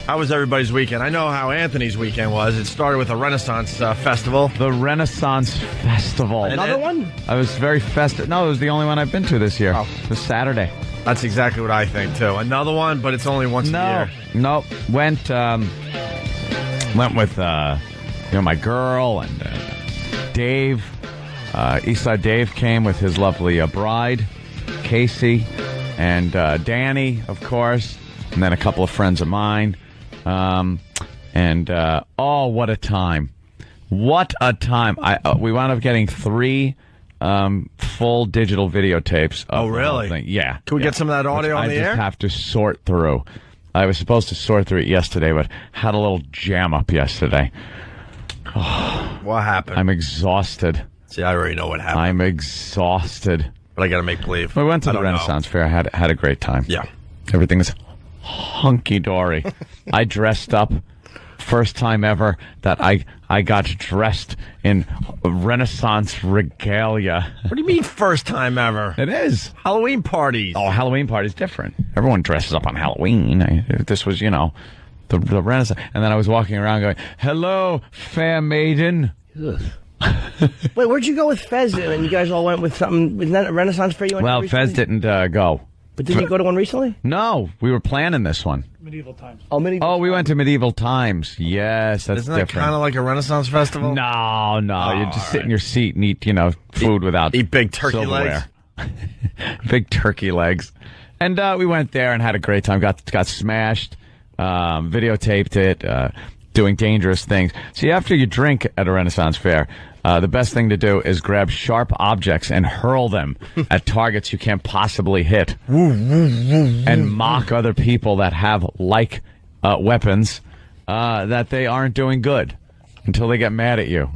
How was everybody's weekend? I know how Anthony's weekend was. It started with a Renaissance festival. The Renaissance Festival. Another one? I was very festive. No, it was the only one I've been to this year. Oh. This Saturday. That's exactly what I think, too. Another one, but it's only once a year. No. Went with my girl and Dave. Eastside Dave came with his lovely bride, Casey, and Danny, of course, and then a couple of friends of mine. What a time. What a time. We wound up getting 3 full digital videotapes. Oh, really? Yeah. Can we get some of that audio on the air? I just have to sort through. I was supposed to sort through it yesterday, but had a little jam up yesterday. What happened? I'm exhausted. See, I already know what happened. I'm exhausted. But I got to make believe. We went to the Renaissance Fair. I had a great time. Yeah. Everything was hunky-dory. I dressed up. First time ever that I got dressed in Renaissance regalia. What do you mean first time ever? It is. Halloween parties. Oh, Halloween party's different. Everyone dresses up on Halloween. This was, the Renaissance. And then I was walking around going, hello, fair maiden. Wait, where'd you go with Fez? And you guys all went with something. Wasn't that a Renaissance Fair you went to recently? Fez didn't go. But didn't you go to one recently? No, we were planning this one. Medieval times. Oh, we went to Medieval Times. Yes, that's Isn't that different. kind of like a Renaissance festival? No. You just sit in your seat and eat, food without Eat big turkey silverware. legs. Big turkey legs. And we went there and had a great time. Got smashed, videotaped it, doing dangerous things. See, after you drink at a Renaissance Fair, the best thing to do is grab sharp objects and hurl them at targets you can't possibly hit. And mock other people that have weapons that they aren't doing good until they get mad at you.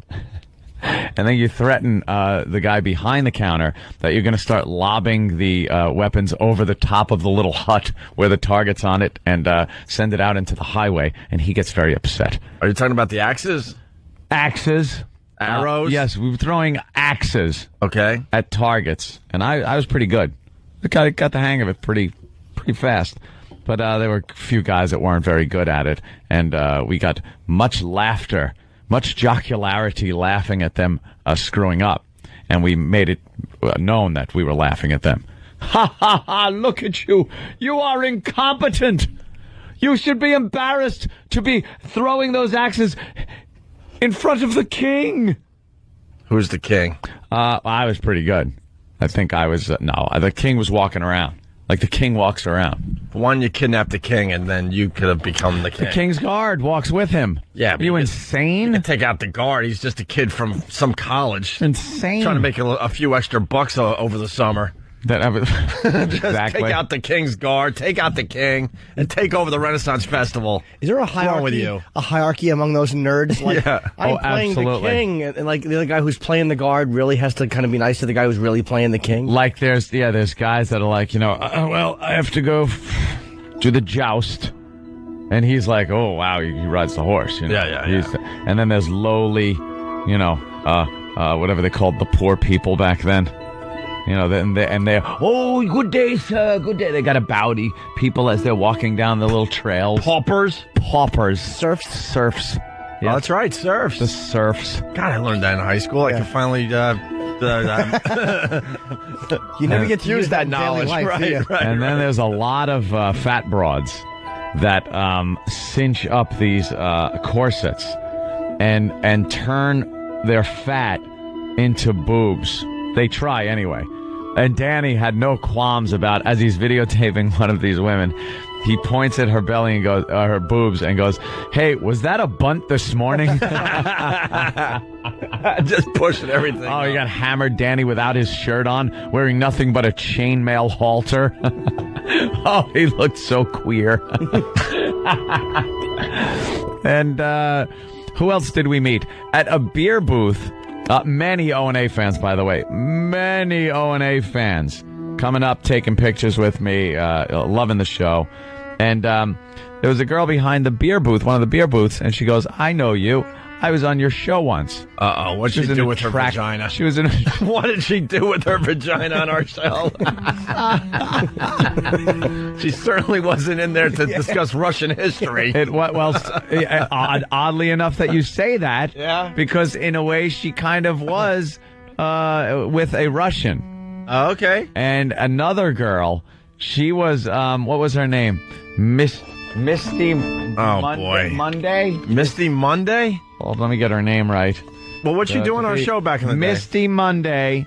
And then you threaten the guy behind the counter that you're going to start lobbing the weapons over the top of the little hut where the target's on it and send it out into the highway, and he gets very upset. Are you talking about the axes? Axes. Arrows? Yes, we were throwing axes Okay. at targets, and I was pretty good. I got the hang of it pretty fast. But there were a few guys that weren't very good at it, and we got much laughter, much jocularity laughing at them screwing up, and we made it known that we were laughing at them. Ha, ha, ha, look at you. You are incompetent. You should be embarrassed to be throwing those axes in front of the king. Who's the king? I was pretty good. I think I was, the king was walking around. Like the king walks around. One, you kidnapped the king, and then you could have become the king. The king's guard walks with him. Yeah. Are you insane? You take out the guard. He's just a kid from some college. Insane. Trying to make a few extra bucks over the summer. Exactly. Take out the king's guard, take out the king, and take over the Renaissance Festival. Is there a What's wrong hierarchy? with you? A hierarchy among those nerds? Like, Yeah. I'm playing absolutely. the king, and like the other guy who's playing the guard really has to kind of be nice to the guy who's really playing the king. Like there's guys that are like, well, I have to go to the joust. And he's like, oh, wow, he rides the horse. Yeah. And then there's lowly, whatever they called the poor people back then. And they're, oh, good day, sir, good day. They got to bow to people as they're walking down the little trails. Paupers? Serfs. Oh, that's right, serfs. The serfs. God, I learned that in high school. I can finally... You never get to use that knowledge, knowledge, right? And then there's a lot of fat broads that cinch up these corsets and turn their fat into boobs. They try anyway. And Danny had no qualms about, as he's videotaping one of these women, he points at her belly and goes, her boobs, and goes, "Hey, was that a bunt this morning?" Just pushing everything. Oh, he got hammered, Danny, without his shirt on, wearing nothing but a chainmail halter. Oh, he looked so queer. And who else did we meet? At a beer booth. Many O&A fans, by the way. Many O&A fans coming up, taking pictures with me, loving the show. And there was a girl behind the beer booth, one of the beer booths, and she goes, "I know you. I was on your show once. Uh-oh, what'd she do with her vagina? She was in What did she do with her vagina on our show? She certainly wasn't in there to discuss Russian history. Oddly enough that you say that. Yeah. Because in a way she kind of was with a Russian. Oh, okay. And another girl, she was, what was her name? Misty Monday? Misty Monday? Well, let me get her name right. Well, what'd she do on our show back in the day? Misty Monday.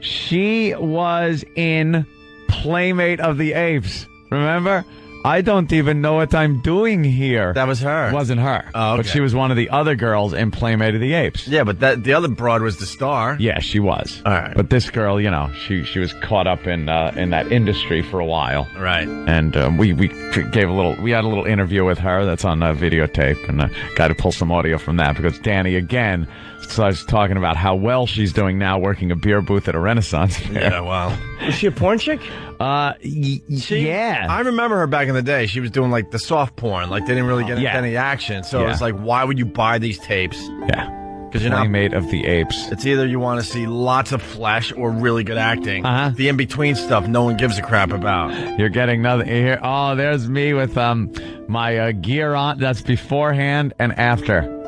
She was in Playmate of the Apes. Remember? I don't even know what I'm doing here. That was her. It wasn't her. Oh, okay. But she was one of the other girls in Playmate of the Apes. Yeah, but the other broad was the star. Yeah, she was. All right. But this girl, she was caught up in that industry for a while. Right. And we had a little interview with her that's on videotape, and got to pull some audio from that because Danny again starts talking about how well she's doing now working a beer booth at a Renaissance fair. Yeah, wow. Is she a porn chick? Yeah. I remember her back in the day. She was doing like the soft porn. Like they didn't really get into any action. So it's like, why would you buy these tapes? Yeah. Because you're not Playmate of the Apes. It's either you want to see lots of flesh or really good acting. The in-between stuff no one gives a crap about. You're getting nothing here. Oh, there's me with my gear on. That's beforehand and after.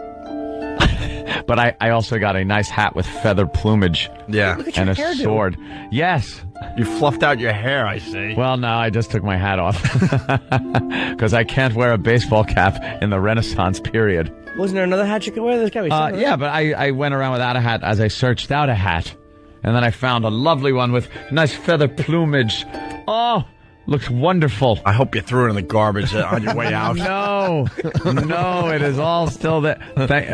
But I also got a nice hat with feather plumage. Yeah. And a sword. Yes. You fluffed out your hair, I see. Well, no, I just took my hat off. Because I can't wear a baseball cap in the Renaissance period. Wasn't there another hat you could wear? There's got to be something. Yeah, but I went around without a hat as I searched out a hat. And then I found a lovely one with nice feather plumage. Oh, looks wonderful. I hope you threw it in the garbage on your way out. No, it is all still there.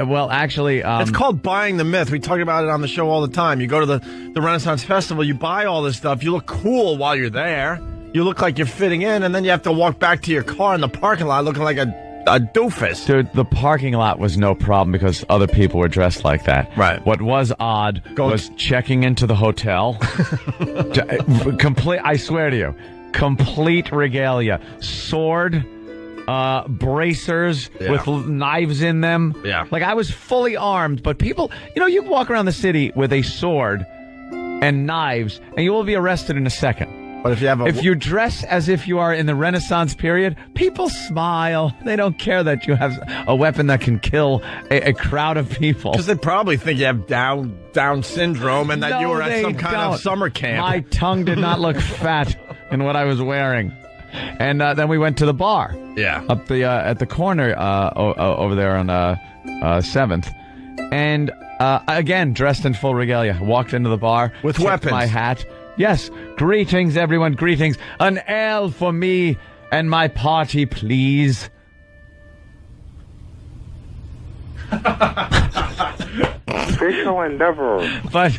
Well, actually... it's called buying the myth. We talk about it on the show all the time. You go to the Renaissance Festival, you buy all this stuff, you look cool while you're there, you look like you're fitting in, and then you have to walk back to your car in the parking lot looking like a doofus. Dude, the parking lot was no problem because other people were dressed like that. Right. What was odd was checking into the hotel. I swear to you. Complete regalia. Sword, bracers with knives in them. Yeah. Like I was fully armed, but people, you walk around the city with a sword and knives and you will be arrested in a second. But if you dress as if you are in the Renaissance period, people smile. They don't care that you have a weapon that can kill a crowd of people. Because they probably think you have Down syndrome and that you were at some kind of summer camp. My tongue did not look fat in what I was wearing. And then we went to the bar. Yeah. Up at the corner over there on 7th. And again, dressed in full regalia. Walked into the bar. With weapons. My hat. Yes. Greetings, everyone. Greetings. An ale for me and my party, please. Official endeavor. But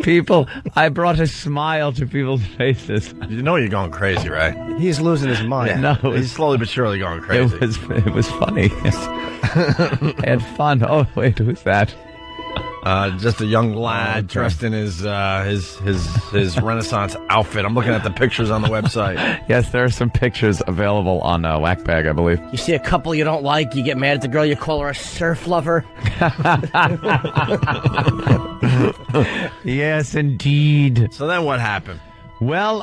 people, I brought a smile to people's faces. You know you're going crazy, right? He's losing his mind. No, he's slowly but surely going crazy. It was funny. I had fun. Oh wait, who's that? Just a young lad dressed in his Renaissance outfit. I'm looking at the pictures on the website. Yes, there are some pictures available on Whackbag, I believe. You see a couple you don't like, you get mad at the girl, you call her a surf lover. Yes, indeed. So then what happened? Well,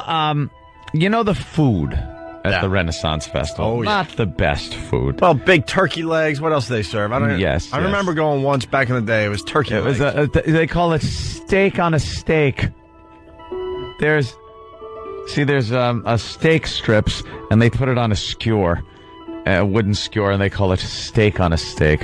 the food at the Renaissance Festival. Oh, yeah. Not the best food. Well, big turkey legs. What else do they serve? I remember going once back in the day. It was turkey legs. They call it steak on a steak. There's a steak strips, and they put it on a skewer, a wooden skewer, and they call it steak on a steak.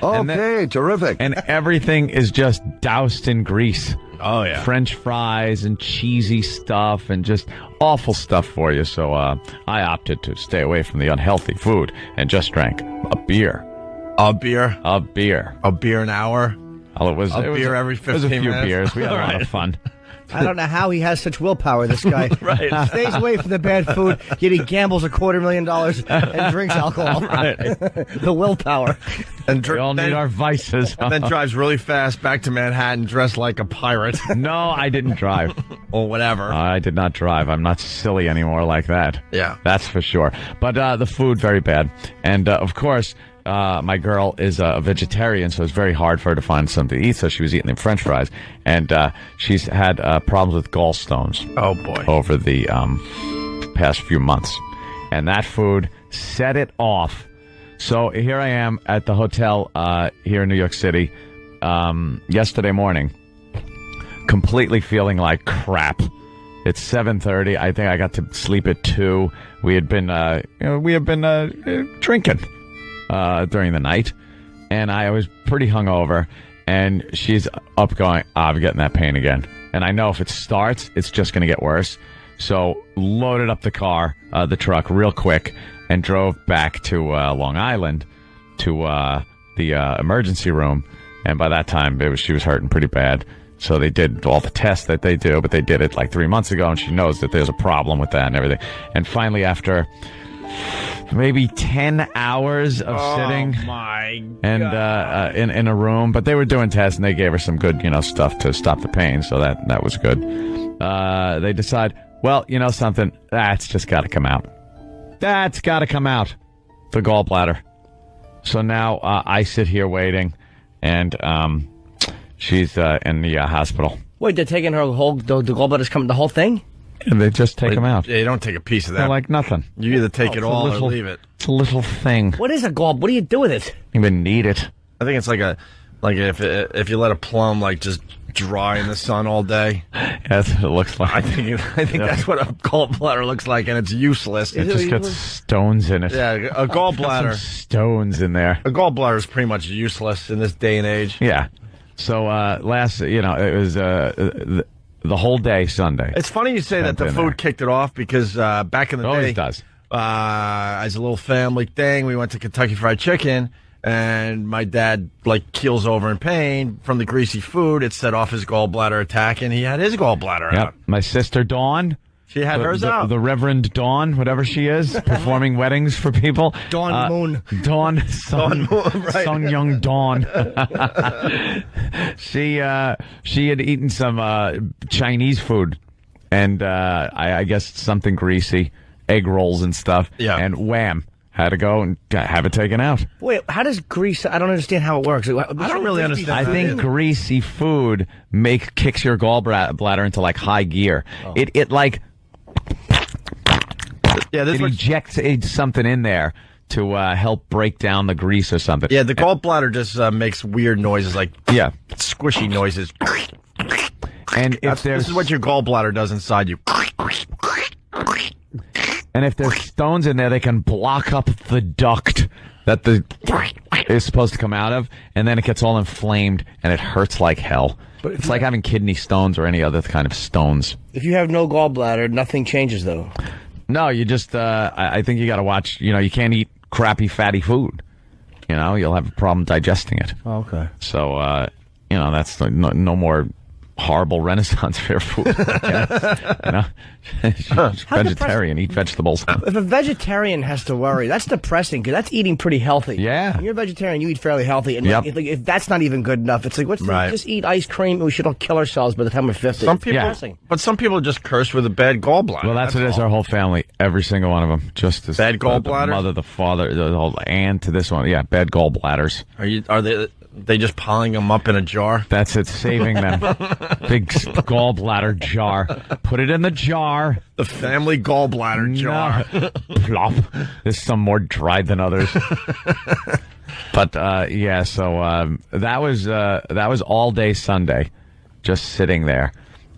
Okay, terrific. And everything is just doused in grease. Oh, yeah. French fries and cheesy stuff and just awful stuff for you. So I opted to stay away from the unhealthy food and just drank a beer. A beer? A beer. A beer an hour? Well, it was beer every 15 minutes? It was a few beers. We had a lot of fun. I don't know how he has such willpower, this guy. Right. Stays away from the bad food, yet he gambles $250,000 and drinks alcohol. Right. The willpower. And We all need our vices. And then drives really fast back to Manhattan dressed like a pirate. No, I didn't drive. Or whatever. I did not drive. I'm not silly anymore like that. Yeah. That's for sure. But the food, very bad. And, of course, my girl is a vegetarian, so it's very hard for her to find something to eat. So she was eating the French fries, and she's had problems with gallstones. Oh boy! Over the past few months, and that food set it off. So here I am at the hotel here in New York City yesterday morning, completely feeling like crap. It's 7:30. I think I got to sleep at 2. We had been drinking during the night, and I was pretty hungover. And she's up going, I'm getting that pain again. And I know if it starts, it's just going to get worse. So loaded up the truck real quick, and drove back to Long Island to the emergency room. And by that time, she was hurting pretty bad. So they did all the tests that they do, but they did it like 3 months ago, and she knows that there's a problem with that and everything. And finally, after maybe 10 hours of sitting and in a room, but they were doing tests, and they gave her some good, stuff to stop the pain, so that was good. They decide, well, something, that's just got to come out. That's got to come out, the gallbladder. So now I sit here waiting, and she's in the hospital. Wait, they're taking her the gallbladder's coming, the whole thing? And they just take them out. Yeah, you don't take a piece of that. They're like nothing. You either take it all or leave it. It's a little thing. What is a gall? What do you do with it? You even need it. I think it's like if you let a plum just dry in the sun all day. That's what it looks like. I think that's what a gallbladder looks like, and it's useless. It just gets stones in it. Yeah, a gallbladder. Some stones in there. A gallbladder is pretty much useless in this day and age. Yeah. So it was the whole day Sunday. It's funny you say that the food kicked it off, because back in the day, always does. As a little family thing, we went to Kentucky Fried Chicken, and my dad keels over in pain from the greasy food. It set off his gallbladder attack, and he had his gallbladder out. My sister Dawn, she had hers out. The Reverend Dawn, whatever she is, performing weddings for people. Dawn Moon. Dawn Moon, right. Sung Young Dawn. She had eaten some Chinese food, and I guess something greasy, egg rolls and stuff. Yeah. And wham, had to go and have it taken out. Wait, how does grease? I don't understand how it works. I don't really understand. I think greasy food kicks your gallbladder into high gear. Oh. It ejects something in there to help break down the grease or something. Yeah, the gallbladder just makes weird noises, squishy noises. And this is what your gallbladder does inside you. And if there's stones in there, they can block up the duct that is supposed to come out of, and then it gets all inflamed, and it hurts like hell. But it's like having kidney stones or any other kind of stones. If you have no gallbladder, nothing changes, though. No, you just, I think you got to watch, you can't eat crappy, fatty food. You'll have a problem digesting it. Oh, okay. So, that's no more horrible Renaissance fair food. Vegetarian, eat vegetables. If a vegetarian has to worry, that's depressing, because that's eating pretty healthy. Yeah. When you're a vegetarian, you eat fairly healthy, and if that's not even good enough, it's just eat ice cream, and we should all kill ourselves by the time we're 50. Some people, but some people just curse with a bad gallbladder. Well, that's what it is. Our whole family, every single one of them, just as bad gallbladder. The mother, the father, the whole aunt to this one, bad gallbladders. Are they just piling them up in a jar? That's it, saving them. Big gallbladder jar. Put it in the jar. The family gallbladder jar. No. Plop. There's some more dried than others. But so that was all day Sunday, just sitting there,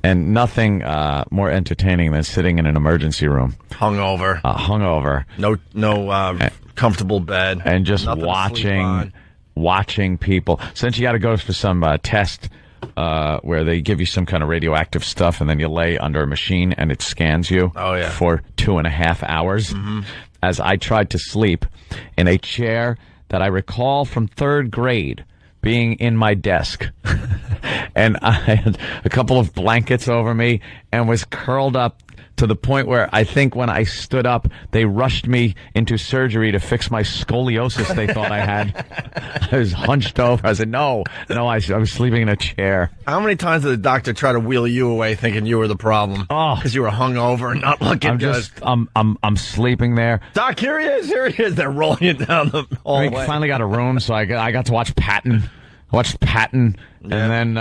and nothing more entertaining than sitting in an emergency room, hungover, no comfortable bed, and just watching people. Since you got to go for some test where they give you some kind of radioactive stuff, and then you lay under a machine and it scans you for 2.5 hours. Mm-hmm. As I tried to sleep in a chair that I recall from 3rd grade being in my desk. And I had a couple of blankets over me and was curled up to the point where I think when I stood up, they rushed me into surgery to fix my scoliosis they thought I had. I was hunched over. I said, no, I was sleeping in a chair. How many times did the doctor try to wheel you away thinking you were the problem? Oh. Because you were hungover and not looking good. I'm sleeping there. Doc, here he is. They're rolling it down the hallway. We finally got a room, so I got to watch Patton. I watched Patton, and then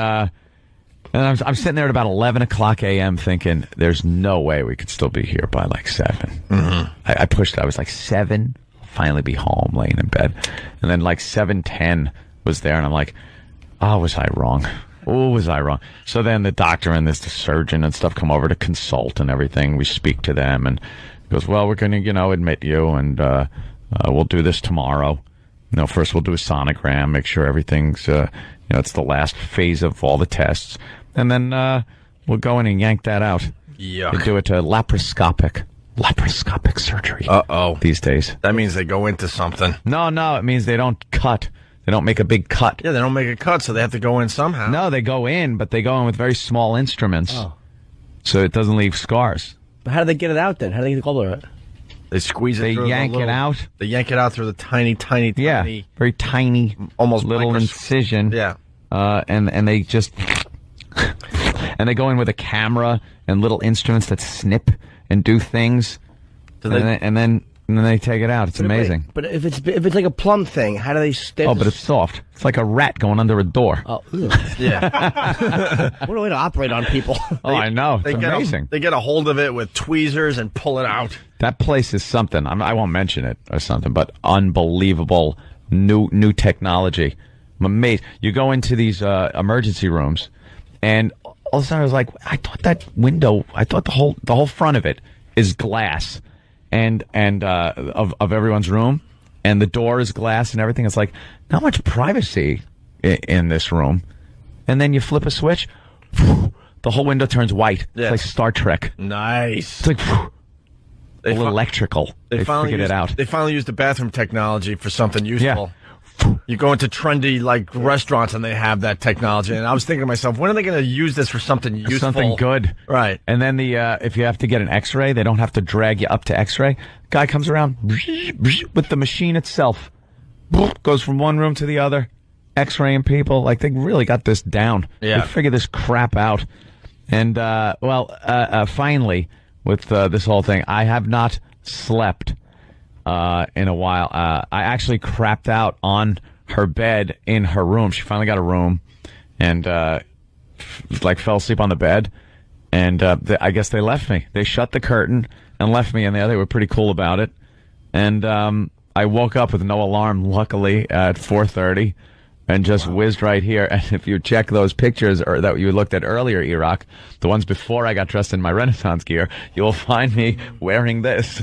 and I'm sitting there at about 11 o'clock a.m. thinking, there's no way we could still be here by like 7. Mm-hmm. I pushed it. I was like 7, finally be home, laying in bed. And then like 7:10 was there, and I'm like, oh, was I wrong? Oh, was I wrong? So then the doctor and the surgeon and stuff come over to consult and everything. We speak to them, and he goes, well, we're going to, admit you, and we'll do this tomorrow. First we'll do a sonogram, make sure everything's, it's the last phase of all the tests. And then we'll go in and yank that out. Yuck. They do it laparoscopic surgery. Uh-oh. These days. That means they go into something. No, it means they don't cut. They don't make a big cut. Yeah, they don't make a cut, so they have to go in somehow. No, they go in, but they go in with very small instruments. Oh. So it doesn't leave scars. But how do they get it out then? How do they get the gallbladder out? They squeeze it They through yank it out. They yank it out through the tiny, very tiny, almost little incision. Yeah. And they just and they go in with a camera and little instruments that snip and do things. And then they take it out. It's amazing. But if it's like a plum thing, how do they? But it's soft. It's like a rat going under a door. Oh, Yeah. what a way to operate on people. I know. It's amazing. They get a hold of it with tweezers and pull it out. That place is something. I won't mention it or something, but unbelievable new technology. I'm amazed. You go into these emergency rooms, and all of a sudden I was like, I thought the whole front of it is glass, and of everyone's room, and the door is glass and everything. It's like not much privacy in this room, and then you flip a switch, the whole window turns white. Yeah. It's like Star Trek. Nice. It's like electrical. They figured it out. They finally used the bathroom technology for something useful. Yeah. You go into trendy restaurants and they have that technology, and I was thinking to myself, when are they going to use this for something useful, something good? Right. And then if you have to get an X-ray, they don't have to drag you up to X-ray. Guy comes around with the machine itself, goes from one room to the other, X-raying people. Like they really got this down. Yeah. They figured this crap out. And finally, with this whole thing, I have not slept in a while. I actually crapped out on her bed in her room. She finally got a room, and fell asleep on the bed. And I guess they left me. They shut the curtain and left me in there. They were pretty cool about it. And I woke up with no alarm, luckily, at 4:30. And just whizzed right here. And if you check those pictures that you looked at earlier, E-Rock, the ones before I got dressed in my Renaissance gear, you'll find me wearing this.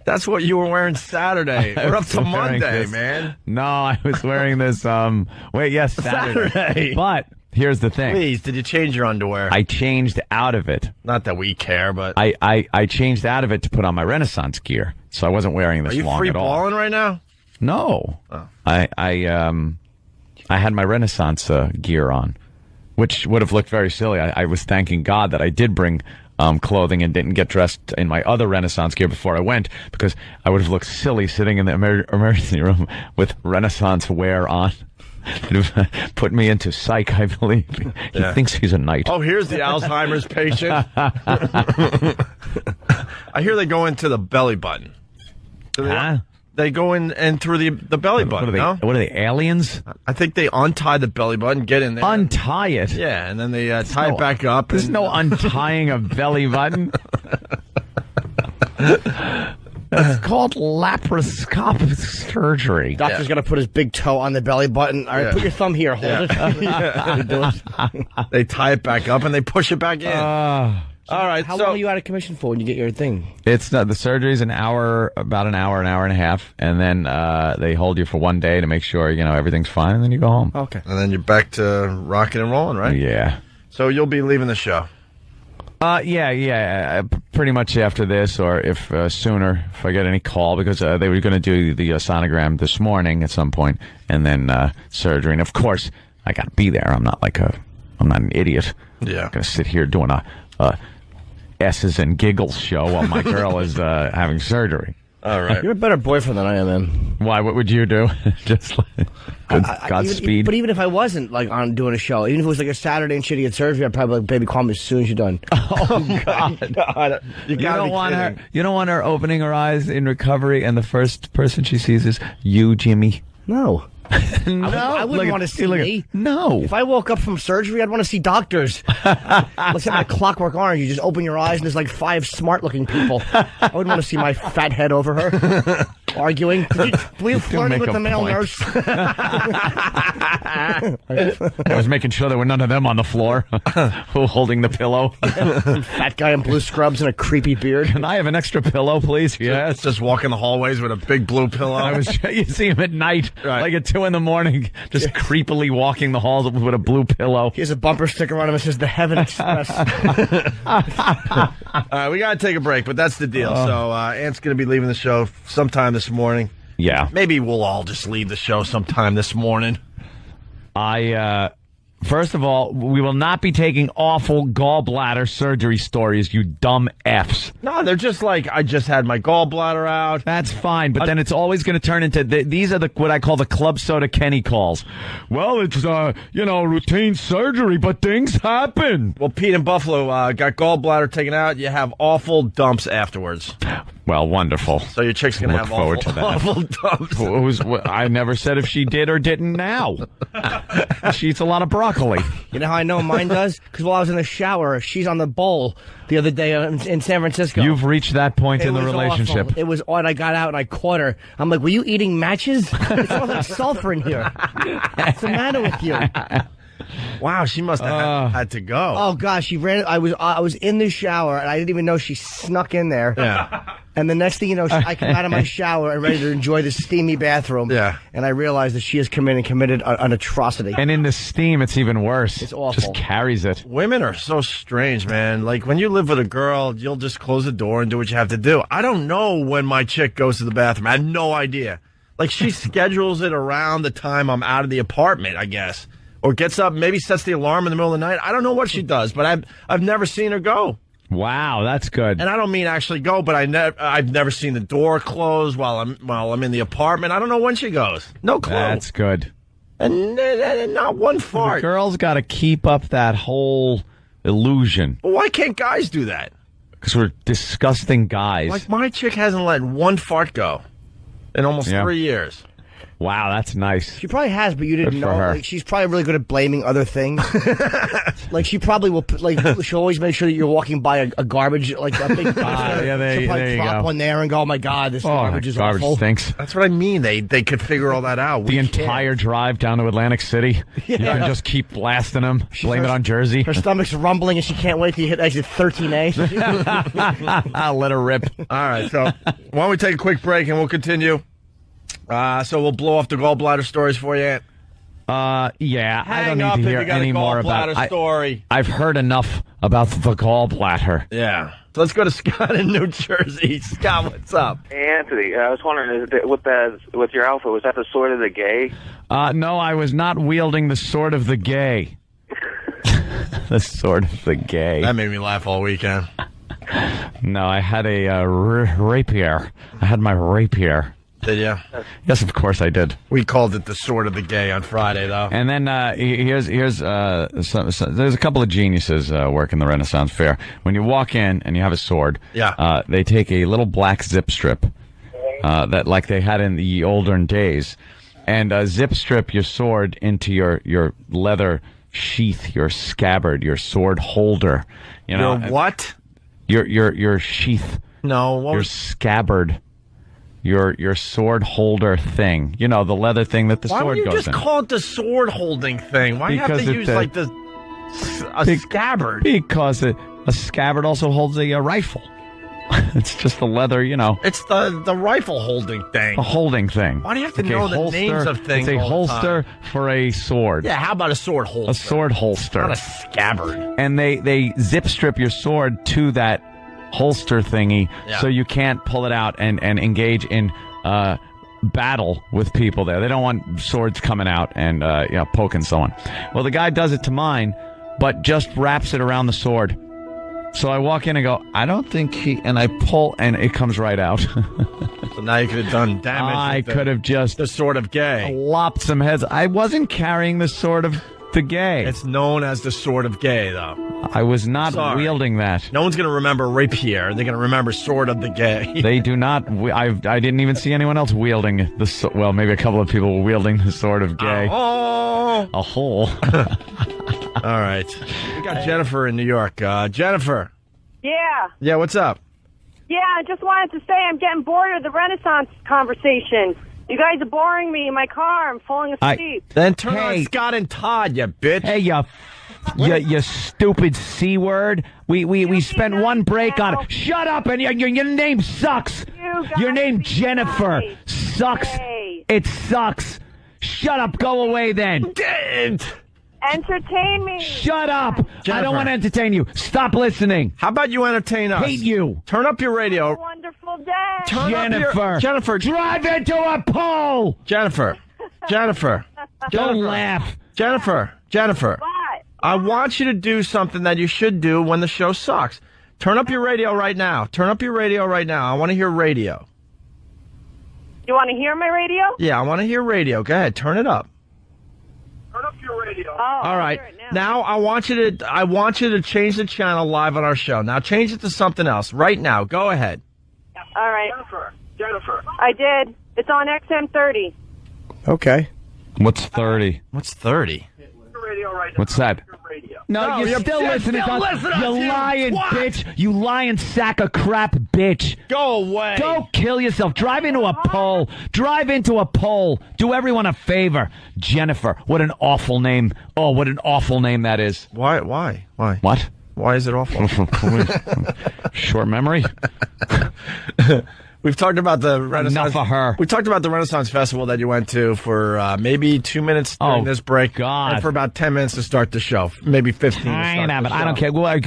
That's what you were wearing Saturday. We're up to Monday, this. man. No, I was wearing this, Saturday. But here's the thing. Please, did you change your underwear? I changed out of it. Not that we care, but... I changed out of it to put on my Renaissance gear. So I wasn't wearing this long at all. Are you free balling right now? No. Oh. I had my Renaissance gear on, which would have looked very silly. I was thanking God that I did bring clothing and didn't get dressed in my other Renaissance gear before I went, because I would have looked silly sitting in the emergency room with Renaissance wear on. It would have put me into psych, I believe. He thinks he's a knight. Oh, here's the Alzheimer's patient. I hear they go into the belly button. Huh? They go in and through the belly button, What are they, aliens? I think they untie the belly button, get in there. Untie it? Yeah, and then they tie it back up. There's no untying a belly button. It's called laparoscopic surgery. Doctor's going to put his big toe on the belly button. All right, put your thumb here. Hold it. They tie it back up and they push it back in. All right. How long are you out of commission for when you get your thing? It's the surgery's about an hour and a half, and then they hold you for one day to make sure everything's fine, and then you go home. Okay. And then you're back to rocking and rolling, right? Yeah. So you'll be leaving the show. Yeah. Pretty much after this, or if sooner, if I get any call, because they were going to do the sonogram this morning at some point, and then surgery. And of course, I got to be there. I'm not an idiot. Yeah. I'm going to sit here doing S's and giggles show while my girl is having surgery. All right. You're a better boyfriend than I am, man. Why? What would you do? Just like Godspeed. But even if I wasn't like on doing a show, even if it was like a Saturday and shit, he had surgery, I'd probably like, baby, call me as soon as you're done. Oh God! You don't want her. You don't want her opening her eyes in recovery, and the first person she sees is you, Jimmy. No. No, I wouldn't want to see me. No. If I woke up from surgery, I'd want to see doctors. Let's have like Clockwork Orange. You just open your eyes and there's like 5 smart-looking people. I wouldn't want to see my fat head over her arguing. Were you flirting with the male nurse? I was making sure there were none of them on the floor holding the pillow. Fat guy in blue scrubs and a creepy beard. Can I have an extra pillow, please? Yes. Just walking the hallways with a big blue pillow. You see him at night, right, like at 2 a.m, just creepily walking the halls with a blue pillow. He has a bumper sticker on him that says "The Heaven Express." We got to take a break, but that's the deal. So Ant's going to be leaving the show sometime this morning. Yeah. Maybe we'll all just leave the show sometime this morning. First of all, we will not be taking awful gallbladder surgery stories, you dumb Fs. No, they're just like, I just had my gallbladder out. That's fine, but then it's always going to turn into, these are what I call the Club Soda Kenny calls. Well, it's, routine surgery, but things happen. Well, Pete in Buffalo got gallbladder taken out. You have awful dumps afterwards. Well, wonderful. So your chick's going to have forward to that. awful dumps. I never said if she did or didn't now. She eats a lot of broccoli. You know how I know mine does? Because while I was in the shower, she's on the bowl the other day in San Francisco. You've reached that point in the relationship. Awful. It was odd. I got out and I caught her. I'm like, were you eating matches? It smells like sulfur in here. What's the matter with you? Wow, she must have had to go. Oh gosh, she ran. I was in the shower and I didn't even know she snuck in there. Yeah. And the next thing you know, I come out of my shower and ready to enjoy the steamy bathroom. Yeah. And I realized that she has come in and committed an atrocity. And in the steam, it's even worse. It's awful. Just carries it. Women are so strange, man. Like, when you live with a girl, you'll just close the door and do what you have to do. I don't know when my chick goes to the bathroom. I have no idea. Like, she schedules it around the time I'm out of the apartment, I guess. Or gets up, maybe sets the alarm in the middle of the night. I don't know what she does, but I've never seen her go. Wow, that's good. And I don't mean actually go, but I've never seen the door close while I'm in the apartment. I don't know when she goes. No clue. That's good. And not one fart. The girl's got to keep up that whole illusion. Well, why can't guys do that? Because we're disgusting guys. Like, my chick hasn't let one fart go in almost 3 years. Wow, that's nice. She probably has, but you didn't Good know. for her. Like, she's probably really good at blaming other things. Like, she probably will. She'll always make sure that you're walking by a garbage, like a big. Yeah, she'll probably there you drop go. one there and go, "Oh my God, this garbage is garbage awful." stinks. That's what I mean. They could figure all that out. The entire drive down to Atlantic City. You can just keep blasting them. Blame it on Jersey. Her stomach's rumbling and she can't wait till you hit exit 13A. I'll let her rip. All right, so why don't we take a quick break and we'll continue. So we'll blow off the gallbladder stories for you, Ant. Yeah, I Hang don't up need to if hear you got any a more about gallbladder story. I've heard enough about the gallbladder. Yeah. So let's go to Scott in New Jersey. Scott, what's up? Hey, Anthony, I was wondering, with your outfit, was that the sword of the gay? No, I was not wielding the sword of the gay. The sword of the gay. That made me laugh all weekend. No, I had a rapier. I had my rapier. Did you? Yes, of course I did. We called it the sword of the gay on Friday, though. And then here's there's a couple of geniuses working the Renaissance Fair. When you walk in and you have a sword, they take a little black zip strip that like they had in the olden days, and zip strip your sword into your leather sheath, your scabbard, your sword holder. You know Your what? Your sheath. No, your scabbard. Your sword holder thing. You know, the leather thing that the sword goes in. Why don't you just call it the sword holding thing? Why do you have to use like a scabbard? Because a scabbard also holds a rifle. It's just the leather, you know. It's the rifle holding thing. A holding thing. Why do you have to know the names of things? It's a holster for a sword. Yeah, how about a sword holster? A sword holster. Not a scabbard. And they zip strip your sword to that holster thingy, so you can't pull it out and engage in battle with people there. They don't want swords coming out and poking someone. Well, the guy does it to mine, but just wraps it around the sword. So I walk in and go, I don't think and I pull, and it comes right out. So now you could have done damage. I could have just the sword of gay. lopped some heads. I wasn't carrying the sword of the gay. It's known as the sword of gay, though. I was not Sorry. wielding that. No one's going to remember rapier. They're going to remember sword of the gay. They do not. I didn't even see anyone else wielding well, maybe a couple of people were wielding the sword of gay. Oh. A hole. All right. We got Jennifer in New York. Jennifer. Yeah. Yeah, what's up? Yeah, I just wanted to say I'm getting bored of the Renaissance conversation. You guys are boring me in my car. I'm falling asleep. Then turn on Scott and Todd, you bitch. Hey, you stupid C word. We spent one break on it. Shut up, and your name sucks. Your name Jennifer sucks. It sucks. Shut up. Go away then. Entertain me. Shut up. Jennifer. I don't want to entertain you. Stop listening. How about you entertain us? Hate you. Turn up your radio. Have a wonderful day. Jennifer, drive into a pole. Jennifer. Don't laugh. Jennifer. What? I want you to do something that you should do when the show sucks. Turn up your radio right now. I want to hear radio. You want to hear my radio? Yeah, I want to hear radio. Go ahead. Turn it up. Turn up your radio. Oh, All right. I'll hear it now. Now I want you to change the channel live on our show. Now change it to something else right now. Go ahead. All right. Jennifer. I did. It's on XM30. Okay. What's 30? What's 30? Radio right now. What's that? Radio. No, you're still listening. You lying bitch. You lying sack of crap bitch. Go away. Go kill yourself. Drive into a pole. Do everyone a favor. Jennifer. What an awful name. Oh, what an awful name that is. Why? What? Why is it awful? Short memory? We've talked about the Renaissance. Enough of her. We talked about the Renaissance Festival that you went to for maybe 2 minutes during this break. God. And for about 10 minutes to start the show. Maybe 15 to start the show. I don't care. What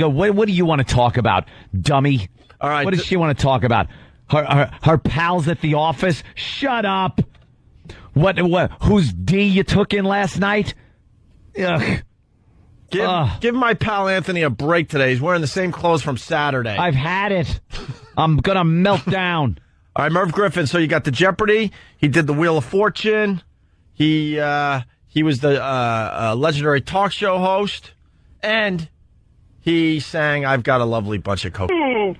do you want to talk about, dummy? All right. What does she want to talk about? Her pals at the office? Shut up. What? Whose D you took in last night? Ugh. Give my pal Anthony a break today. He's wearing the same clothes from Saturday. I've had it. I'm going to melt down. All right, Merv Griffin. So you got the Jeopardy. He did the Wheel of Fortune. He was the legendary talk show host. And he sang I've Got a Lovely Bunch of Coke. It might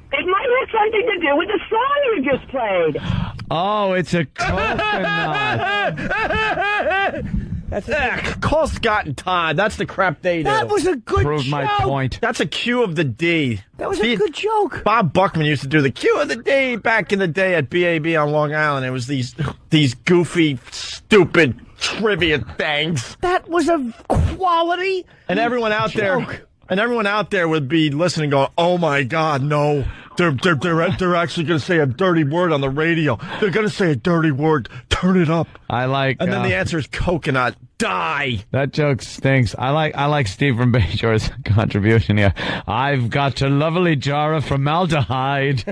have something to do with the song you just played. Oh, it's a coconut. Call Scott and Todd. That's the crap they do. That was a good Prove joke. my point. That's a cue of the D. That was a good joke. Bob Buckman used to do the cue of the D back in the day at BAB on Long Island. It was these goofy, stupid trivia things. That was a quality. And everyone out there would be listening, going, "Oh my God, no! They're actually going to say a dirty word on the radio. They're going to say a dirty word. Turn it up." I like. And then the answer is coconut. Die. That joke stinks. I like Steve from Bayshore's contribution here. I've got a lovely jar of formaldehyde.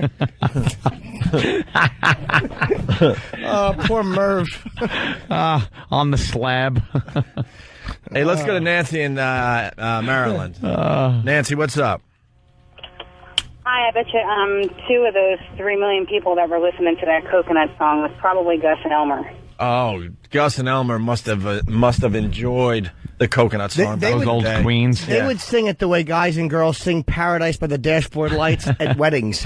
Oh, poor Merv. On the slab. Hey, let's go to Nancy in Maryland. Nancy, what's up? Hi, I bet you 2 of those 3 million people that were listening to that coconut song was probably Gus and Elmer. Oh, Gus and Elmer must have enjoyed the coconut song. They Those old queens. They would sing it the way guys and girls sing Paradise by the Dashboard Lights at weddings.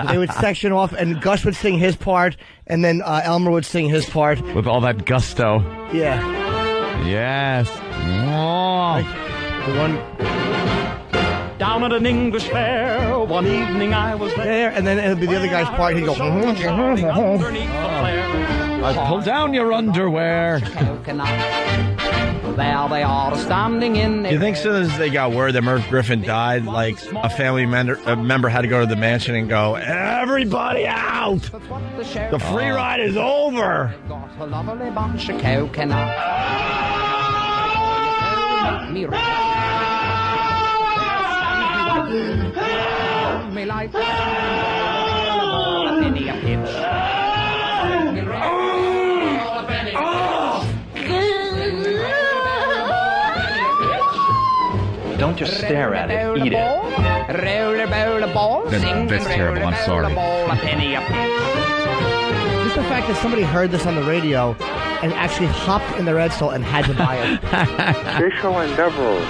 They would section off, and Gus would sing his part, and then Elmer would sing his part. With all that gusto. Yeah. Yes. Oh. The one Down at an English fair, one evening I was there, and then it would be the other guy's part. He'd go, underneath the flare. Pull down your underwear. There they are standing in. You think as soon as they got word that Merv Griffin died, like a family member had to go to the mansion and go, "Everybody out! The free ride is over." Got a lovely bunch of coconut. Me like a penny a pinch. Don't just stare at it, eat it. Roll a ball, sing That's and terrible. I'm sorry. roll a ball, a penny a penny. Just the fact that somebody heard this on the radio and actually hopped in their Red Soul and had to buy it. Facial endeavors.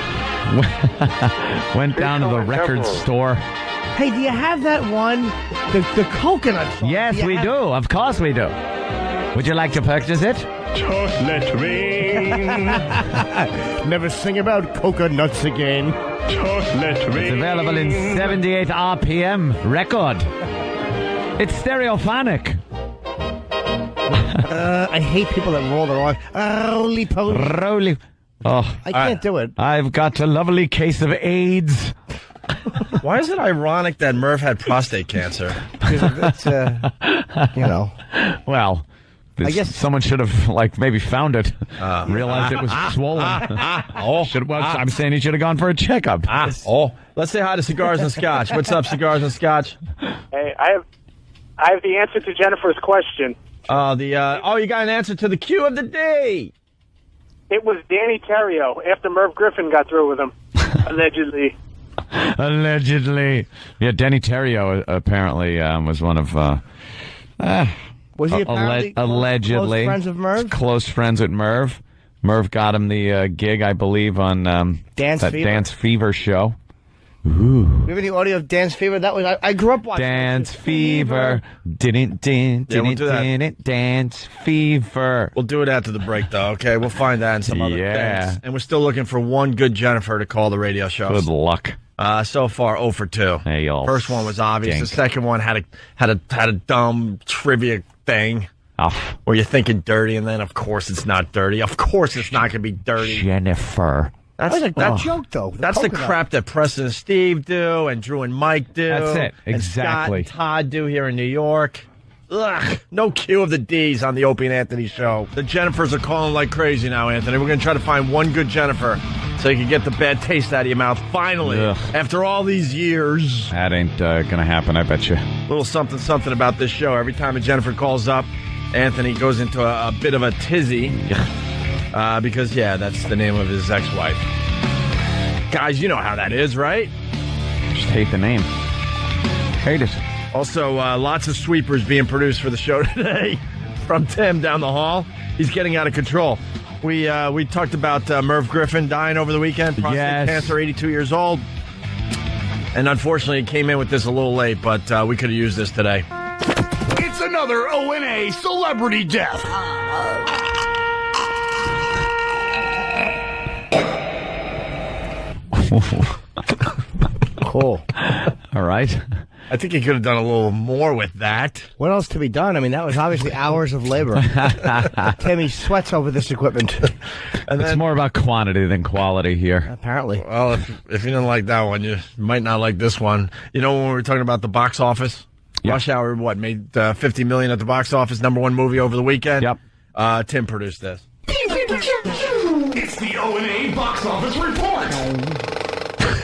Went down to the record Devil. store. Hey, do you have that one? The coconut song. Yes, we do. Of course we do. Would you like to purchase it? Just let rain. Never sing about coconuts again. Just let rain. It's available in 78 RPM record. It's stereophonic. I hate people that roll their eyes. Roly poly. Roly. Oh, I can't do it. I've got a lovely case of AIDS. Why is it ironic that Merv had prostate cancer? It's, you know. Well, I guess someone should have maybe found it, realized it was swollen. I'm saying he should have gone for a checkup. Let's say hi to Cigars and Scotch. What's up, Cigars and Scotch? Hey, I have the answer to Jennifer's question. You got an answer to the cue of the day. It was Danny Terrio after Merv Griffin got through with him, allegedly. Allegedly. Yeah, Danny Terrio apparently was one of... was he apparently allegedly close friends of Merv? Close friends with Merv. Merv got him the gig, I believe, on Dance Fever. Dance Fever show. Ooh. We have any audio of Dance Fever? That was I grew up watching Dance Fever. Didn't we'll do that. Dance Fever. We'll do it after the break, though, okay? We'll find that and some other Yeah. things. And we're still looking for one good Jennifer to call the radio show. Good luck. So far, 0 for 2. Hey, y'all First one was obvious. stink. The second one had a dumb trivia thing Oh, where you're thinking dirty, and then, of course, it's not dirty. Of course it's not going to be dirty. Jennifer. That was a joke, though. That's the crap that Preston and Steve do, and Drew and Mike do. That's it. And Scott Exactly. and Todd do here in New York. Ugh, no cue of the D's on the Opie and Anthony show. The Jennifers are calling like crazy now, Anthony. We're going to try to find one good Jennifer so you can get the bad taste out of your mouth finally. Ugh. After all these years. That ain't going to happen, I bet you. Little something about this show. Every time a Jennifer calls up, Anthony goes into a bit of a tizzy. Because, that's the name of his ex-wife. Guys, you know how that is, right? Just hate the name. Hate it. Also, lots of sweepers being produced for the show today from Tim down the hall. He's getting out of control. We talked about Merv Griffin dying over the weekend. Prostate cancer, 82 years old. And unfortunately, he came in with this a little late, but we could have used this today. It's another O&A celebrity death. Cool. All right. I think he could have done a little more with that. What else to be done? I mean, that was obviously hours of labor. Timmy sweats over this equipment. And It's more about quantity than quality here. Apparently. Well, if you didn't like that one, you might not like this one. You know, when we were talking about the box office, Yeah. Rush Hour, made $50 million at the box office, #1 movie over the weekend? Yep. Tim produced this. It's the O&A box office report.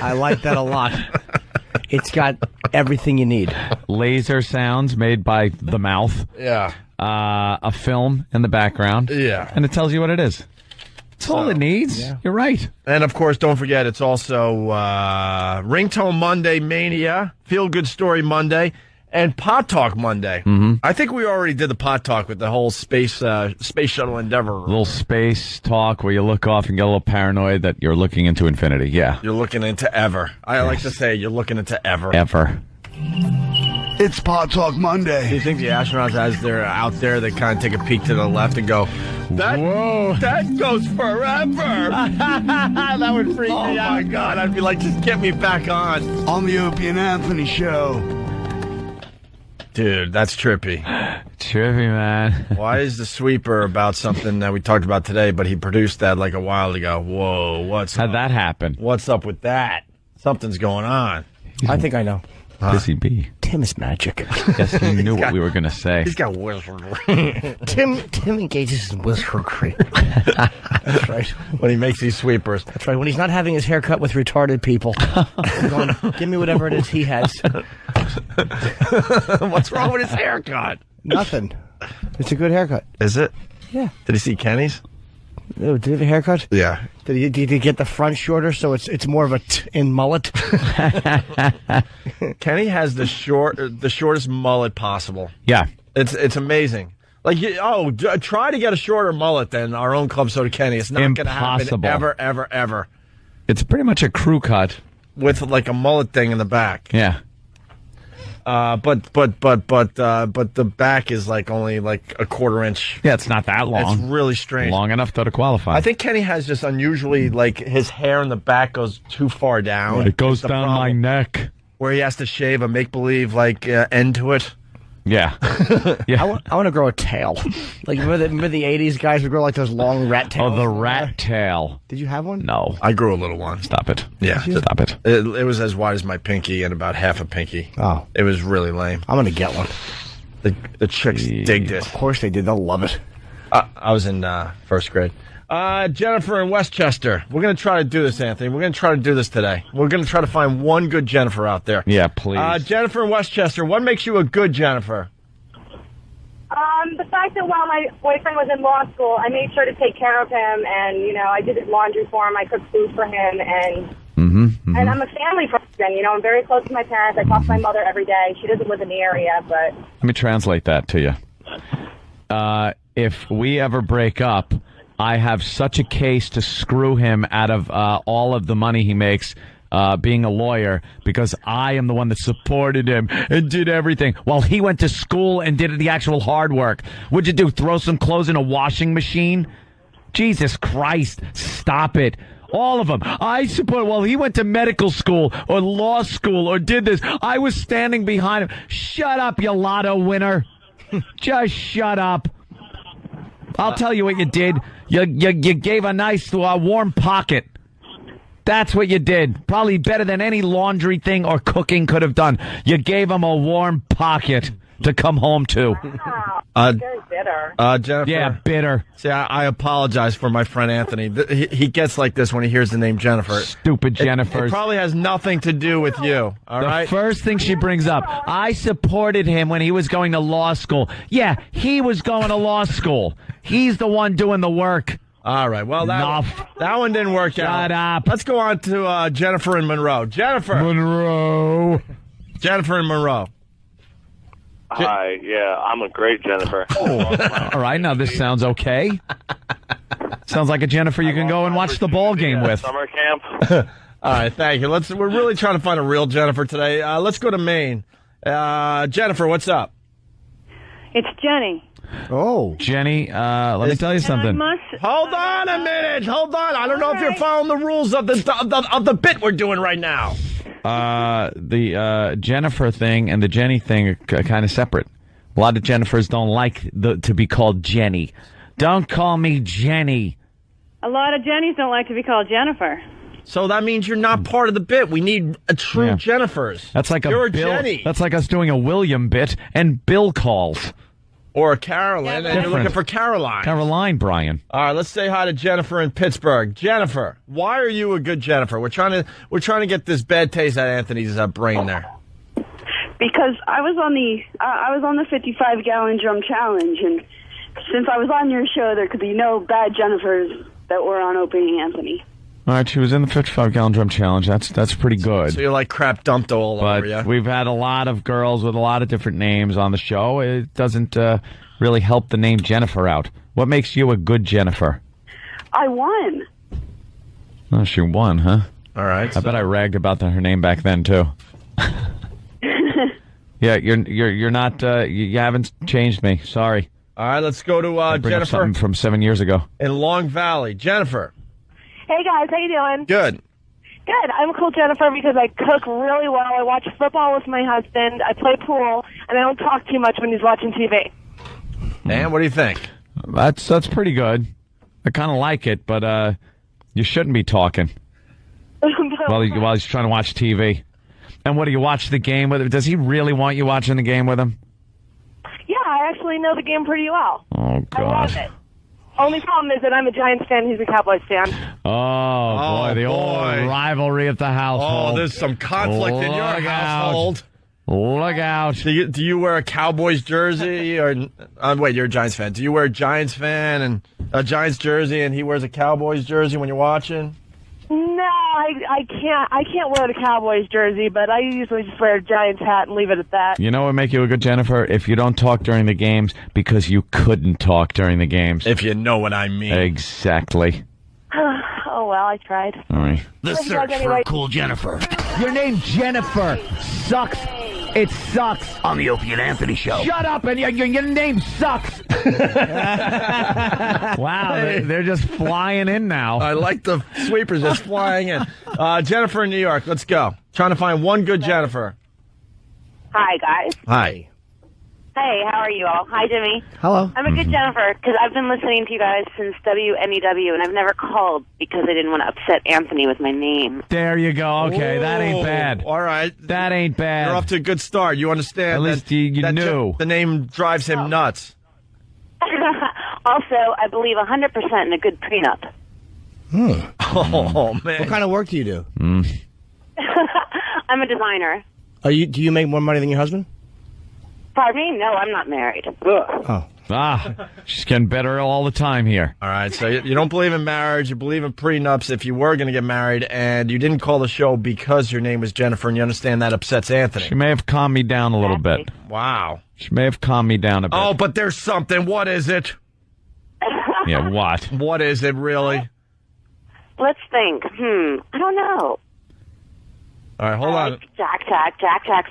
I like that a lot. It's got everything you need. Laser sounds made by the mouth. Yeah. A film in the background. Yeah. And it tells you what it is. That's all it needs. Yeah. You're right. And, of course, don't forget, it's also Ringtone Monday Mania, Feel Good Story Monday, and Pot Talk Monday. Mm-hmm. I think we already did the Pot Talk with the whole space shuttle endeavor. A little space talk where you look off and get a little paranoid that you're looking into infinity. Yeah. You're looking into ever. I like to say you're looking into ever. Ever. It's Pot Talk Do Monday. you think the astronauts, as they're out there, they kind of take a peek to the left and go, that goes forever. That would freak me out. Oh, my God. I'd be like, just get me back on. On the Opie and Anthony show. Dude, that's trippy. Trippy, man. Why is the sweeper about something that we talked about today, but he produced that like a while ago? Whoa, How'd that happen? What's up with that? Something's going on. I think I know. Busy bee. Tim is magic. Yes, you knew what we were going to say. He's got wizardry. Tim engages in wizardry. That's right. When he makes these sweepers. That's right. When he's not having his hair cut with retarded people. He's going, give me whatever it is he has. What's wrong with his haircut? Nothing. It's a good haircut. Is it? Yeah. Did he see Kenny's? Oh, did he have a haircut? Yeah. Did you get the front shorter so it's more of a in mullet? Kenny has the shortest mullet possible. Yeah. It's amazing. Like, try to get a shorter mullet than our own Club Soda Kenny. It's not going to happen ever, ever, ever. It's pretty much a crew cut with like a mullet thing in the back. Yeah. But the back is like only like a quarter inch. Yeah, it's not that long. It's really strange. Long enough though to qualify. I think Kenny has just unusually like his hair in the back goes too far down. It goes down my neck. Where he has to shave a make believe like end to it. Yeah. I want to grow a tail. Like, remember the 80s guys would grow like those long rat tails? Oh, the rat tail. Did you have one? No. I grew a little one. Stop it. Yeah. Stop it. It was as wide as my pinky and about half a pinky. Oh. It was really lame. I'm going to get one. The chicks digged it. Of course they did. They'll love it. I was in first grade. Jennifer in Westchester. We're going to try to do this, Anthony. We're going to try to do this today. We're going to try to find one good Jennifer out there. Yeah, please. Jennifer in Westchester, what makes you a good Jennifer? The fact that while my boyfriend was in law school, I made sure to take care of him, and, you know, I did his laundry for him, I cooked food for him, and and I'm a family person, you know, I'm very close to my parents, I talk to my mother every day. She doesn't live in the area, but... Let me translate that to you. If we ever break up, I have such a case to screw him out of all of the money he makes being a lawyer, because I am the one that supported him and did everything while he went to school and did the actual hard work. What'd you do, throw some clothes in a washing machine? Jesus Christ, stop it. All of them. I support, while he went to medical school or law school or did this, I was standing behind him. Shut up, you lotto winner. Just shut up. I'll tell you what you did. You gave a nice warm pocket. That's what you did. Probably better than any laundry thing or cooking could have done. You gave him a warm pocket to come home to. Wow. Very bitter. Jennifer. Yeah, bitter. See, I apologize for my friend Anthony. He gets like this when he hears the name Jennifer. Stupid Jennifer. It probably has nothing to do with you, all right? The first thing she brings up, I supported him when he was going to law school. Yeah, he was going to law school. He's the one doing the work. All right, well, that one didn't work out. Shut up. Let's go on to Jennifer in Monroe. Jennifer in Monroe. Hi, yeah, I'm a great Jennifer. All right, now this sounds okay. Sounds like a Jennifer you can go and watch the ball game with. Summer camp. All right, thank you. We're really trying to find a real Jennifer today. Let's go to Maine. Jennifer, what's up? It's Jenny. Oh, Jenny, let me tell you something. Hold on a minute. Hold on. I don't know if you're following the rules of the bit we're doing right now. The Jennifer thing and the Jenny thing are kind of separate. A lot of Jennifers don't like to be called Jenny. Don't call me Jenny. A lot of Jennies don't like to be called Jennifer. So that means you're not part of the bit. We need a true Jennifers. That's like you're a Bill. Jenny. That's like us doing a William bit and Bill calls. Or a Carolyn, and you're looking for Caroline. Caroline, Brian. All right, let's say hi to Jennifer in Pittsburgh. Jennifer, why are you a good Jennifer? We're trying to get this bad taste out of Anthony's brain there. Because I was on the 55-gallon drum challenge, and since I was on your show, there could be no bad Jennifers that were on Opie Anthony. All right, she was in the 55-gallon drum challenge. That's pretty good. So you're like crap dumped all over you. But we've had a lot of girls with a lot of different names on the show. It doesn't really help the name Jennifer out. What makes you a good Jennifer? I won. Oh, she won, huh? All right. I bet I ragged about her name back then too. Yeah, you're not. You haven't changed me. Sorry. All right, let's go to Jennifer something from 7 years ago in Long Valley. Jennifer. Hey, guys. How you doing? Good. Good. I'm a cool Jennifer because I cook really well. I watch football with my husband. I play pool, and I don't talk too much when he's watching TV. Dan, what do you think? That's pretty good. I kind of like it, but you shouldn't be talking while he's trying to watch TV. And what, do you watch the game with him? Does he really want you watching the game with him? Yeah, I actually know the game pretty well. Oh, God. I love it. Only problem is that I'm a Giants fan, he's a Cowboys fan. Oh, boy, the old rivalry at the household. Oh, there's some conflict in your household. Look out. Do you wear a Cowboys jersey or wait, you're a Giants fan. Do you wear a Giants fan and a Giants jersey and he wears a Cowboys jersey when you're watching? No, I can't wear the Cowboys jersey, but I usually just wear a Giants hat and leave it at that. You know what would make you a good Jennifer? If you don't talk during the games because you couldn't talk during the games. If you know what I mean. Exactly. Oh, well, I tried. All right. The search for a cool Jennifer. Your name Jennifer sucks. It sucks. On the Opie and Anthony show. Shut up, and your name sucks. Wow, they're just flying in now. I like the sweepers just flying in. Jennifer in New York, let's go. Trying to find one good Jennifer. Hi, guys. Hi. Hey, how are you all? Hi, Jimmy. Hello. I'm a good Jennifer because I've been listening to you guys since WNEW, and I've never called because I didn't want to upset Anthony with my name. There you go. Okay, that ain't bad. All right. That ain't bad. You're off to a good start. You understand At least you that knew. The name drives him nuts. Also, I believe 100% in a good prenup. Oh, man. What kind of work do you do? I'm a designer. Do you make more money than your husband? Pardon me? No, I'm not married. Oh. She's getting better all the time here. All right, so you don't believe in marriage, you believe in prenups if you were going to get married, and you didn't call the show because your name was Jennifer, and you understand that upsets Anthony. She may have calmed me down a little bit. Wow. She may have calmed me down a bit. Oh, but there's something. What is it? Yeah, what? What is it, really? Let's think. I don't know. All right, hold on. Jack Jack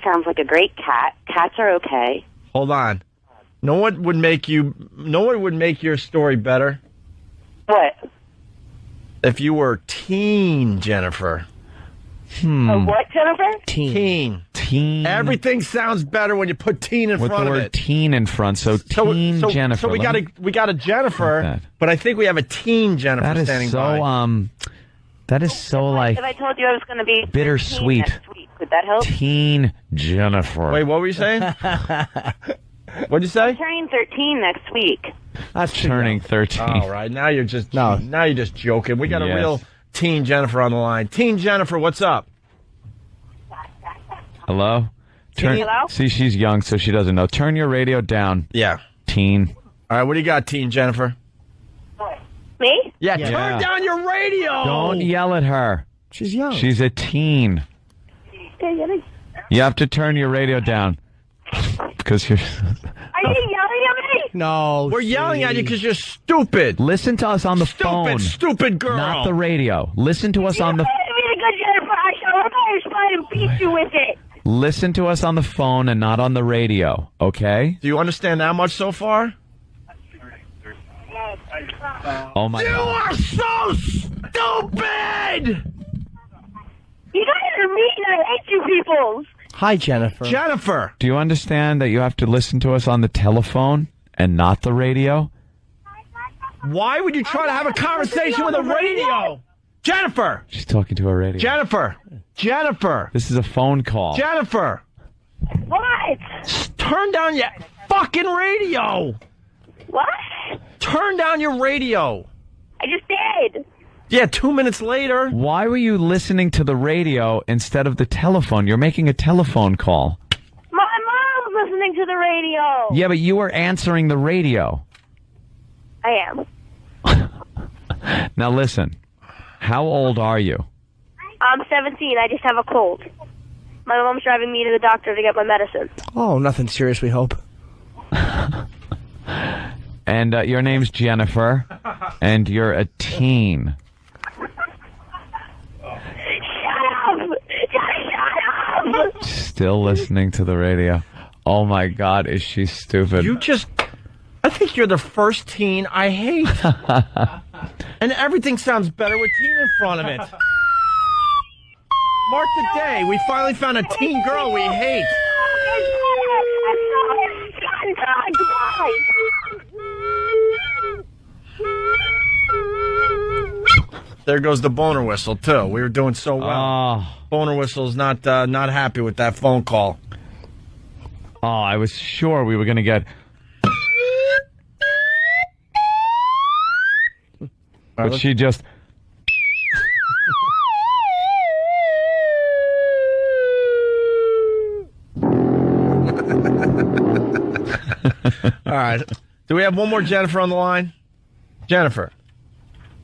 sounds like a great cat. Cats are okay. Hold on. Know what would make your story better? What? If you were teen Jennifer. A what, Jennifer? Teen. Everything sounds better when you put teen in front of it. With the word teen in front, so teen Jennifer. So we got a Jennifer, but I think we have a teen Jennifer standing by. That is so like If I told you I was going to be bittersweet. 13 next week, would that help? Teen Jennifer. Wait, what were you saying? What'd you say? I'm turning 13 next week. That's turning 13. All right, now you're just joking. We got a real teen Jennifer on the line. Teen Jennifer, what's up? Hello? Hello? See, she's young, so she doesn't know. Turn your radio down. Yeah. Teen. All right, what do you got, teen Jennifer? Me? Yeah, turn down your radio. Don't yell at her. She's young. She's a teen. You have to turn your radio down. Because you're... Are you yelling at me? No. We're yelling at you because you're stupid. Listen to us on the phone. Stupid girl. Not the radio. Listen to us on the... Beat you with it. Listen to us on the phone and not on the radio, okay? Do you understand that much so far? Oh my God. You are so stupid! You guys are mean. I hate you people. Hi, Jennifer. Jennifer! Do you understand that you have to listen to us on the telephone and not the radio? Why would you try to have a conversation with a radio? Jennifer! She's talking to a radio. Jennifer! This is a phone call. Jennifer! What? Turn down your fucking radio! What? Turn down your radio! I just did. Yeah, 2 minutes later. Why were you listening to the radio instead of the telephone? You're making a telephone call. My mom's listening to the radio. Yeah, but you were answering the radio. I am. Now listen, how old are you? I'm 17. I just have a cold. My mom's driving me to the doctor to get my medicine. Oh, nothing serious, we hope. And your name's Jennifer, and you're a teen. Shut up! Still listening to the radio. Oh my God, is she stupid? I think you're the first teen I hate. And everything sounds better with teen in front of it. Mark the day. We finally found a teen girl we hate. There goes the boner whistle, too. We were doing so well. Boner whistle's not happy with that phone call. Oh, I was sure we were going to get... But she just... right. Do we have one more Jennifer on the line? Jennifer.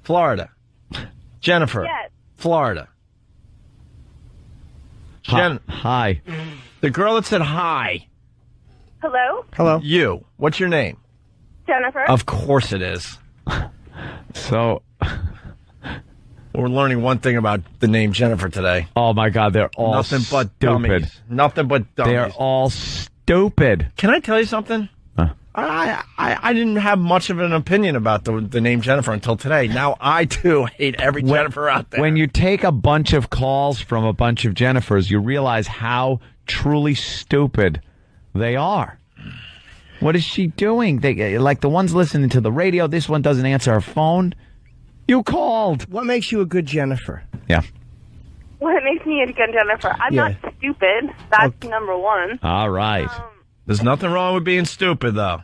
Florida. Jennifer. Yes. Florida. Hi. The girl that said hi. Hello? Hello. You. What's your name? Jennifer? Of course it is. So, we're learning one thing about the name Jennifer today. oh my God, they're all Nothing but stupid. dummies. Nothing but dummies. They're all stupid. Can I tell you something? Huh. I didn't have much of an opinion about the name Jennifer until today. Now I, too, hate every Jennifer out there. When you take a bunch of calls from a bunch of Jennifers, you realize how truly stupid they are. What is she doing? They, like the ones listening to the radio, this one doesn't answer her phone. You called. What makes you a good Jennifer? Yeah. What makes me a good Jennifer? I'm not stupid. That's number one. All right. There's nothing wrong with being stupid, though.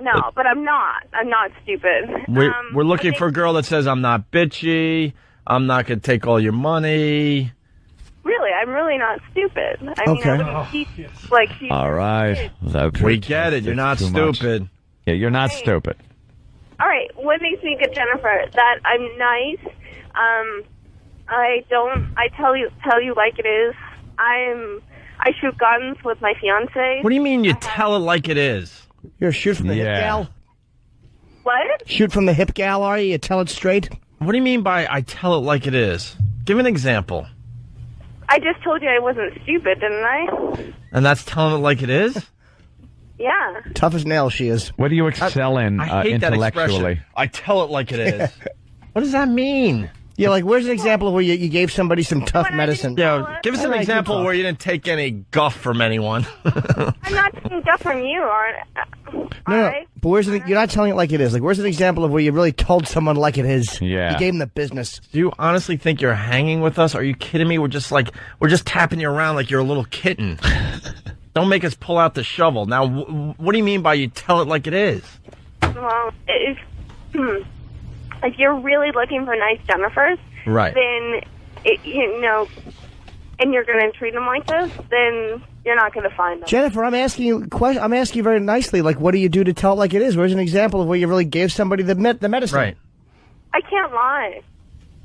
No, but I'm not. I'm not stupid. We're looking for a girl that says, I'm not bitchy, I'm not going to take all your money. Really, I'm really not stupid. I mean, she's all right. We get it. You're not stupid. Yeah, you're not stupid. All right, what makes me a good Jennifer? That I'm nice. I tell you like it is. I shoot guns with my fiance. What do you mean you tell it like it is? You're a shoot from the hip gal? What? Shoot from the hip gal, are you? You tell it straight? What do you mean by I tell it like it is? Give an example. I just told you I wasn't stupid, didn't I? And that's telling it like it is? Yeah. Tough as nails she is. What do you excel in I hate that intellectually? expression. I tell it like it is. What does that mean? Yeah, like, where's an example of where you gave somebody some tough medicine? Yeah, give us an example where you didn't take any guff from anyone. I'm not taking guff from you, No, but where's it? You're not telling it like it is. Like, where's an example of where you really told someone like it is? Yeah. You gave them the business. Do you honestly think you're hanging with us? Are you kidding me? We're just tapping you around like you're a little kitten. Don't make us pull out the shovel. Now, what do you mean by you tell it like it is? Well, if you're really looking for nice Jennifers, right? Then and you're going to treat them like this, then you're not going to find them. Jennifer, I'm asking you very nicely. Like, what do you do to tell it like it is? Where's an example of where you really gave somebody the medicine? Right. I can't lie.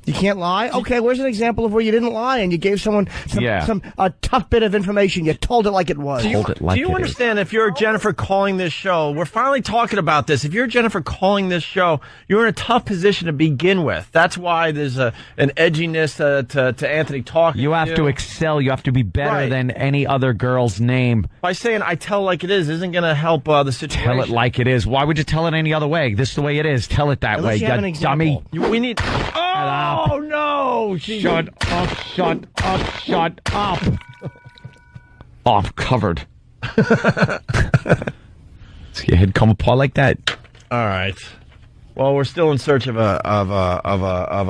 You can't lie? Okay, where's an example of where you didn't lie and you gave someone some tough bit of information? You told it like it was. Do you understand if you're Jennifer calling this show, we're finally talking about this. If you're Jennifer calling this show, you're in a tough position to begin with. That's why there's an edginess to Anthony talking. You have to excel. You have to be better than any other girl's name. By saying I tell it like it is isn't going to help the situation. Tell it like it is. Why would you tell it any other way? This is the way it is. Tell it that Unless way, you have an you example. dummy. We need... Oh, no! Shut up, shut up, shut up. Oh, I'm covered. See your head come apart like that. All right. Well, we're still in search of a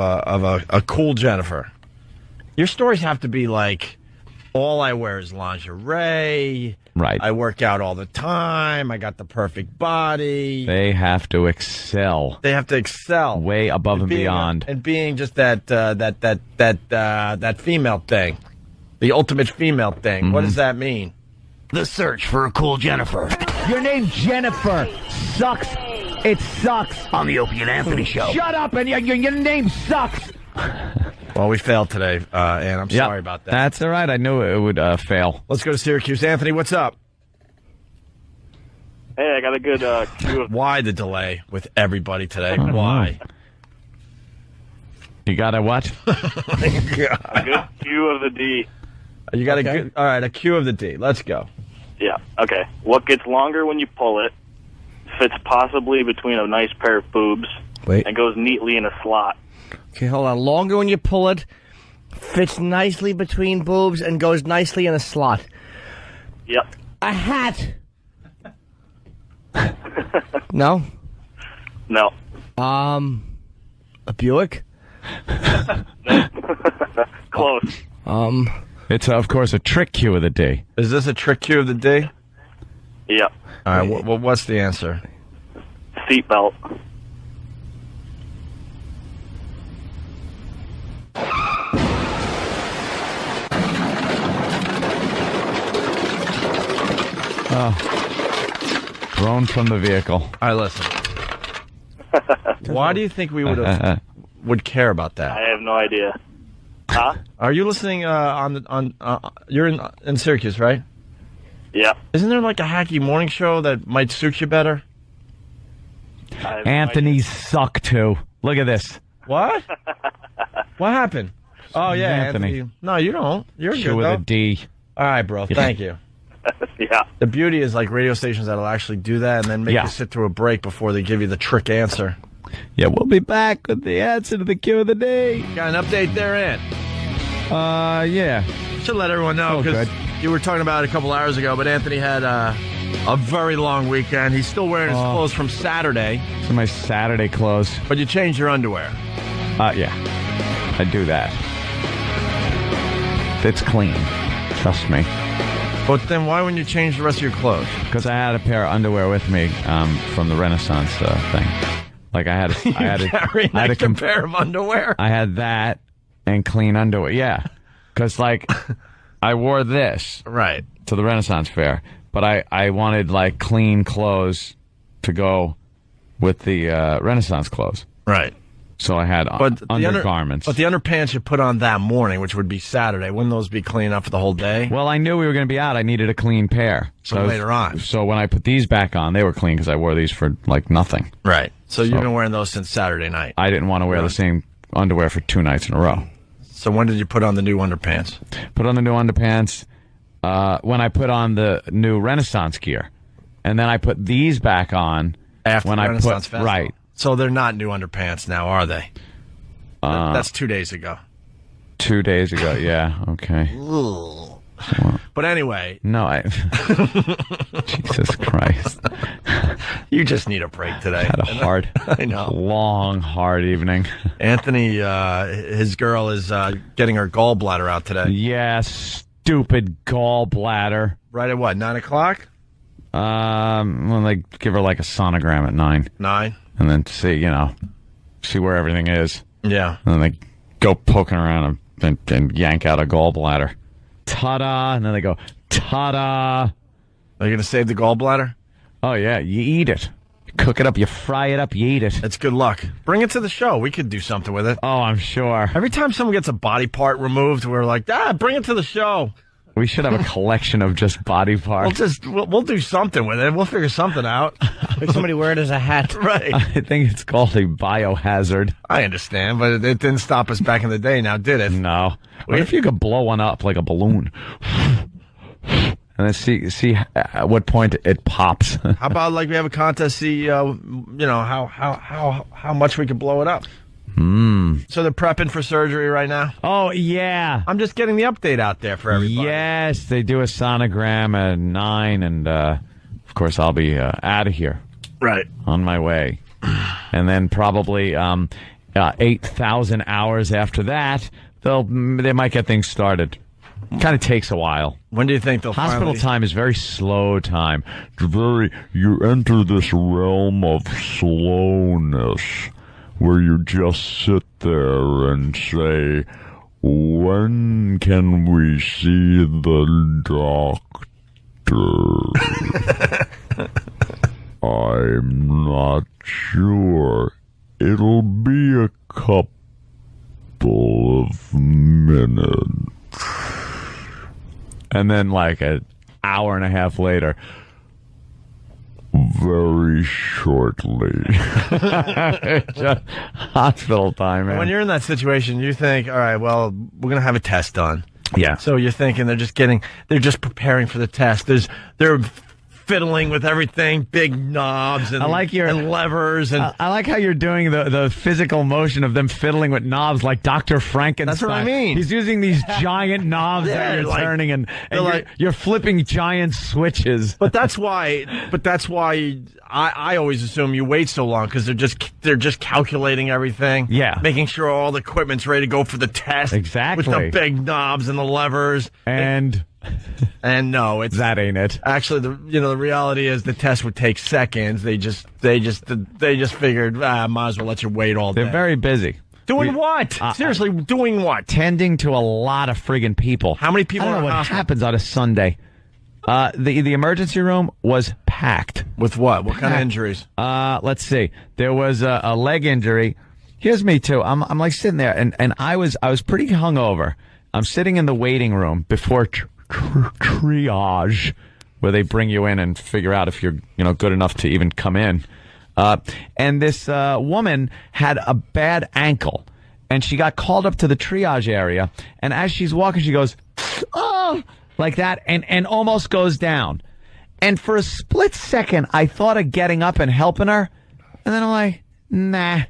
cool Jennifer. Your stories have to be like, all I wear is lingerie. Right. I work out all the time. I got the perfect body. They have to excel. They have to excel way above and beyond. And being just that female thing, the ultimate female thing. Mm-hmm. What does that mean? The search for a cool Jennifer. Your name Jennifer sucks. It sucks. On the Opie Anthony show. Shut up, and your name sucks. Well, we failed today, and I'm sorry about that. That's all right. I knew it would fail. Let's go to Syracuse. Anthony, what's up? Hey, I got a good cue of... Why the delay with everybody today? Why? You got a what? A good cue of the D. You got a good... All right, a cue of the D. Let's go. Yeah, okay. What gets longer when you pull it, fits possibly between a nice pair of boobs, and goes neatly in a slot. Okay, hold on. Longer when you pull it, fits nicely between boobs, and goes nicely in a slot. Yep. A hat. No? No. A Buick? Close. It's, of course, a trick cue of the day. Is this a trick cue of the day? Yep. All right, what's the answer? Seatbelt. Thrown from the vehicle. All right, listen. Why do you think we would care about that? I have no idea. Huh? Are you listening you're in Syracuse, right? Yeah. Isn't there like a hacky morning show that might suit you better? Anthony's suck too. Look at this. What? What happened? Oh yeah, Anthony. No, you don't. You're Q good with though. a D. All right, bro. Thank you. Yeah. The beauty is like radio stations that'll actually do that and then make you sit through a break before they give you the trick answer. Yeah, we'll be back with the answer to the Q of the day. Got an update there, Ant? Yeah. Should let everyone know because you were talking about it a couple hours ago, but Anthony had a very long weekend. He's still wearing his clothes from Saturday. So my Saturday clothes. But you changed your underwear. Yeah. I do that. It's clean. Trust me. But then why wouldn't you change the rest of your clothes? Because I had a pair of underwear with me from the Renaissance thing. Like I had a pair of underwear? I had that and clean underwear. Yeah. Because like I wore this to the Renaissance fair, but I wanted like clean clothes to go with the Renaissance clothes. Right. So I had undergarments. But the underpants you put on that morning, which would be Saturday, wouldn't those be clean enough for the whole day? Well, I knew we were going to be out. I needed a clean pair. So later on. So when I put these back on, they were clean because I wore these for like nothing. Right. So you've been wearing those since Saturday night. I didn't want to wear the same underwear for 2 nights in a row. So when did you put on the new underpants? Put on the new underpants when I put on the new Renaissance gear. And then I put these back on after when Renaissance Festival. Right. So they're not new underpants now, are they? That's 2 days ago. 2 days ago, yeah. Okay. But anyway. No, Jesus Christ. You just need a break today. Had a long, hard evening. Anthony, his girl is getting her gallbladder out today. Yeah, stupid gallbladder. Right at what, 9 o'clock? Well, they give her like a sonogram at 9. 9? And then see where everything is. Yeah. And then they go poking around and yank out a gallbladder. Ta-da! And then they go, ta-da! Are you going to save the gallbladder? Oh, yeah. You eat it. You cook it up. You fry it up. You eat it. That's good luck. Bring it to the show. We could do something with it. Oh, I'm sure. Every time someone gets a body part removed, we're like, bring it to the show. We should have a collection of just body parts. We'll do something with it. We'll figure something out. Make somebody wear it as a hat. Right. I think it's called a biohazard. I understand, but it didn't stop us back in the day now, did it? No. What if you could blow one up like a balloon? And then see at what point it pops. How about like we have a contest, see how much we can blow it up? So they're prepping for surgery right now? Oh, yeah. I'm just getting the update out there for everybody. Yes, they do a sonogram at 9, and of course I'll be out of here. Right. On my way. And then probably 8,000 hours after that, they might get things started. Kind of takes a while. When do you think they'll Hospital time is very slow time. You enter this realm of slowness where you just sit there and say, when can we see the doctor? I'm not sure. It'll be a couple of minutes. And then like an hour and a half later, very shortly. Just hospital time, man. When you're in that situation, you think, all right, well, we're going to have a test done. Yeah. So you're thinking they're just preparing for the test. They're fiddling with everything, big knobs and and levers. And I like how you're doing the physical motion of them fiddling with knobs like Dr. Frankenstein. That's what I mean. He's using these giant knobs that you're turning and you're flipping giant switches. But that's why I always assume you wait so long because they're just calculating everything. Yeah. Making sure all the equipment's ready to go for the test. Exactly. With the big knobs and the levers. And no, that ain't it. Actually, the reality is the test would take seconds. They just figured, might as well let you wait all day. They're very busy. Doing what? Seriously, doing what? Tending to a lot of friggin' people. How many people I don't know what happens on a Sunday. The emergency room was packed. With what? What kind of injuries? Let's see. There was a leg injury. Here's me too. I'm like sitting there, and I was pretty hungover. I'm sitting in the waiting room before triage, where they bring you in and figure out if you're good enough to even come in. And this woman had a bad ankle, and she got called up to the triage area. And as she's walking, she goes, "Oh," like that, and almost goes down. And for a split second, I thought of getting up and helping her, and then I'm like, nah.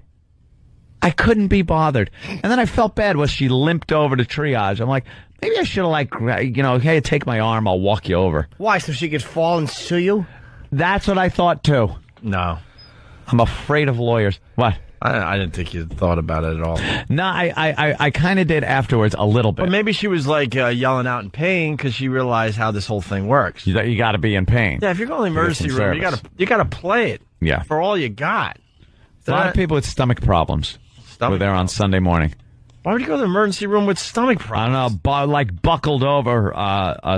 I couldn't be bothered. And then I felt bad when she limped over to triage. I'm like, maybe I should have hey, take my arm, I'll walk you over. Why, so she could fall and sue you? That's what I thought, too. No. I'm afraid of lawyers. What? I didn't think you thought about it at all. No, I kind of did afterwards a little bit. But maybe she was like yelling out in pain because she realized how this whole thing works. You got to be in pain. Yeah, if you're going to the emergency room, you got to play it. Yeah. For all you got. A lot of people with stomach problems were there on Sunday morning. Why would you go to the emergency room with stomach problems? I don't know, like buckled over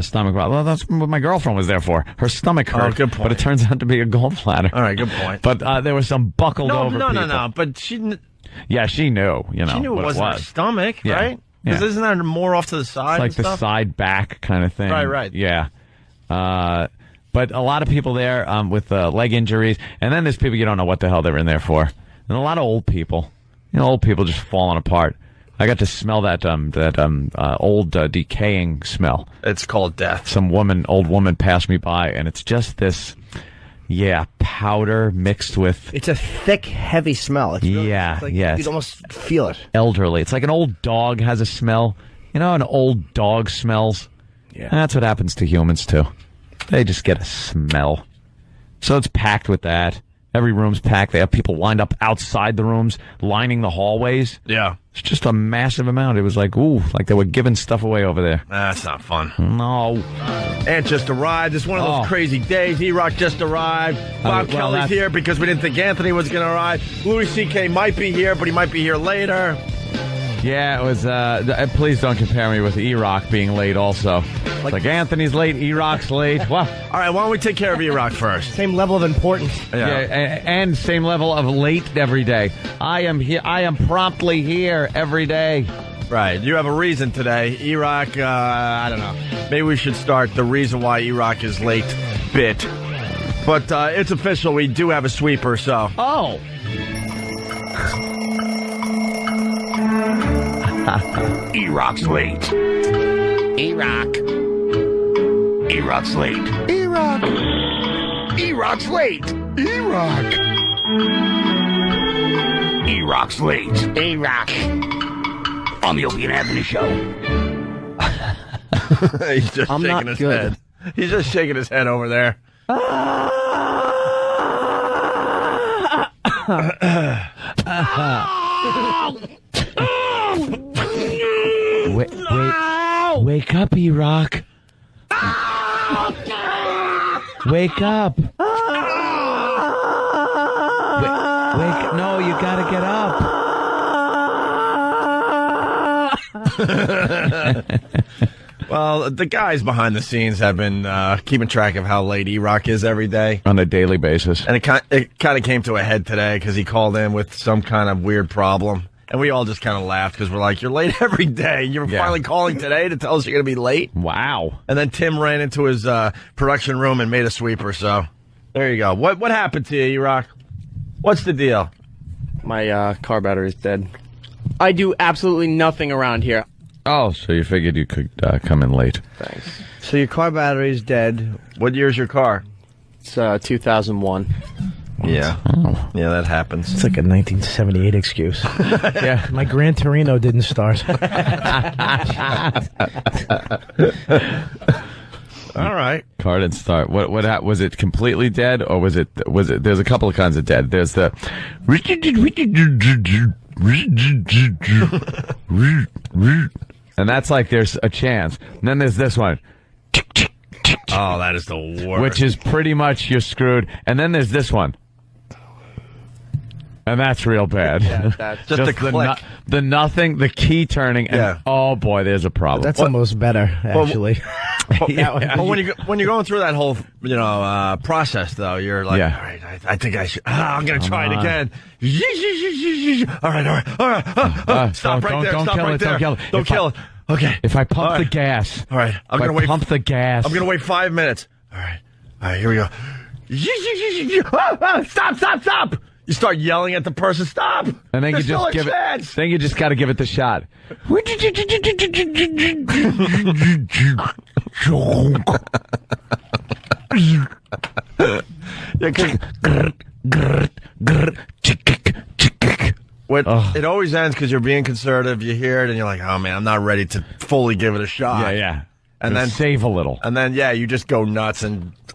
stomach problem. Well, that's what my girlfriend was there for. Her stomach hurt. Oh, good point. But it turns out to be a gallbladder. All right, good point. But there was some buckled over people. No. But she... Yeah, she knew, She knew it wasn't her stomach, right? Because isn't that more off to the side? It's like the side back kind of thing. Right. Yeah. But a lot of people there with leg injuries. And then there's people you don't know what the hell they're in there for. And a lot of old people. Old people just falling apart. I got to smell that old decaying smell. It's called death. Some old woman passed me by, and it's just this, powder mixed with... It's a thick, heavy smell. It's really, you could almost feel it. Elderly. It's like an old dog has a smell. An old dog smells. Yeah. And that's what happens to humans, too. They just get a smell. So it's packed with that. Every room's packed. They have people lined up outside the rooms, lining the hallways. Yeah. It's just a massive amount. It was like, like they were giving stuff away over there. That's not fun. No. Ant just arrived. It's one of those crazy days. E-Rock just arrived. Bob Kelly's here because we didn't think Anthony was going to arrive. Louis C.K. might be here, but he might be here later. Yeah, it was, please don't compare me with E-Rock being late also. Like Anthony's late, E-Rock's late. Well, all right, why don't we take care of E-Rock first? Same level of importance. Yeah, and same level of late every day. I am here. I am promptly here every day. Right, you have a reason today. E-Rock, I don't know. Maybe we should start the reason why E-Rock is late bit. But it's official. We do have a sweeper, so. Oh. E-Rock's late. E-Rock. E-Rock's late. E-Rock. E-Rock's late. E-Rock. E-Rock's late. E-Rock. On the Opie Anthony Show. He's just shaking his head. He's just shaking his head over there. Wake up, E-Rock. Wake up. No, you gotta get up. Well, the guys behind the scenes have been keeping track of how late E-Rock is every day. On a daily basis. And it kind of came to a head today because he called in with some kind of weird problem. And we all just kind of laughed because we're like, you're late every day. You're finally calling today to tell us you're going to be late? Wow. And then Tim ran into his production room and made a sweeper. So there you go. What happened to you, E-Rock? What's the deal? My car battery is dead. I do absolutely nothing around here. Oh, so you figured you could come in late. Thanks. So your car battery is dead. What year's your car? It's 2001. Yeah. Oh. Yeah, that happens. It's like a 1978 excuse. Yeah. My Gran Torino didn't start. All right. Car didn't start. What was it completely dead, or was it there's a couple of kinds of dead. There's the and that's like there's a chance. And then there's this one. Oh, that is the worst. Which is pretty much you're screwed. And then there's this one. And that's real bad. Yeah, that's just the click. The nothing, the key turning, and oh boy, there's a problem. That's almost better, actually. But when you're going through that whole process though, you're like, all right, I think I should. I'm gonna try it again. All right. Stop right there. Stop right there. Don't kill it. Okay. If I pump the gas. All right. I'm gonna wait. Pump the gas. I'm gonna wait 5 minutes. All right. Here we go. Stop! You start yelling at the person. Stop! And then There's you just still give a chance. it. Then you just got to give it the shot. It always ends because you're being conservative. You hear it and you're like, oh man, I'm not ready to fully give it a shot. Yeah. And then save a little. And then you just go nuts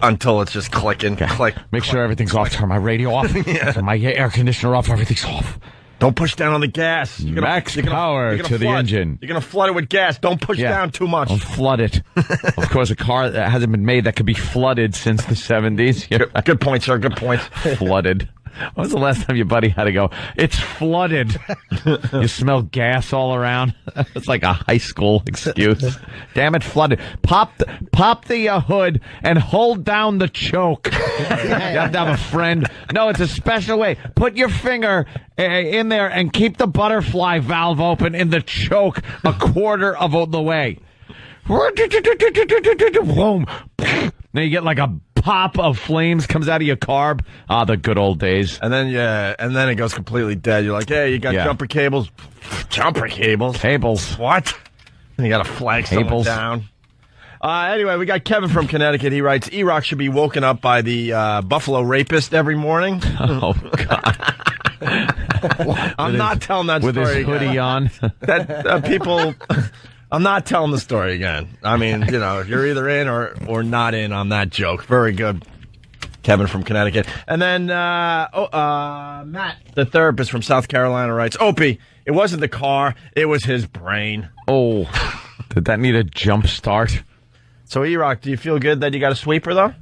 until it's just clicking. Click. Make sure everything's off. Turn my radio off. Turn my air conditioner off. Everything's off. Don't push down on the gas. Max power to the engine. You're going to flood it with gas. Don't push down too much. Don't flood it. Of course, a car that hasn't been made that could be flooded since the 70s. Good point, sir. Good point. Flooded. When was the last time your buddy had to go, it's flooded? You smell gas all around. It's like a high school excuse. Damn it, flooded. Pop the hood and hold down the choke. You have to have a friend. No, it's a special way. Put your finger in there and keep the butterfly valve open in the choke a quarter of the way. Boom. Then you get like a pop of flames comes out of your carb. The good old days. And then it goes completely dead. You're like, hey, you got jumper cables. Jumper cables? Cables. What? And you got to flag someone down. Anyway, we got Kevin from Connecticut. He writes, E-Rock should be woken up by the Buffalo rapist every morning. Oh, God. I'm not telling that with story his hoodie again. on. That people... I'm not telling the story again. I mean, you're either in or not in on that joke. Very good, Kevin from Connecticut. And then Matt, the therapist from South Carolina, writes, Opie, it wasn't the car, it was his brain. Oh, did that need a jump start? So, E-Rock, do you feel good that you got a sweeper, though?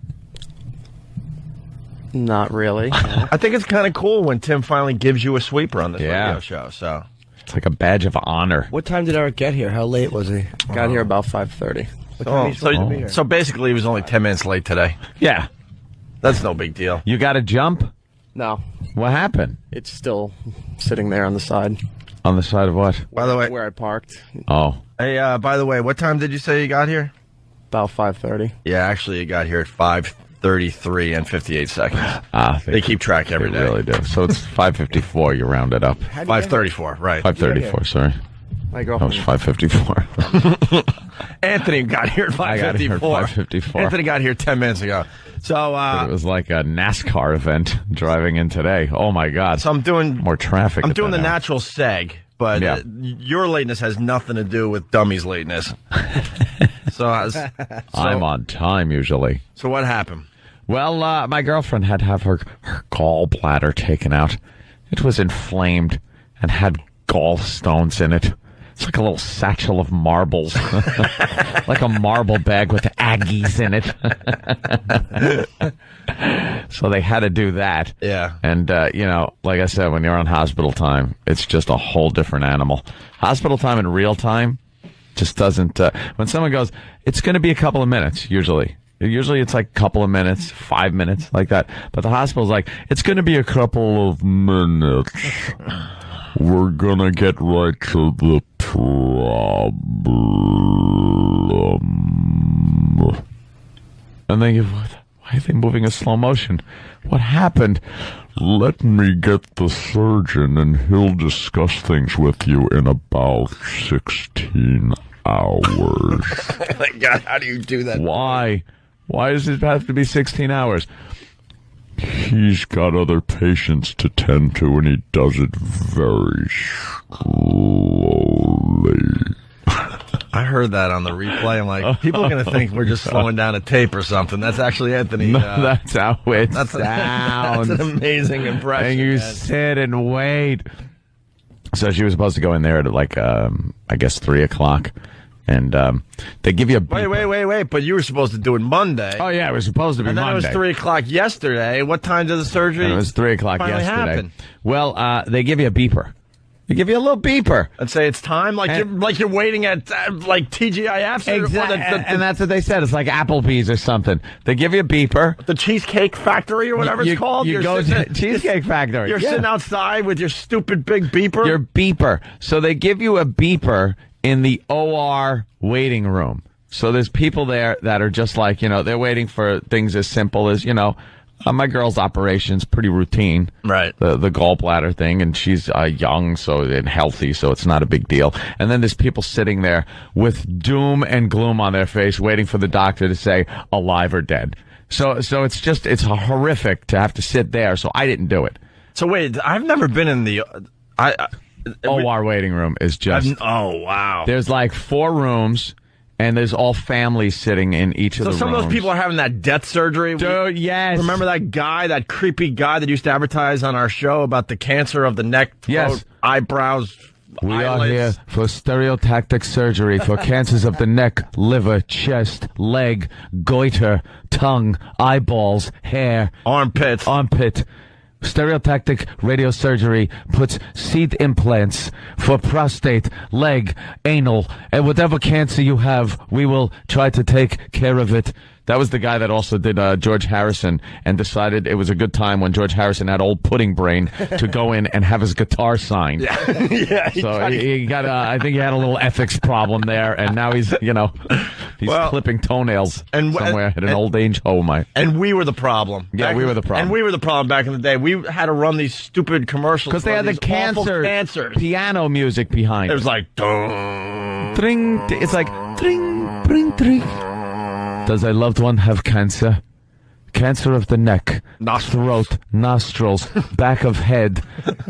Not really. I think it's kind of cool when Tim finally gives you a sweeper on this radio show, so... It's like a badge of honor. What time did Eric get here? How late was he? Got here about 5:30. So basically, he was only 10 minutes late today. Yeah. That's no big deal. You got to jump? No. What happened? It's still sitting there on the side. On the side of what? By the way, where I parked. Oh. Hey, by the way, what time did you say you got here? About 5:30. Yeah, actually, you got here at 5:33 and 58 seconds. They keep track every day. They really do. So it's 5:54. You round it up. 5:34, right? 5:34. Sorry. My girlfriend. That was 5:54. Anthony got here at 5:54. Anthony got here 10 minutes ago. So it was like a NASCAR event driving in today. Oh my God! So I'm doing more traffic. I'm doing the natural seg, but your lateness has nothing to do with Dummy's lateness. So I'm on time usually. So what happened? Well, my girlfriend had to have her gallbladder taken out. It was inflamed and had gallstones in it. It's like a little satchel of marbles. Like a marble bag with Aggies in it. So they had to do that. Yeah. And, like I said, when you're on hospital time, it's just a whole different animal. Hospital time in real time just doesn't... when someone goes, it's going to be a couple of minutes, usually it's like a couple of minutes, 5 minutes, like that. But the hospital's like, it's going to be a couple of minutes. We're gonna get right to the problem. And then why are they moving in slow motion? What happened? Let me get the surgeon and he'll discuss things with you in about 16 hours. Oh my God, how do you do that? Why? Why does it have to be 16 hours? He's got other patients to tend to, and he does it very slowly. I heard that on the replay. I'm like, people are going to think we're just slowing down a tape or something. That's actually Anthony. No, that's how it sounds. That's an amazing impression. And you sit and wait. So she was supposed to go in there at like, I guess 3 o'clock. And they give you a beeper. Wait. But you were supposed to do it Monday. Oh, yeah, it was supposed to be Monday. Monday. And then it was 3 o'clock yesterday. What time did the surgery It was 3 o'clock yesterday. Happen? Well, they give you a beeper. They give you a little beeper and say it's time, like you're waiting at like TGIFs. Exactly, and that's what they said. It's like Applebee's or something. They give you a beeper. The Cheesecake Factory or whatever it's called. You go to Cheesecake Factory. You're sitting outside with your stupid big beeper. Your beeper. So they give you a beeper in the OR waiting room. So there's people there that are just like, they're waiting for things as simple as, my girl's operation's pretty routine. Right. The gallbladder thing, and she's young and healthy, so it's not a big deal. And then there's people sitting there with doom and gloom on their face waiting for the doctor to say alive or dead. So it's horrific to have to sit there, so I didn't do it. So wait, I've never been in the... OR waiting room is just... oh, wow. There's like 4 rooms... And there's all families sitting in each of the rooms. So some of those people are having that death surgery? Dude, yes. Remember that creepy guy that used to advertise on our show about the cancer of the neck, throat, eyebrows, We eyelids? are here for stereotactic surgery for cancers of the neck, liver, chest, leg, goiter, tongue, eyeballs, hair. Armpit. Stereotactic radiosurgery puts seed implants for prostate, leg, anal, and whatever cancer you have, we will try to take care of it. That was the guy that also did George Harrison and decided it was a good time when George Harrison had old pudding brain to go in and have his guitar signed. Yeah. So he got, I think he had a little ethics problem there, and now he's clipping toenails somewhere at an old age home. And we were the problem. Yeah, we were the problem. And we were the problem back in the day. We had to run these stupid commercials. Because they had the cancers. Piano music behind it. It was like, ding. It's like, ding, ding, ding. Does a loved one have cancer? Cancer of the neck, throat, nostrils, back of head,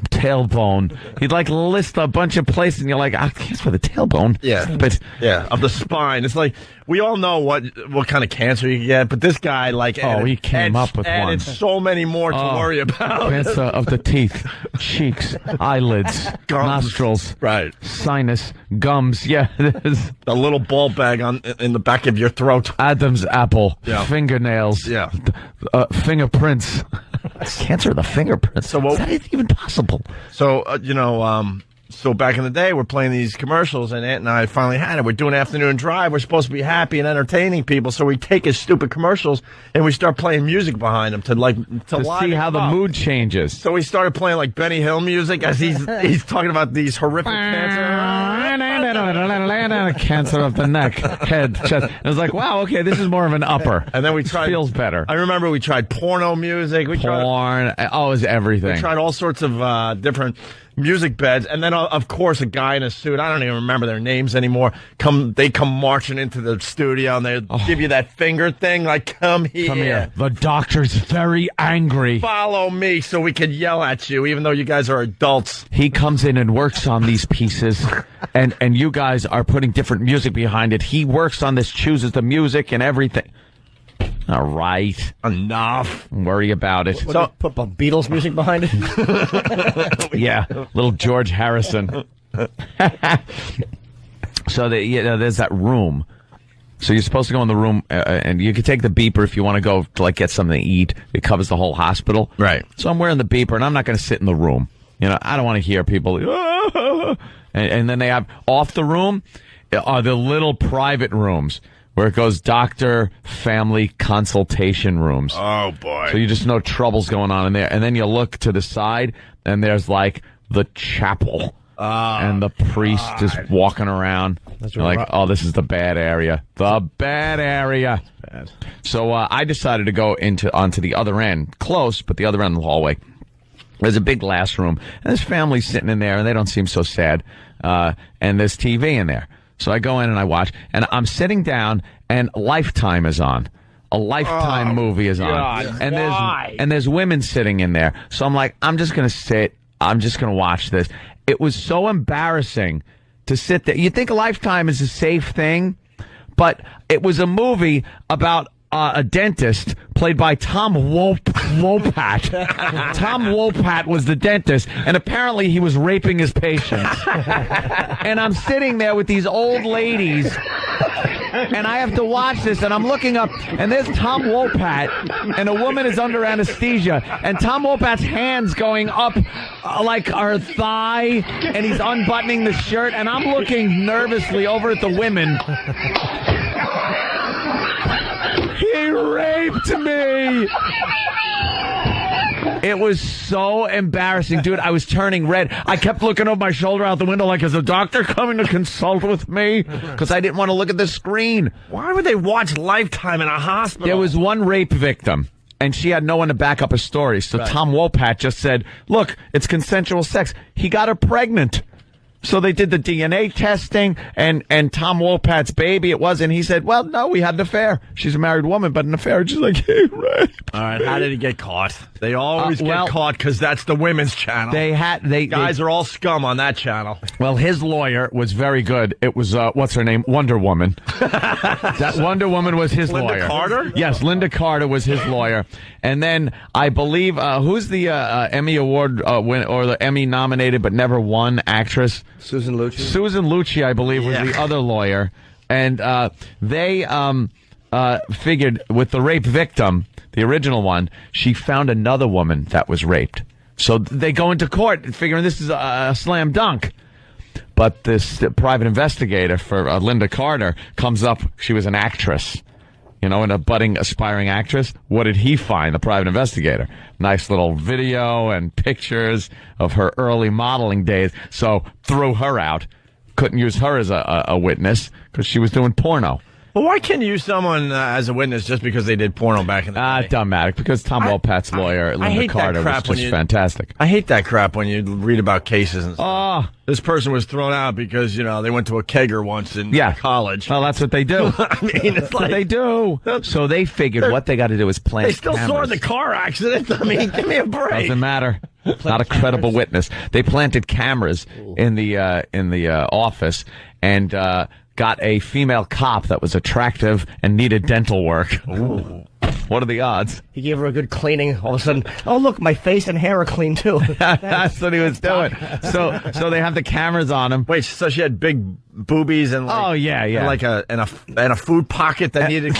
tailbone. He'd list a bunch of places, and you're like, cancer of the tailbone? Yeah. But of the spine. It's like, we all know what kind of cancer you get, but this guy, he came up with one. And so many more to worry about. Cancer of the teeth, cheeks, eyelids, nostrils, right, sinus, gums. Yeah, it is. The little ball bag in the back of your throat. Adam's apple, fingernails, fingernails, fingerprints. Cancer of the fingerprints. So is that even possible? So So back in the day, we're playing these commercials, and Aunt and I finally had it. We're doing afternoon drive. We're supposed to be happy and entertaining people, so we take his stupid commercials and we start playing music behind them to see how the mood changes. So we started playing like Benny Hill music as he's talking about these horrific cancer of the neck, head, chest. It was like, wow, okay, this is more of an upper. And then we tried. Feels better. I remember we tried porno music. It was everything. We tried all sorts of different music beds, and then of course a guy in a suit, I don't even remember their names anymore, they come marching into the studio and they give you that finger thing, like come here. The doctor's very angry. Follow me so we can yell at you even though you guys are adults. He comes in and works on these pieces and you guys are putting different music behind it. He works on this, chooses the music and everything. All right. Enough. Don't worry about it. So put Beatles music behind it? Yeah. Little George Harrison. So there's that room. So you're supposed to go in the room, and you can take the beeper if you want to go to get something to eat. It covers the whole hospital. Right. So I'm wearing the beeper, and I'm not going to sit in the room. I don't want to hear people. And then they have off the room are the little private rooms, where it goes doctor, family consultation rooms. Oh, boy. So you just know trouble's going on in there. And then you look to the side, and there's the chapel. And the priest is walking around. You're like, oh, this is the bad area. The bad area. Bad. So I decided to go onto the other end, close, but the other end of the hallway. There's a big glass room, and there's families sitting in there, and they don't seem so sad. And there's TV in there. So I go in and I watch, and I'm sitting down, and Lifetime is on. A Lifetime movie is on. God, and there's women sitting in there. So I'm like, I'm just going to sit. I'm just going to watch this. It was so embarrassing to sit there. You think Lifetime is a safe thing, but it was a movie about a dentist played by Tom Wopat. Tom Wopat was the dentist, and apparently he was raping his patients. And I'm sitting there with these old ladies and I have to watch this, and I'm looking up, and there's Tom Wopat, and a woman is under anesthesia, and Tom Wopat's hands going up like her thigh, and he's unbuttoning the shirt, and I'm looking nervously over at the women. He raped me! It was so embarrassing, dude. I was turning red. I kept looking over my shoulder out the window like, is the doctor coming to consult with me? Because I didn't want to look at the screen. Why would they watch Lifetime in a hospital? There was one rape victim, and she had no one to back up her story. So Tom Wopat just said, look, it's consensual sex. He got her pregnant. So they did the DNA testing, and Tom Wopat's baby it was, and he said, well, no, we had an affair. She's a married woman, but an affair. She's like, hey, rape. All right, how did he get caught? They always get caught because that's the women's channel. Guys are all scum on that channel. Well, his lawyer was very good. It was, what's her name? Wonder Woman. That Wonder Woman was his lawyer. Linda Carter? Yes, Linda Carter was his lawyer. And then I believe, who's the Emmy Award or the Emmy nominated but never won actress? Susan Lucci. Susan Lucci, I believe, was the other lawyer. And they figured with the rape victim, the original one, she found another woman that was raped. So they go into court figuring this is a slam dunk. But this private investigator for Linda Carter comes up. She was an actress, you know, and a budding, aspiring actress. What did he find, the private investigator? Nice little video and pictures of her early modeling days. So threw her out. Couldn't use her as a witness because she was doing porno. Well, why can't you use someone as a witness just because they did porno back in the day? Dumbatic, because Tom Wopat's lawyer, Linda Carter, was just fantastic. I hate that crap when you read about cases and stuff. This person was thrown out because, you know, they went to a kegger once in college. Well, that's what they do. I mean, it's like... they do. So they figured what they got to do is plant They still saw cameras. the car accident. I mean, give me a break. Doesn't matter. Not a credible witness. They planted cameras in the office and got a female cop that was attractive and needed dental work. Ooh. What are the odds? He gave her a good cleaning. All of a sudden, oh, look, my face and hair are clean, too. That's what he was doing. So they have the cameras on him. Wait, so she had big boobies and like, and like a food pocket that needed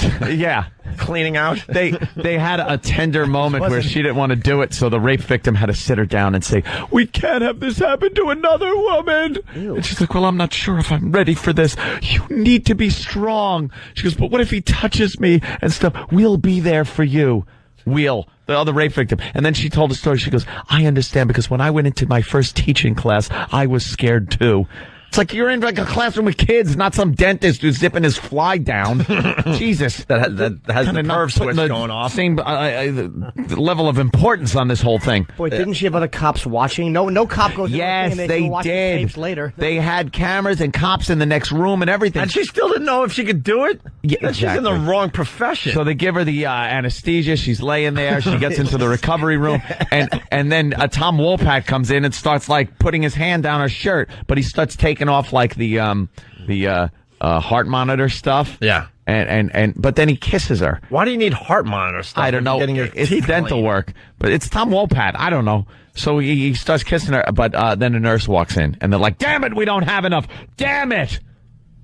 cleaning out. They had a tender moment where she didn't want to do it, so the rape victim had to sit her down and say, we can't have this happen to another woman. Ew. And she's like, well, I'm not sure if I'm ready for this. You need to be strong. She goes, but what if he touches me and stuff? We'll be there for you. The other rape victim. And then she told a story. She goes, I understand because when I went into my first teaching class, I was scared too. It's like you're in like a classroom with kids, not some dentist who's zipping his fly down. Jesus. That has the perv switch going off. Same level of importance on this whole thing. Boy, didn't she have other cops watching? No cop goes in Yes, and they watch did. The tapes later. They had cameras and cops in the next room and everything. And she still didn't know if she could do it? Yeah, exactly. She's in the wrong profession. So they give her the anesthesia. She's laying there. She gets into the recovery room. And then Tom Wopat comes in and starts like putting his hand down her shirt. But he starts taking off like the heart monitor stuff. Yeah. But then he kisses her. Why do you need heart monitor stuff? I don't know. It's dental work. But it's Tom Wopat. I don't know. So he starts kissing her, but then a nurse walks in. And they're like, damn it, we don't have enough. Damn it.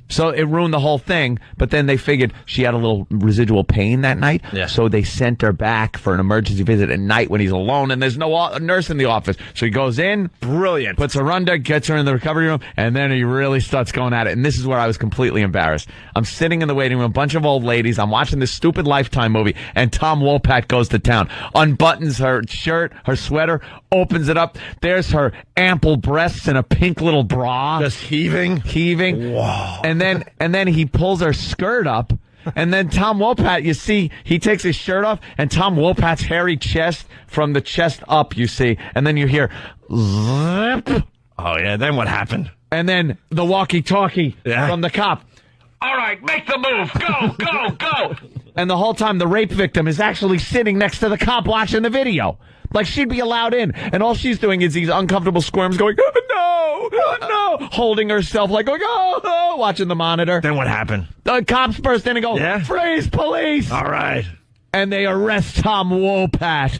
So it ruined the whole thing, but then they figured she had a little residual pain that night, so they sent her back for an emergency visit at night when he's alone, and there's no nurse in the office. So he goes in, brilliant, puts her under, gets her in the recovery room, and then he really starts going at it. And this is where I was completely embarrassed. I'm sitting in the waiting room, a bunch of old ladies, I'm watching this stupid Lifetime movie, and Tom Wopat goes to town, unbuttons her shirt, her sweater, opens it up. There's her ample breasts in a pink little bra. Just heaving. Wow. And then he pulls her skirt up. And then Tom Wopat, you see, he takes his shirt off, and Tom Wopat's hairy chest from the chest up, you see. And then you hear, zip. Oh, yeah, then what happened? And then the walkie-talkie from the cop. All right, make the move. Go, go, go. And the whole time, the rape victim is actually sitting next to the cop watching the video. Like she'd be allowed in. And all she's doing is these uncomfortable squirms going, oh, no, holding herself like going, oh, watching the monitor. Then what happened? The cops burst in and go, freeze, police. All right. And they arrest Tom Wopat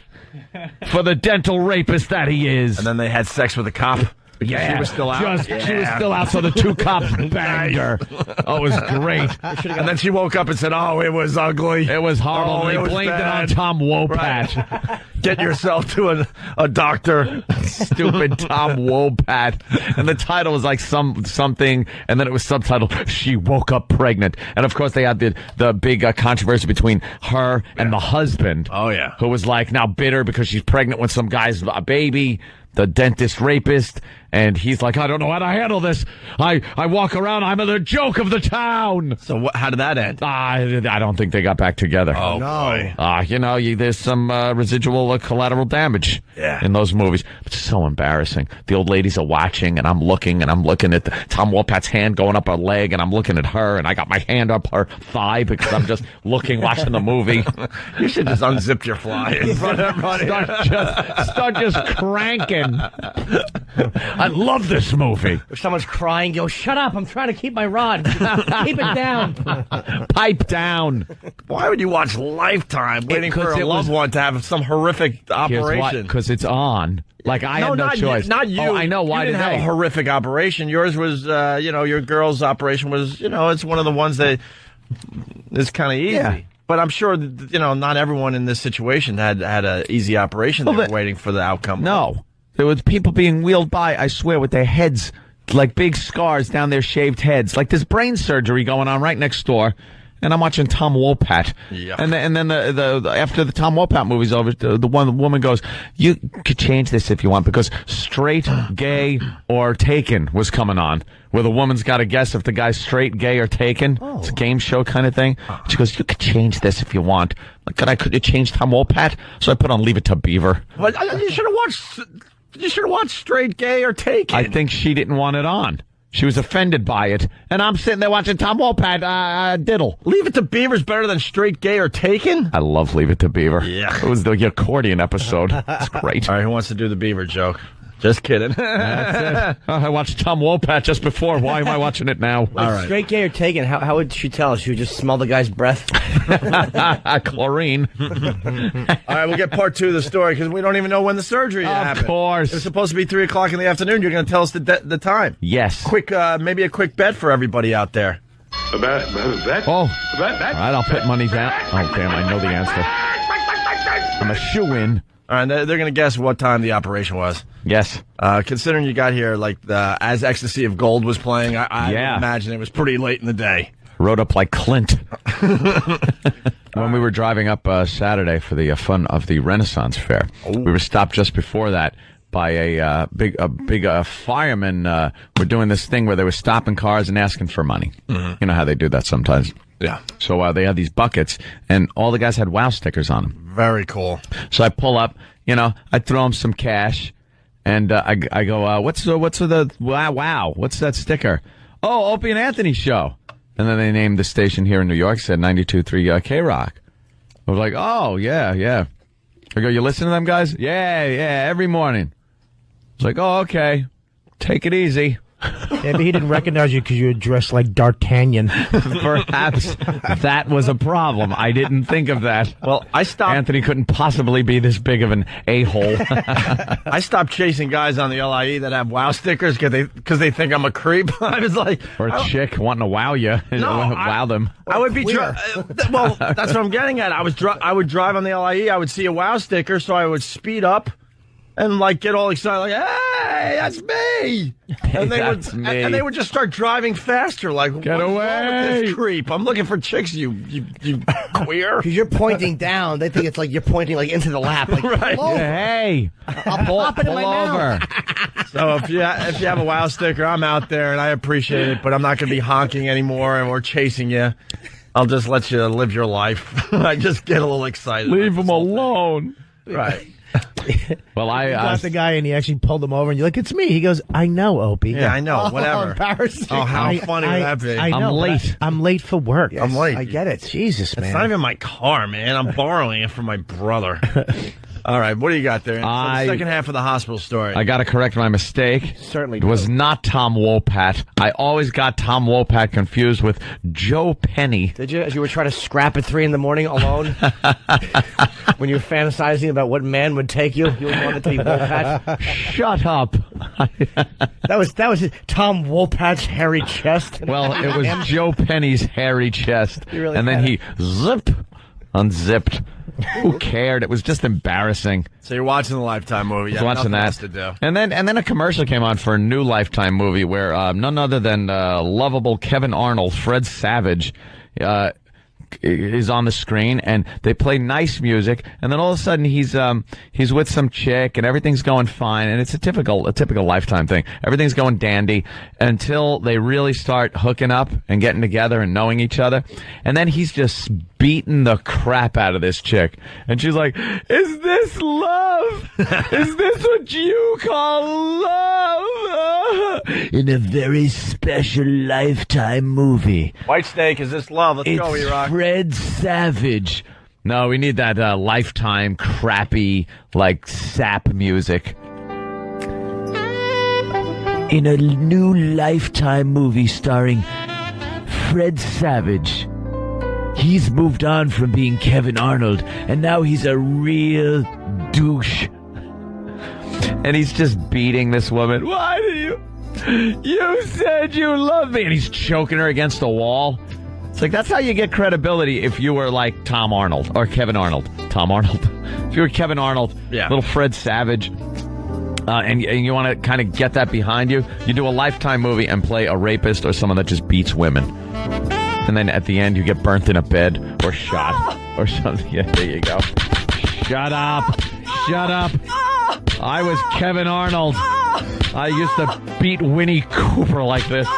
for the dental rapist that he is. And then they had sex with the cop. Yeah, she was still out. She was still out, so the two cops banged her. Oh, it was great. And then she woke up and said, "Oh, it was ugly. It was horrible." Oh, They blamed it on Tom Wopat. Right. Get yourself to a doctor. Stupid Tom Wopat. And the title was like something, and then it was subtitled, "She woke up pregnant." And of course, they had the big controversy between her and the husband. Oh, yeah. Who was like now bitter because she's pregnant with some guy's baby, the dentist rapist. And he's like, "I don't know how to handle this. I walk around, I'm the joke of the town." So how did that end? I don't think they got back together. Oh, no. There's some residual collateral damage in those movies. It's so embarrassing. The old ladies are watching, and I'm looking at Tom Wolpat's hand going up her leg, and I'm looking at her, and I got my hand up her thigh because I'm just watching the movie. You should just unzip your fly and start just cranking. I love this movie. If someone's crying, go, "Shut up, I'm trying to keep my rod. Keep it down." Pipe down. Why would you watch Lifetime waiting for a loved one to have some horrific operation? Because it's on. Like, I had no choice. Not you. Oh, I know. Why you didn't have a horrific operation. Yours was, your girl's operation was, it's one of the ones that is kind of easy. Yeah. But I'm sure that, not everyone in this situation had an easy operation. They were waiting for the outcome. No. There was people being wheeled by, I swear, with their heads, like big scars down their shaved heads. Like there's brain surgery going on right next door. And I'm watching Tom Wopat. Yeah. And then the after the Tom Wopat movie's over, the woman goes, "You could change this if you want," because Straight, Gay, or Taken was coming on, where the woman's got to guess if the guy's straight, gay, or taken. Oh. It's a game show kind of thing. She goes, "You could change this if you want." Like, could you change Tom Wopat? So I put on Leave It to Beaver. Well, you should have watched. You should have watched Straight, Gay, or Taken. I think she didn't want it on. She was offended by it. And I'm sitting there watching Tom Wopat diddle. Leave It to Beaver's better than Straight, Gay, or Taken? I love Leave It to Beaver. Yeah. It was the accordion episode. It's great. All right, who wants to do the Beaver joke? Just kidding. That's it. I watched Tom Wopat just before. Why am I watching it now? All right. Straight, Gay, or Taken, how would she tell? She would just smell the guy's breath? Chlorine. All right, we'll get part 2 of the story because we don't even know when the surgery happened. Of course. It was supposed to be 3 o'clock in the afternoon. You're going to tell us the time. Yes. Maybe a quick bet for everybody out there. A bet? Oh. All right, I'll put money down. Oh, damn, I know the answer. I'm a shoo-in. All right, they're going to guess what time the operation was. Yes. Considering you got here, as Ecstasy of Gold was playing, I would imagine it was pretty late in the day. Rode up like Clint. When we were driving up Saturday for the fun of the Renaissance Fair, we were stopped just before that by a big fireman. Were doing this thing where they were stopping cars and asking for money. Mm-hmm. You know how they do that sometimes. Yeah. So they had these buckets, and all the guys had WOW stickers on them. Very cool. So I pull up, I throw them some cash, and I go, what's the wow? What's that sticker? Oh, Opie and Anthony show. And then they named the station here in New York, said 92.3 K-Rock. I was like, oh, yeah. I go, you listen to them guys? Yeah, every morning. I was like, oh, okay. Take it easy. Maybe he didn't recognize you because you were dressed like D'Artagnan. Perhaps that was a problem. I didn't think of that. Well, I stopped. Anthony couldn't possibly be this big of an a-hole. I stopped chasing guys on the LIE that have WOW stickers because they think I'm a creep. I was like, or a chick wanting to wow you. Wow them. I would be. Well, that's what I'm getting at. I would drive on the LIE. I would see a WOW sticker, so I would speed up. And get all excited, like, hey, that's me! And they would just start driving faster, like, get away! What's wrong with this creep? I'm looking for chicks, you queer. Because you're pointing down, they think it's like you're pointing into the lap. Like, right? Hey, I'll pop it in my over. mouth. So if you have a WOW sticker, I'm out there and I appreciate it, but I'm not going to be honking anymore or chasing you. I'll just let you live your life. I just get a little excited. Leave them alone. Right. Well, I got the guy and he actually pulled him over and you're like, it's me. He goes, I know, Opie. Yeah, I know. Whatever. Embarrassing. Oh, how funny would that be? I know, I'm late. I'm late for work. I'm late. I get it. Jesus, man. It's not even my car, man. I'm borrowing it from my brother. All right, what do you got there? The second half of the hospital story. I got to correct my mistake. Certainly It was not Tom Wopat. I always got Tom Wopat confused with Joe Penny. Did you? As you were trying to scrap at 3 in the morning alone? When you were fantasizing about what man would take you? You wanted to be Wopat? Shut up. That was Tom Wolpat's hairy chest. Well, it was Joe Penny's hairy chest. Really and then he unzipped. Who cared? It was just embarrassing. So you're watching the Lifetime movie. You have Watching nothing that. else to do. And then a commercial came on for a new Lifetime movie where none other than lovable Kevin Arnold, Fred Savage, is on the screen, and they play nice music, and then all of a sudden he's with some chick, and everything's going fine, and it's a typical Lifetime thing. Everything's going dandy until they really start hooking up and getting together and knowing each other, and then he's just beating the crap out of this chick, and she's like, "Is this love? Is this what you call love?" In a very special Lifetime movie. White Snake, is this love? Let's go, E-Rock. Fred Savage. No, we need that Lifetime crappy, like, sap music. In a new Lifetime movie starring Fred Savage. He's moved on from being Kevin Arnold, and now he's a real douche. And he's just beating this woman. Why do you... You said you loved me. And he's choking her against the wall. It's like, that's how you get credibility if you were like Tom Arnold or Kevin Arnold. Tom Arnold. If you were Kevin Arnold, little Fred Savage, and you want to kind of get that behind you, you do a Lifetime movie and play a rapist or someone that just beats women. And then at the end, you get burnt in a bed or shot or something. Yeah, there you go. Shut up. Shut up. I was Kevin Arnold. I used to beat Winnie Cooper like this.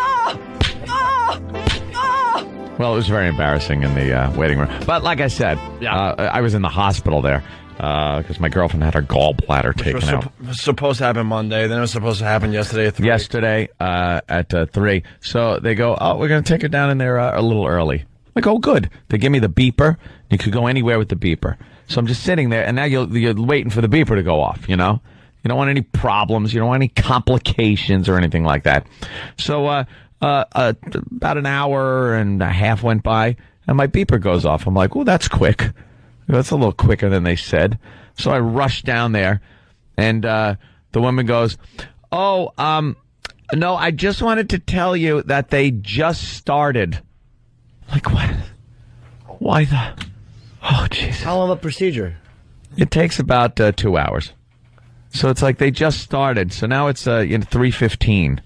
Well, it was very embarrassing in the waiting room. But like I said, I was in the hospital there because my girlfriend had her gallbladder taken out. It was supposed to happen Monday. Then it was supposed to happen yesterday at 3. Yesterday at 3. So they go, oh, we're going to take her down in there a little early. Like, oh, good. They give me the beeper. You could go anywhere with the beeper. So I'm just sitting there, and now you're waiting for the beeper to go off, you know? You don't want any problems. You don't want any complications or anything like that. So about an hour and a half went by, and my beeper goes off. I'm like, oh, that's quick. That's a little quicker than they said. So I rushed down there, and the woman goes, oh, no, I just wanted to tell you that they just started. Like, what? Why the... Oh, Jesus. How long of a procedure? It takes about 2 hours. So it's like they just started. So now it's 3:15.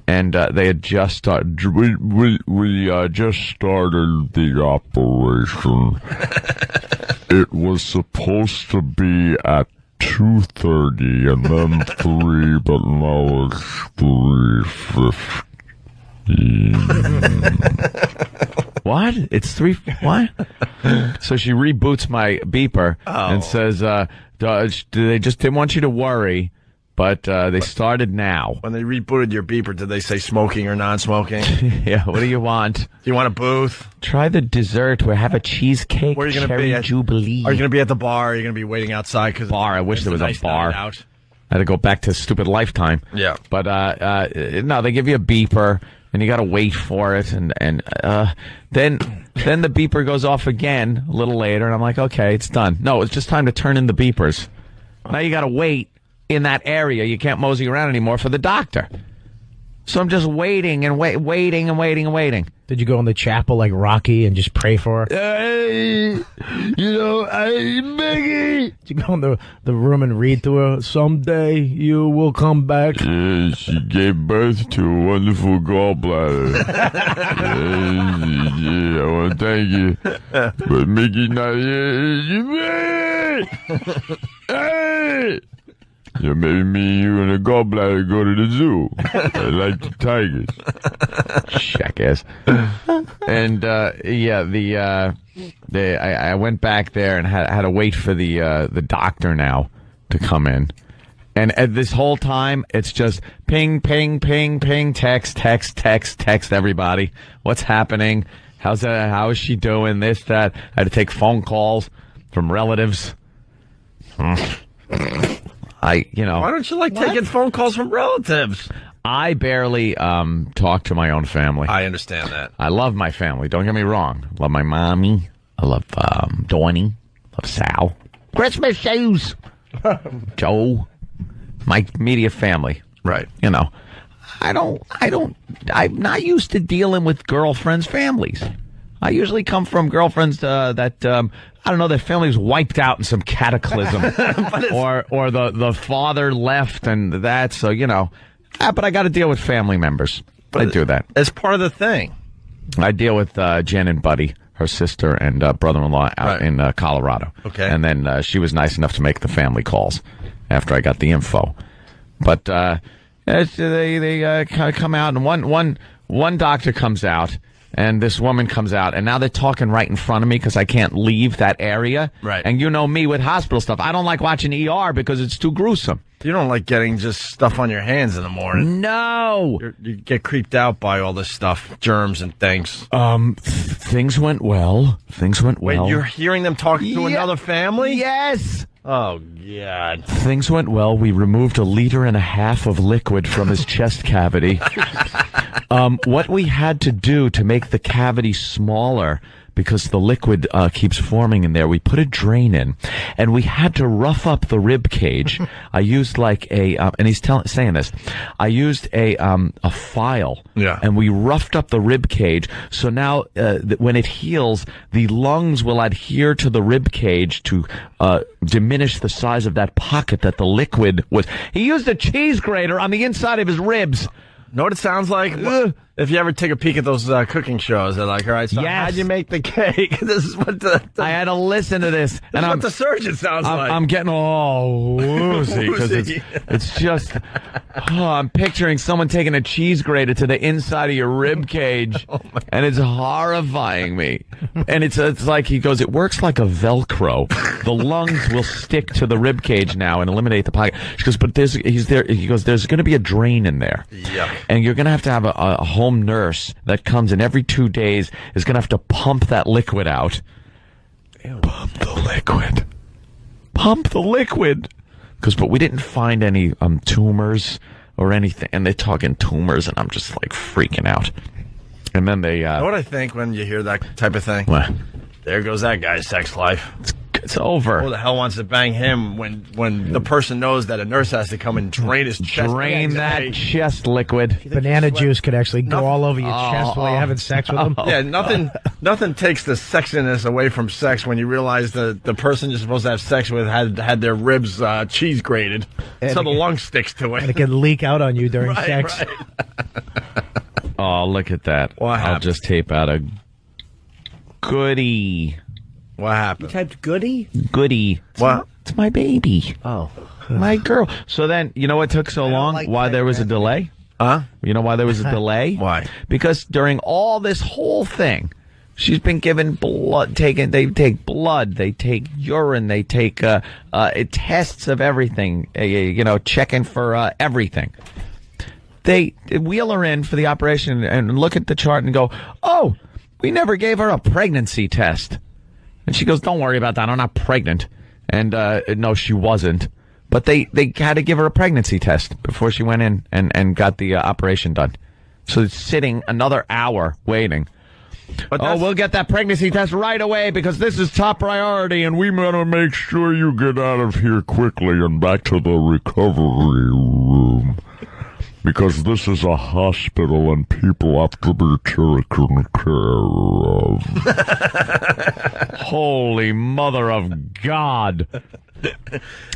And they had just started. We just started the operation. It was supposed to be at 2:30 and then 3, but now it's 3:15. What? It's 3... What? So she reboots my beeper and says, they just didn't want you to worry, but they started now. When they rebooted your beeper, did they say smoking or non-smoking? Yeah, what do you want? Do you want a booth? Try the dessert. Or have a cheesecake. Where are you going to be? Jubilee. Are you going to be at the bar? Or are you going to be waiting outside? Bar. I wish there was a bar. Out. I had to go back to stupid Lifetime. Yeah. But no, they give you a beeper, and you got to wait for it, and then the beeper goes off again a little later, and I'm like, okay, it's done. No, it's just time to turn in the beepers. Now you got to wait in that area. You can't mosey around anymore for the doctor. So I'm just waiting and waiting and waiting and waiting. Did you go in the chapel like Rocky and just pray for her? Hey, Maggie. Did you go in the room and read to her, someday you will come back? Yeah, she gave birth to a wonderful gallbladder. Yeah, I want to thank you. But Mickey not here. Hey! Yeah, maybe me and you and a gallbladder go to the zoo. I like the tigers. Jackass. And I went back there and had to wait for the doctor now to come in. And at this whole time, it's just ping, ping, ping, ping, text, everybody. What's happening? How is she doing? This, that. I had to take phone calls from relatives. Why don't you like taking phone calls from relatives? I barely talk to my own family. I understand that. I love my family. Don't get me wrong. I love my mommy. I love Donnie. I love Sal. Christmas shoes. Joe. My immediate family. Right. You know, I'm not used to dealing with girlfriends' families. I usually come from girlfriends that I don't know, their family's wiped out in some cataclysm, or the father left and that. So you know, but I got to deal with family members. I do that. It's part of the thing. I deal with Jen and Buddy, her sister and brother-in-law out in Colorado. Okay, and then she was nice enough to make the family calls after I got the info. But they come out, and one doctor comes out. And this woman comes out, and now they're talking right in front of me because I can't leave that area. Right. And you know me with hospital stuff. I don't like watching ER because it's too gruesome. You don't like getting just stuff on your hands in the morning. No. You get creeped out by all this stuff, germs and things. Things went well. Wait, you're hearing them talking to another family? Yes. Oh, God. Things went well. We removed 1.5 liters of liquid from his chest cavity. What we had to do to make the cavity smaller, because the liquid keeps forming in there, we put a drain in, and we had to rough up the rib cage. I used like and he's saying this, I used a file, and we roughed up the rib cage, so now when it heals, the lungs will adhere to the rib cage to diminish the size of that pocket that the liquid was. He used a cheese grater on the inside of his ribs. Know what it sounds like? If you ever take a peek at those cooking shows, they're like, all right, so how'd you make the cake? This is what I had to listen to this. And what the surgeon sounds like. I'm getting all woozy because it's just, I'm picturing someone taking a cheese grater to the inside of your rib cage, and it's horrifying me. And it's like, he goes, it works like a Velcro. The lungs will stick to the rib cage now and eliminate the pocket. She goes, but he goes, there's going to be a drain in there. Yeah. And you're going to have a home nurse that comes in every 2 days is going to have to pump that liquid out. Ew. Pump the liquid. But we didn't find any tumors or anything. And they're talking tumors, and I'm just like freaking out. And then they... you know what I think when you hear that type of thing? What? There goes that guy's sex life. It's over. Who the hell wants to bang him when the person knows that a nurse has to come and drain his chest? Drain that chest liquid. Banana juice could actually go all over your chest while you're having sex with them. Yeah, nothing takes the sexiness away from sex when you realize that the person you're supposed to have sex with had their ribs cheese grated, so the lung sticks to it. And it can leak out on you during sex. Right. Oh, look at that. I'll just tape out a goodie. What happened? You typed goody? Goody. What? It's my baby. Oh. My girl. So then, you know what took so long? Why there was a delay? Huh? You know why there was a delay? Why? Because during all this whole thing, she's been given blood. They take blood. They take urine. They take tests of everything. Checking for everything. They wheel her in for the operation and look at the chart and go, oh, we never gave her a pregnancy test. And she goes, don't worry about that. I'm not pregnant. And no, she wasn't. But they had to give her a pregnancy test before she went in and got the operation done. So it's sitting another hour waiting. But we'll get that pregnancy test right away because this is top priority, and we want to make sure you get out of here quickly and back to the recovery room. Because this is a hospital and people have to be taken care of. Holy mother of God.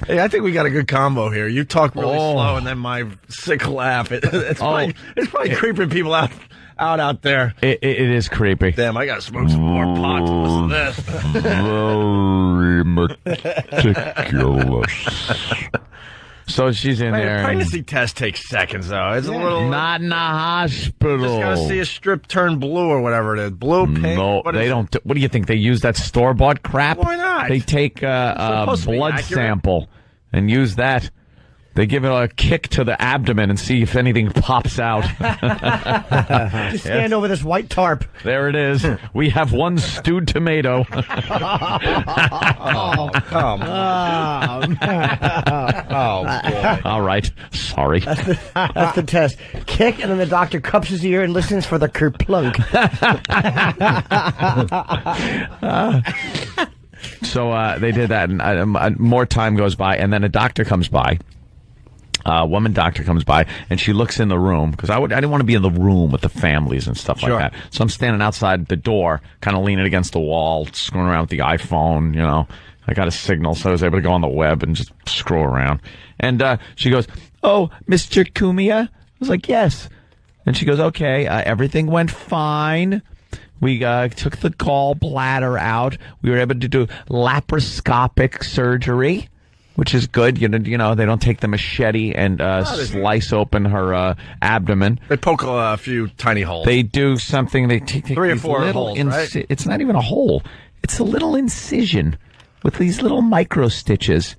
Hey, I think we got a good combo here. You talk really slow, and then my sick laugh. It's probably creeping people out there. It is creepy. Damn, I got to smoke some more pot to listen to this. Very meticulous. So she's in there. A pregnancy test takes seconds, though. It's a little... Not in the hospital. Just got to see a strip turn blue or whatever it is. Blue, pink? No, they don't. What do you think? They use that store-bought crap? Why not? They take a blood sample and use that. They give it a kick to the abdomen and see if anything pops out. Just stand over this white tarp. There it is. We have one stewed tomato. Oh, come on. Oh, boy. All right. Sorry. That's the test. Kick, and then the doctor cups his ear and listens for the kerplunk. So they did that, and more time goes by, and then a doctor comes by. woman doctor comes by, and she looks in the room, because I didn't want to be in the room with the families and stuff like that. So I'm standing outside the door, kind of leaning against the wall, screwing around with the iPhone, you know. I got a signal, so I was able to go on the web and just scroll around. And she goes, "Oh, Mr. Kumia?" I was like, "Yes." And she goes, "Okay, everything went fine. We took the gallbladder out. We were able to do laparoscopic surgery, which is good. You know, they don't take the machete and slice open her abdomen. They poke a few tiny holes. They do something. They take 3 or 4 holes, right? It's not even a hole. It's a little incision with these little micro stitches,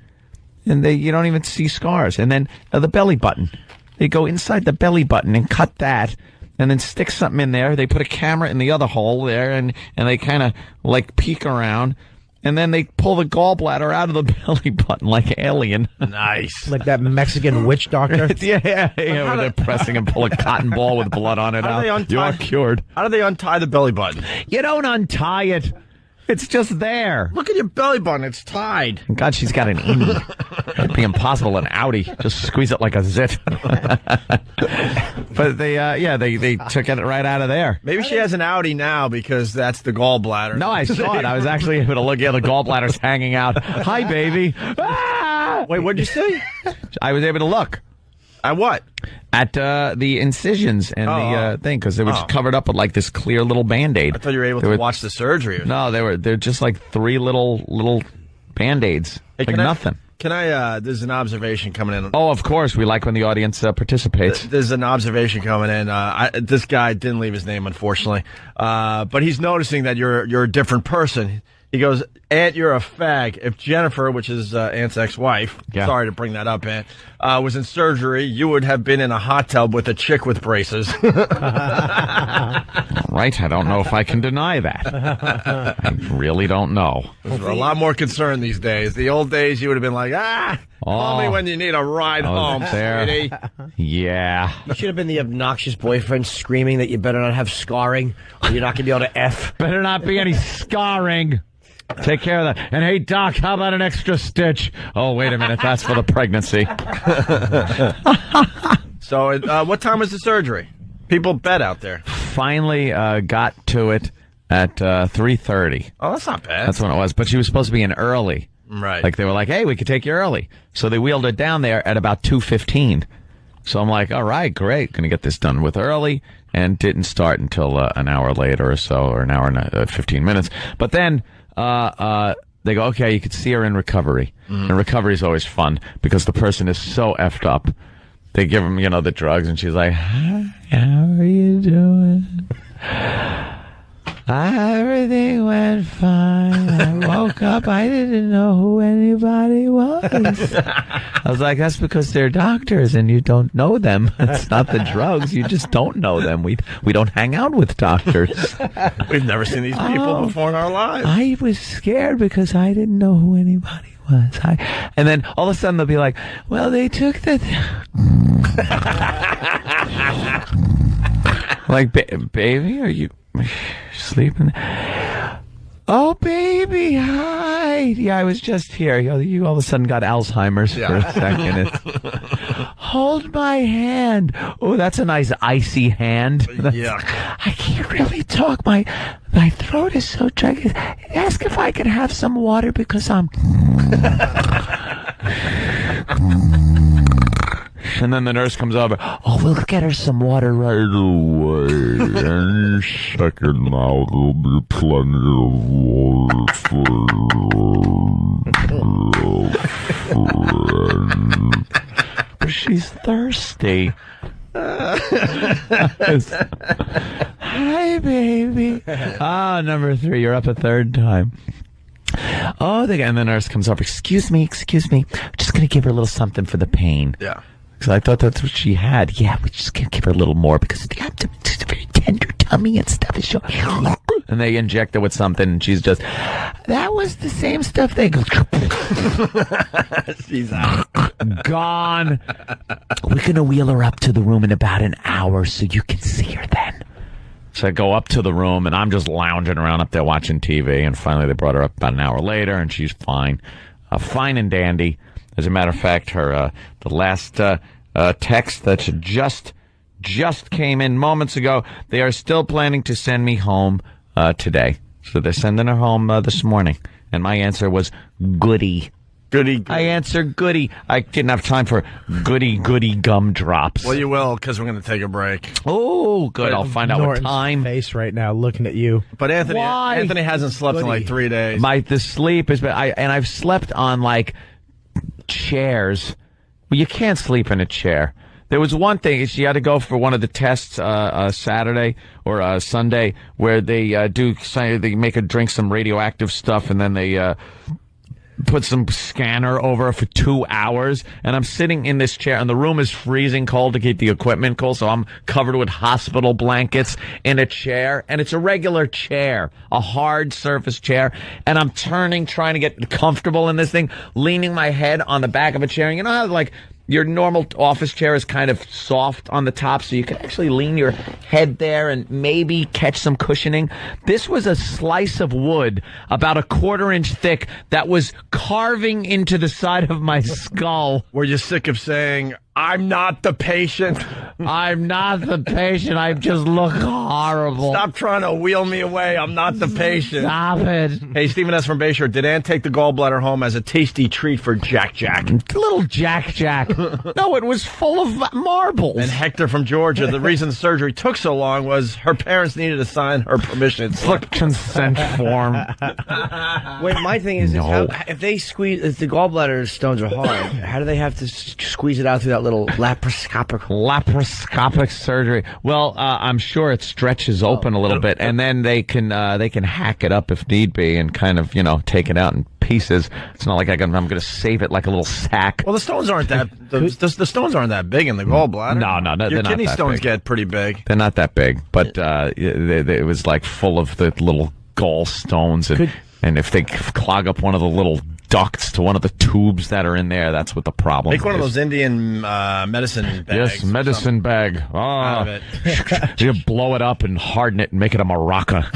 and you don't even see scars. And then the belly button. They go inside the belly button and cut that, and then stick something in there. They put a camera in the other hole there, and they kind of like peek around. And then they pull the gallbladder out of the belly button like Alien. Nice. Like that Mexican witch doctor? yeah. Where they're pressing and pull a cotton ball with blood on it out. You are cured. How do they untie the belly button? You don't untie it. It's just there. Look at your belly button. It's tied. God, she's got an innie. It'd be impossible, an outie. Just squeeze it like a zit. But they took it right out of there. Maybe she has an outie now because that's the gallbladder. No, I saw it. I was actually able to look. Yeah, the gallbladder's hanging out. Hi, baby. Ah! Wait, what'd you say? I was able to look. At what? At the incisions and the thing, because they were just covered up with like this clear little Band-Aid. I thought you were able to watch the surgery. No, they're just like 3 little Band-Aids. Hey, like nothing. There's an observation coming in. Oh, of course. We like when the audience participates. There's an observation coming in. This guy didn't leave his name, unfortunately. But he's noticing that you're a different person. He goes, "Aunt, you're a fag. If Jennifer," which is Aunt's ex-wife, sorry to bring that up, Aunt, was in surgery, you would have been in a hot tub with a chick with braces. Right? I don't know if I can deny that. I really don't know. There's a lot more concern these days. The old days, you would have been like, call me when you need a ride home, sweetie. Yeah. You should have been the obnoxious boyfriend screaming that you better not have scarring or you're not going to be able to F. Better not be any scarring. Take care of that. And hey, Doc, how about an extra stitch? Oh, wait a minute. That's for the pregnancy. So, what time was the surgery? People bet out there. Finally got to it at 3:30. Oh, that's not bad. That's when it was. But she was supposed to be in early. Right. Like, they were like, hey, we could take you early. So they wheeled it down there at about 2:15. So I'm like, all right, great. Going to get this done with early. And didn't start until an hour later or so, or an hour and 15 minutes. But then they go, okay, you could see her in recovery. And recovery is always fun because the person is so effed up. They give them, the drugs, and she's like, "Hi, how are you doing? Everything went fine. I woke up. I didn't know who anybody was." I was like, that's because they're doctors and you don't know them. It's not the drugs. You just don't know them. We don't hang out with doctors. We've never seen these people before in our lives. I was scared because I didn't know who anybody was. And then all of a sudden they'll be like, well, they took the... Like, baby, are you sleeping? Oh, baby, hi. Yeah, I was just here. You all of a sudden got Alzheimer's for a second. Hold my hand. Oh, that's a nice icy hand. Yuck. I can't really talk. My throat is so dry. Ask if I can have some water because I'm... And then the nurse comes over. Oh, we'll get her some water right away. Any second now, there'll be plenty of water for you. But she's thirsty. Hi, baby. Number 3, you're up a third time. Oh, and the nurse comes over. Excuse me. I'm just going to give her a little something for the pain. Yeah. Because I thought that's what she had. Yeah, we're just going to give her a little more because it's a very tender tummy and stuff. And they inject her with something, and she's just, that was the same stuff they go. She's out. Gone. We're going to wheel her up to the room in about an hour so you can see her then. So I go up to the room, and I'm just lounging around up there watching TV, and finally they brought her up about an hour later, and she's fine. Fine and dandy. As a matter of fact, her the last text that just came in moments ago. They are still planning to send me home today. So they're sending her home this morning. And my answer was goody. Goody. I answered goody. I didn't have time for goody gumdrops. Well, you will, because we're going to take a break. Oh, good. I'll find out what time. Face right now, looking at you. But Anthony Why? hasn't slept in like 3 days. The sleep has been. I've slept on like chairs. Well, you can't sleep in a chair. There was one thing. She had to go for one of the tests Saturday or Sunday, where they they make her drink some radioactive stuff, and then they put some scanner over her for 2 hours. And I'm sitting in this chair, and the room is freezing cold to keep the equipment cold, so I'm covered with hospital blankets in a chair, and it's a regular chair, a hard surface chair, and I'm trying to get comfortable in this thing, leaning my head on the back of a chair. And you know how, like, your normal office chair is kind of soft on the top, so you can actually lean your head there and maybe catch some cushioning. This was a slice of wood about a 1/4 inch thick that was carving into the side of my skull. Were you sick of saying, I'm not the patient? I'm not the patient. I just look horrible. Stop trying to wheel me away. I'm not the patient. Stop it. Hey, Stephen S. from Bayshore, did Ann take the gallbladder home as a tasty treat for Jack? Little Jack. No, it was full of marbles. And Hector from Georgia, the reason the surgery took so long was her parents needed to sign her permission slip. Consent form. Wait, my thing is, if the gallbladder stones are hard, how do they have to squeeze it out through that little laparoscopic surgery? Well, I'm sure it stretches open a little bit, and then they can hack it up if need be, and kind of take it out in pieces. It's not like I'm going to save it like a little sack. Well, the stones aren't that the stones aren't that big in the gallbladder. No, your kidney not that stones big. Get pretty big. They're not that big, but it was like full of the little gallstones, and if they clog up one of the little ducts to one of the tubes that are in there, that's what the problem is. Make one of those Indian medicine bags. Yes, medicine bag. Out of it. You blow it up and harden it and make it a maraca.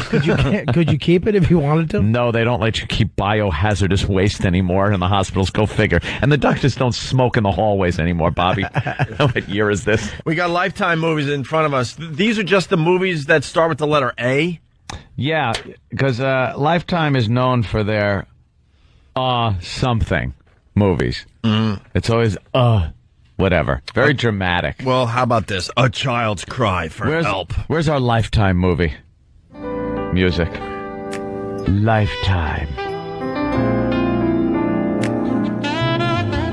Could you keep it if you wanted to? No, they don't let you keep biohazardous waste anymore in the hospitals. Go figure. And the doctors don't smoke in the hallways anymore, Bobby. What year is this? We got Lifetime movies in front of us. These are just the movies that start with the letter A? Yeah, because Lifetime is known for their something movies. It's always whatever. Very dramatic. Well, how about this? A child's cry for help. Where's our Lifetime movie? Music. Lifetime.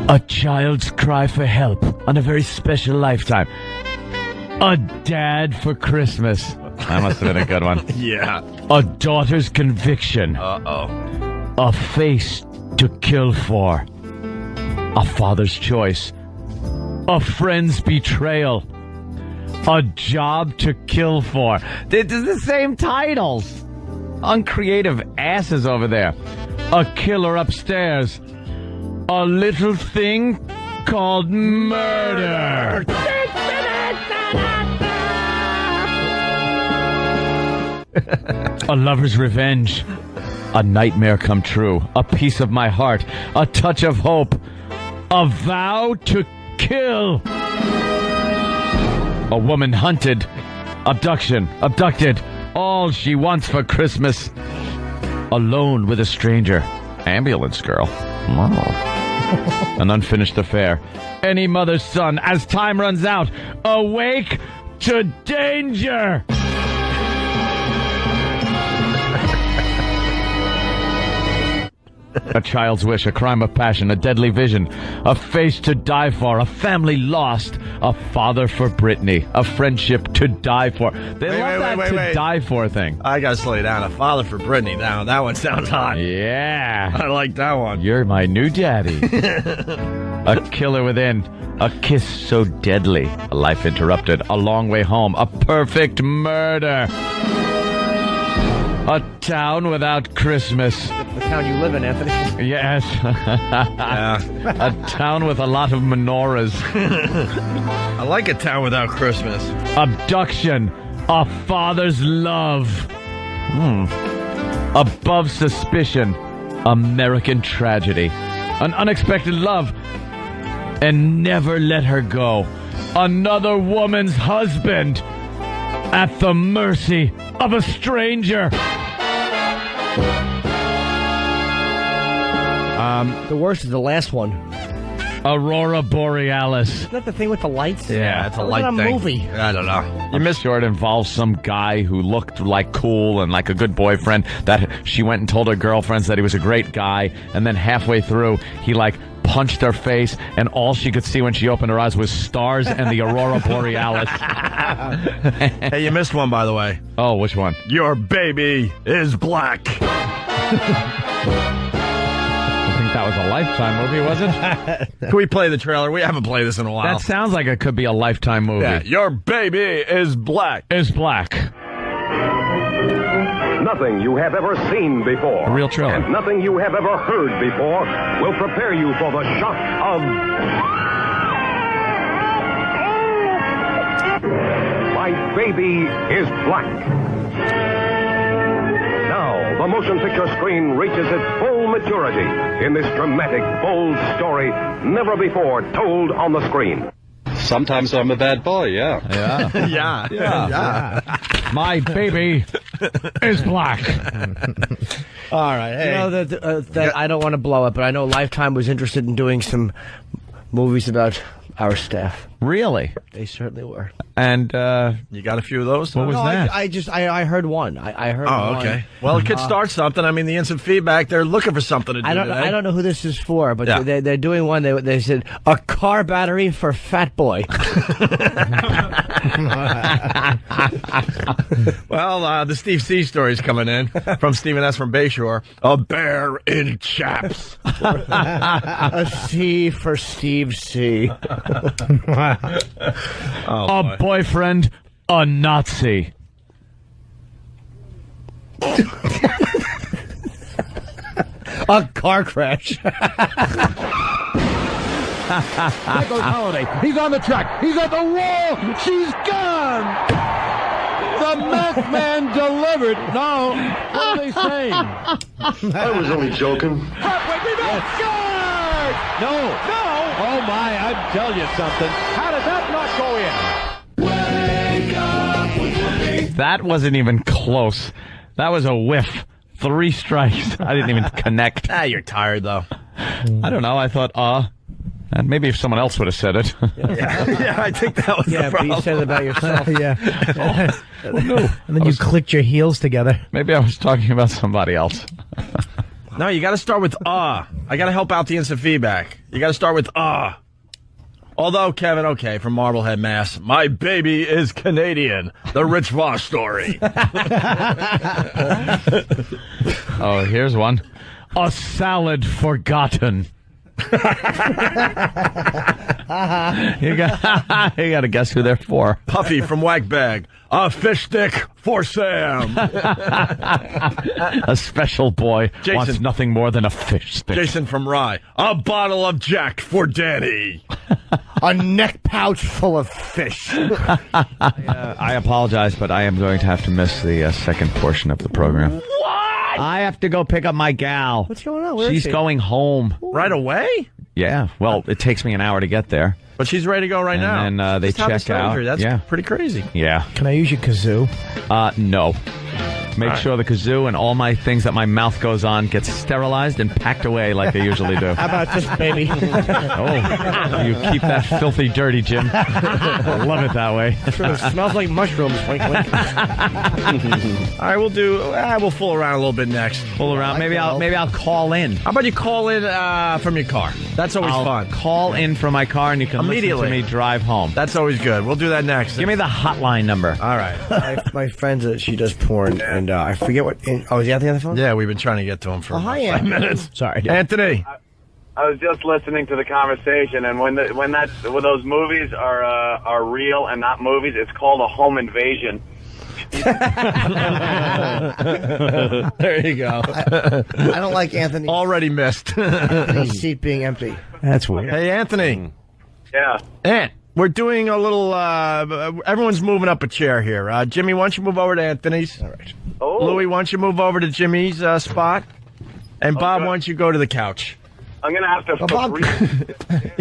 A child's cry for help on a very special Lifetime. A dad for Christmas. That must have been a good one. Yeah. A daughter's conviction. Uh-oh. A face to kill for. A father's choice. A friend's betrayal. A job to kill for. It's the same titles. Uncreative asses over there. A killer upstairs. A little thing called murder. A lover's revenge. A nightmare come true. A piece of my heart. A touch of hope. A vow to kill. A woman hunted. Abducted. All she wants for Christmas. Alone with a stranger. Ambulance girl. An unfinished affair. Any mother's son. As time runs out. Awake to danger. A child's wish, a crime of passion, a deadly vision, a face to die for, a family lost, a father for Brittany, a friendship to die for. They love that die for thing. I gotta slow you down. A father for Brittany. Now that one sounds hot. Yeah. I like that one. You're my new daddy. A killer within. A kiss so deadly. A life interrupted. A long way home. A perfect murder. A town without Christmas. The town you live in, Anthony. Yes. Yeah. A town with a lot of menorahs. I like a town without Christmas. Abduction. A father's love. Above suspicion. American tragedy. An unexpected love. and never let her go. Another woman's husband at the mercy of a stranger. The worst is the last one. Aurora Borealis. Isn't that the thing with the lights? Yeah, it's a light a thing. movie. I don't know. You missed. Sure, it involves some guy who looked like cool and like a good boyfriend. That she went and told her girlfriends that he was a great guy, and then halfway through, he punched her face, and all she could see when she opened her eyes was stars and the Aurora Borealis. Hey, you missed one, by the way. Oh, which one? Your baby is black. That was a Lifetime movie, was it? Can we play the trailer? We haven't played this in a while. That sounds like it could be a Lifetime movie. Yeah, your baby is black. Nothing you have ever seen before. A real trailer. And nothing you have ever heard before will prepare you for the shock of... My baby is black. The motion picture screen reaches its full maturity in this dramatic, bold story never before told on the screen. Sometimes I'm a bad boy, yeah. Yeah. My baby is black. All right. Hey. You know, that I don't want to blow it, but I know Lifetime was interested in doing some movies about our staff. Really? They certainly were. And you got a few of those? What was that? I heard one. I heard one. Oh, okay. Well, it could start something. I mean, the instant feedback, they're looking for something to do today. I don't know who this is for, but they're doing one. They said, a car battery for Fat Boy. Well, the Steve C story's coming in from Stephen S. from Bayshore. A bear in chaps. A C for Steve C. A boyfriend, a Nazi. A car crash. There goes Holiday. He's on the track. He's at the wall. She's gone. The math man delivered. No. What are they saying? I was only joking. No. Oh, my. I'm telling you something. How did that not go in? That wasn't even close. That was a whiff. 3 strikes. I didn't even connect. You're tired, though. I don't know. I thought, and maybe if someone else would have said it. Yeah, I think that was the but problem. you said it about yourself. No. And then you clicked your heels together. Maybe I was talking about somebody else. No, you got to start with I got to help out the instant feedback. You got to start with Although, Kevin, okay, from Marblehead, Mass. My baby is Canadian. The Rich Voss story. Oh, here's one. A salad forgotten. You got to guess who they're for. Puffy from Whackbag. A fish stick for Sam. A special boy wants nothing more than a fish stick. Jason from Rye. A bottle of Jack for Danny. A neck pouch full of fish. I apologize, but I am going to have to miss the second portion of the program. What? I have to go pick up my gal. What's going on? Where is She's she? going home. Right away? Yeah. Well, it takes me an hour to get there. But she's ready to go right now. And then they Just have a check out. stranger. That's pretty crazy. Yeah. Can I use your kazoo? No. Make sure the kazoo and all my things that my mouth goes on gets sterilized and packed away like they usually do. How about this, baby? Oh, you keep that filthy dirty, Jim. I love it that way. It smells like mushrooms. Wink, wink. All right, we'll do. We'll fool around a little bit next. Fool around. Maybe I'll call in. How about you call in from your car? That's always fun. Call in from my car and you can listen to me drive home. That's always good. We'll do that next. Give me the hotline number. All right. My friend, she does porn, and I forget what. Oh, is Anthony on the phone? Yeah, we've been trying to get to him for hi, 5 minutes. Sorry, Anthony. I was just listening to the conversation, and when those movies are real and not movies, it's called a home invasion. There you go. I don't like Anthony. Already missed. Anthony's seat being empty. That's weird. Hey, Anthony. Yeah. Ant, we're doing a little. Everyone's moving up a chair here. Jimmy, why don't you move over to Anthony's? All right. Oh. Louie, why don't you move over to Jimmy's spot? And Bob, why don't you go to the couch? I'm gonna have to.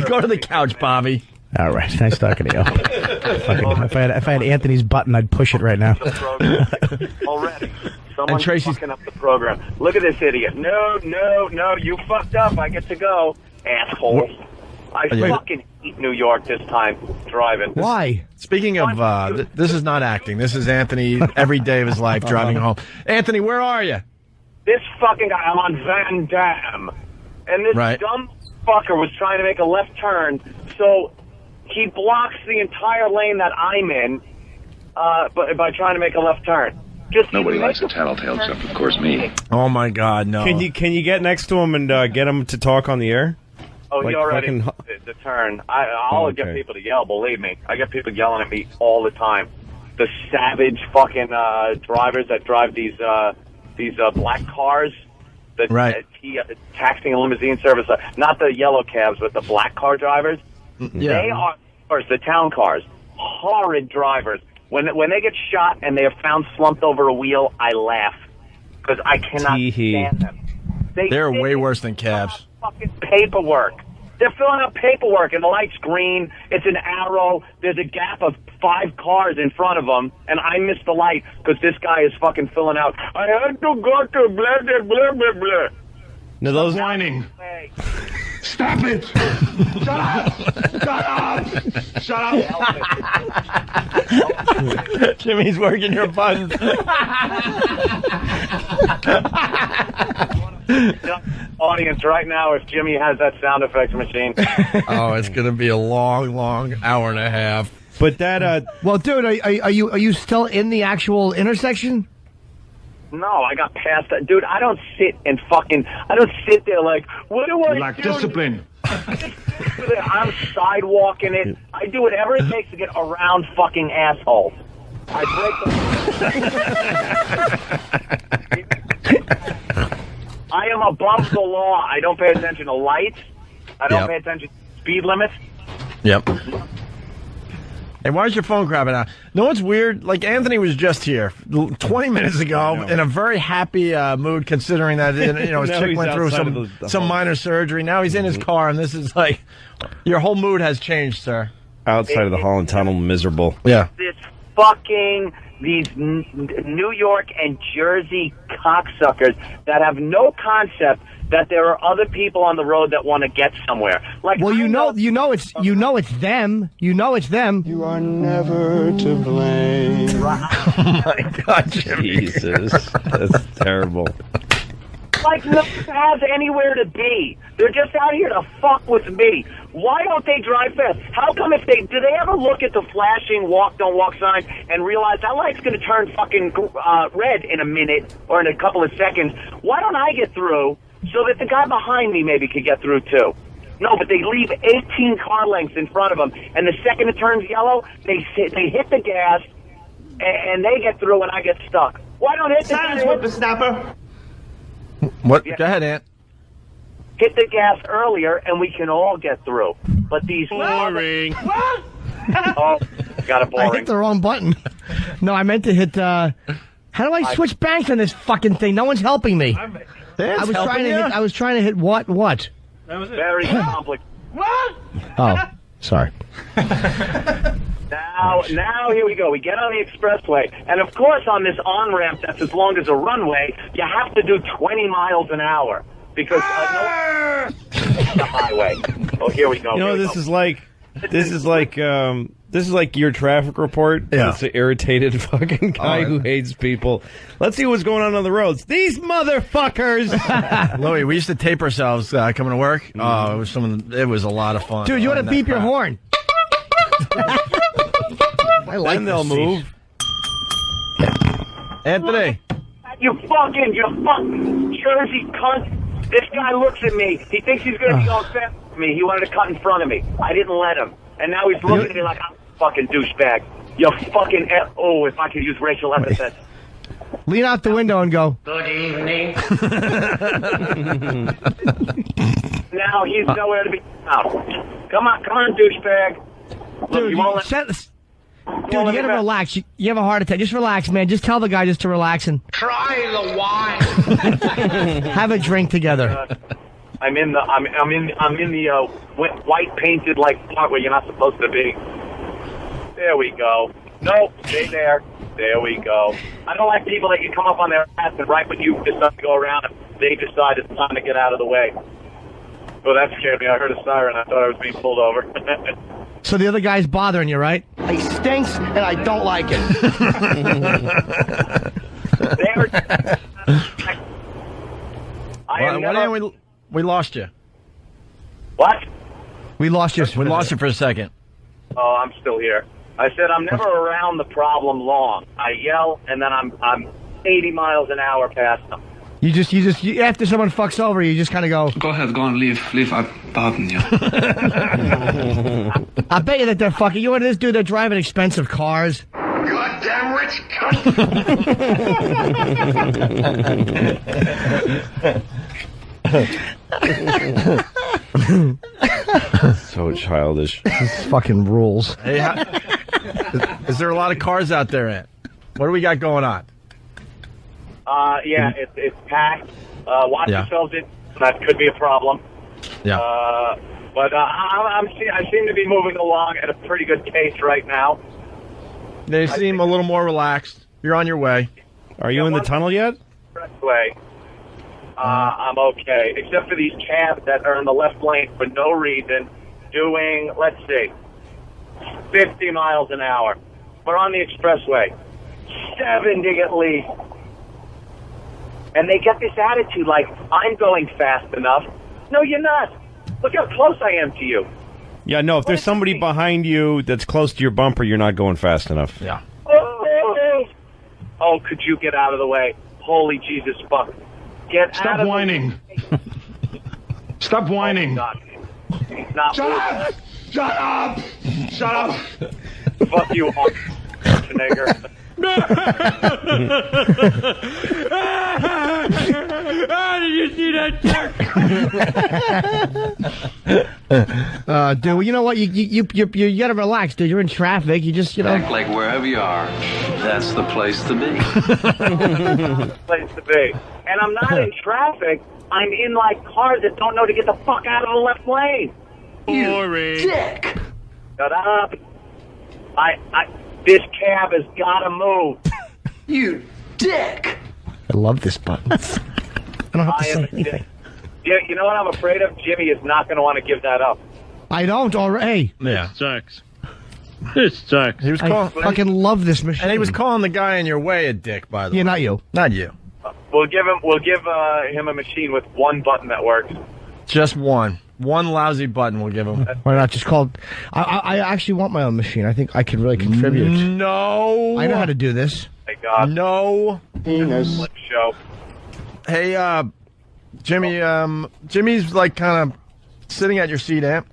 Go to the couch, Bobby. All right, nice talking to you. If I had Anthony's button, I'd push it right now. Already. Someone's fucking up the program. Look at this idiot. No, you fucked up. I get to go, asshole. I fucking hate New York this time, driving. Why? Speaking of, this is not acting. This is Anthony every day of his life driving home. Anthony, where are you? This fucking guy, I'm on Van Dam. And this dumb fucker was trying to make a left turn, so he blocks the entire lane that I'm in by trying to make a left turn. Nobody likes a tattletale except, of course, me. Oh, my God, no. Can you get next to him and get him to talk on the air? Oh, he already the turn. I'll get people to yell, believe me. I get people yelling at me all the time. The savage fucking drivers that drive these black cars. Taxing and limousine service. Not the yellow cabs, but the black car drivers. Yeah. They are, of course, the town cars. Horrid drivers. When they get shot and they are found slumped over a wheel, I laugh. Because I cannot stand them. They're way worse than cabs. Fucking paperwork. They're filling out paperwork and the light's green. It's an arrow. There's a gap of 5 cars in front of them, and I missed the light because this guy is fucking filling out. I had to go to blah, blah, blah, blah, blah. No, those whining. Stop it! Shut up! Shut up! Shut up! Jimmy's working your buttons. Audience, right now, if Jimmy has that sound effects machine. Oh, it's going to be a long hour and a half. But that, well, dude, are you still in the actual intersection? No, I got past that. Dude, I don't sit there like, what do I do? Like discipline. I'm sidewalking it. I do whatever it takes to get around fucking assholes. I break the... I am above the law. I don't pay attention to lights. I don't pay attention to speed limits. Yep. Hey, why is your phone crapping out? No, what's weird? Like, Anthony was just here 20 minutes ago in a very happy mood, considering that his chick went through some minor surgery. Now he's in his car, and this is like, your whole mood has changed, sir. Outside of the Holland Tunnel, miserable. Yeah. These New York and Jersey cocksuckers that have no concept that there are other people on the road that want to get somewhere. Like, well, you know it's them. You know it's them. You are never to blame. Oh my God, Jimmy. Jesus, that's terrible. Like, no one has anywhere to be. They're just out here to fuck with me. Why don't they drive fast? How come do they ever look at the flashing walk, don't walk sign and realize that light's going to turn fucking red in a minute or in a couple of seconds? Why don't I get through so that the guy behind me maybe could get through too? No, but they leave 18 car lengths in front of them, and the second it turns yellow, they hit the gas, and they get through and I get stuck. Why don't hit the gas? Whippersnapper. What? Yeah. Go ahead, Ant. Hit the gas earlier, and we can all get through. But these... Boring. Oh, got it boring. I hit the wrong button. No, I meant to hit... how do I switch banks on this fucking thing? No one's helping me. I was trying to hit what? That was it. Very complicated. What? Oh, sorry. Now, here we go. We get on the expressway. And, of course, on this on-ramp that's as long as a runway, you have to do 20 miles an hour. Because the highway. Oh, here we go. You know, this is like your traffic report. Yeah. It's an irritated fucking guy who hates people. Let's see what's going on the roads. These motherfuckers. Louis, we used to tape ourselves coming to work. Oh, it was a lot of fun. Dude, you want to beep your horn? I like then they'll move. Anthony. You fucking Jersey cunt. This guy looks at me. He thinks he's going to be going fast with me. He wanted to cut in front of me. I didn't let him. And now he's looking at me like I'm a fucking douchebag. You fucking... Oh, if I could use racial epithets. Lean out the window and go. Good evening. Now he's nowhere to be found. Come on, douchebag. Dude, you gotta relax. You have a heart attack. Just relax, man. Just tell the guy just to relax and... Try the wine. have a drink together. I'm in the white painted like part where you're not supposed to be. There we go. Nope, stay there. There we go. I don't like people that can come up on their ass and right when you decide to go around, they decide it's time to get out of the way. Well, that scared me. I heard a siren. I thought I was being pulled over. So the other guy's bothering you, right? He stinks, and I don't like it. We lost you. What? We lost you. We lost you for a second. Oh, I'm still here. I said I'm never around the problem long. I yell, and then I'm 80 miles an hour past them. You after someone fucks over you, just kind of go. Go ahead, go on, leave. I pardon you. I bet you that they're fucking. You know this dude? They're driving expensive cars. Goddamn rich cunt! So childish. This fucking rules. Hey, is there a lot of cars out there, Ant? What do we got going on? Yeah, it's packed. Watch yourselves. That could be a problem. Yeah. But I seem to be moving along at a pretty good pace right now. They seem a little more relaxed. You're on your way. Are you in the tunnel yet? Expressway. I'm okay, except for these cabs that are in the left lane for no reason, doing, let's see, 50 miles an hour. We're on the expressway, 70 at least. And they get this attitude like, I'm going fast enough. No, you're not. Look how close I am to you. Yeah, no, if there's somebody behind you that's close to your bumper, you're not going fast enough. Yeah. Oh, could you get out of the way? Holy Jesus fuck. Stop whining. Stop whining. He's not Shut up! Shut up! Shut up! Fuck you, Schwarzenegger. Did you see that Dude, well, you know what? You gotta relax, dude. You're in traffic. You just, Act like wherever you are, that's the place to be. Place to be. And I'm not in traffic. I'm in, like, cars that don't know to get the fuck out of the left lane. Boring. Dick! Shut up. This cab has gotta move. You dick! I love this button. I don't have to say anything. You know what I'm afraid of? Jimmy is not going to want to give that up. I don't already. Yeah. Sucks. This sucks. He was I calling, fucking love this machine. and he was calling the guy in your way a dick, by the way. Yeah, not you. Not you. We'll give him a machine with one button that works. Just one. One lousy button we'll give him. Why not just call... I actually want my own machine. I think I could really contribute. No. I know how to do this. Thank God. No. Let's show. Hey, Jimmy, Jimmy's like kind of sitting at your seat, Amp.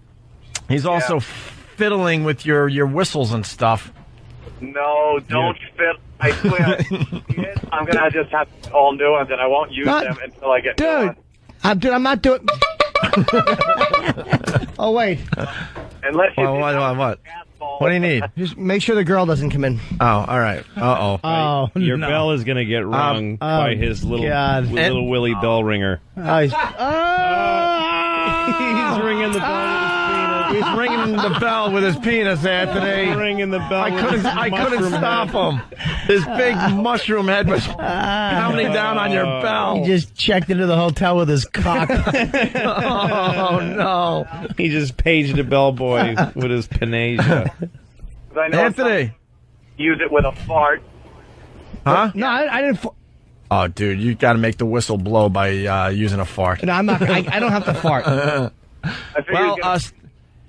He's also fiddling with your whistles and stuff. No, don't fit. I swear. I'm going to just have all new ones, and I won't use them until I get new ones. I'm not doing... Oh, wait. Unless you what? What do you need? Just make sure the girl doesn't come in. Oh, all right. Uh-oh. Oh, Your no. bell is going to get rung by his little Willie bell ringer. He's ringing the bell. He's ringing the bell with his penis, Anthony. Ringing the bell. I couldn't stop him. His big mushroom head was pounding down on your bell. He just checked into the hotel with his cock. Oh no! He just paged a bellboy with his panasia. Anthony, use it with a fart. Huh? No, I didn't. Oh, dude, you got to make the whistle blow by using a fart. No, I'm not. I don't have to fart.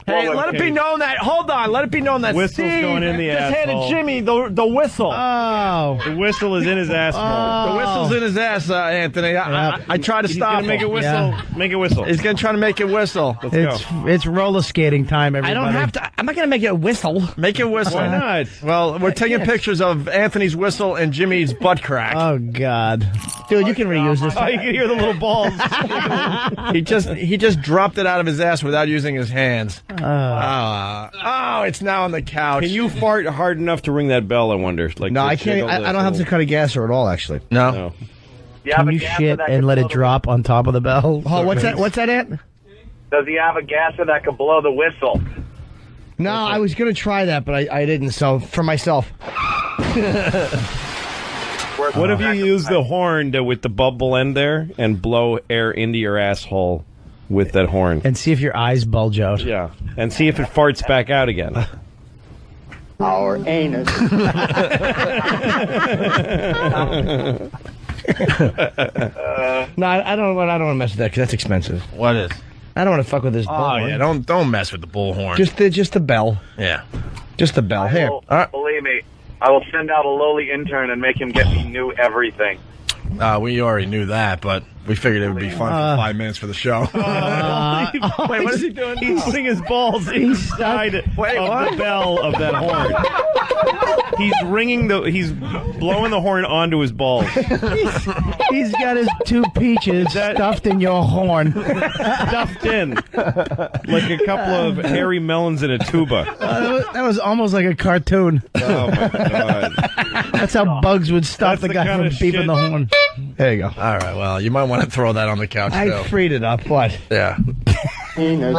Well, hey, let it be known that. Hold on, let it be known that Whistle's Steve going in the just asshole. handed Jimmy the whistle. Oh, the whistle is in his asshole. The whistle's in his ass, Anthony. I try to stop him. Make it whistle. Yeah. Make it whistle. He's gonna try to make it whistle. It's roller skating time, everybody. I don't have to. I'm not gonna make it whistle. Make it whistle. Why not? Well, we're taking pictures of Anthony's whistle and Jimmy's butt crack. Oh God, dude, you can reuse this. Oh, you can hear the little balls. He just dropped it out of his ass without using his hands. It's now on the couch. Can you fart hard enough to ring that bell? I wonder. Like No, I can't. I don't have to cut a gasser at all. Actually, no. Can you shit and let it drop on top of the bell? Oh, what's that? What's that, Ant? Does he have a gasser that can blow the whistle? No, I was going to try that, but I didn't, so for myself. What if you use the horn with the bubble end there and blow air into your asshole with that horn? And see if your eyes bulge out. Yeah, and see if it farts back out again. Our anus. No, I don't want to mess with that because that's expensive. What is? I don't want to fuck with this bullhorn. Oh, yeah, don't mess with the bullhorn. Just the bell. Yeah. Just the bell. Here. Believe me, I will send out a lowly intern and make him get me new everything. We already knew that, but we figured it would be fun for 5 minutes for the show. Wait, what is he doing? He's putting his balls inside of the bell of that horn. He's blowing the horn onto his balls. He's got his 2 peaches stuffed in your horn. Stuffed in. Like a couple of hairy melons in a tuba. That was almost like a cartoon. Oh, my God. That's how Bugs would stop the guy from beeping the horn. There you go. All right, well, you might want to throw that on the couch, I too. freed it up. What? Yeah. Throw it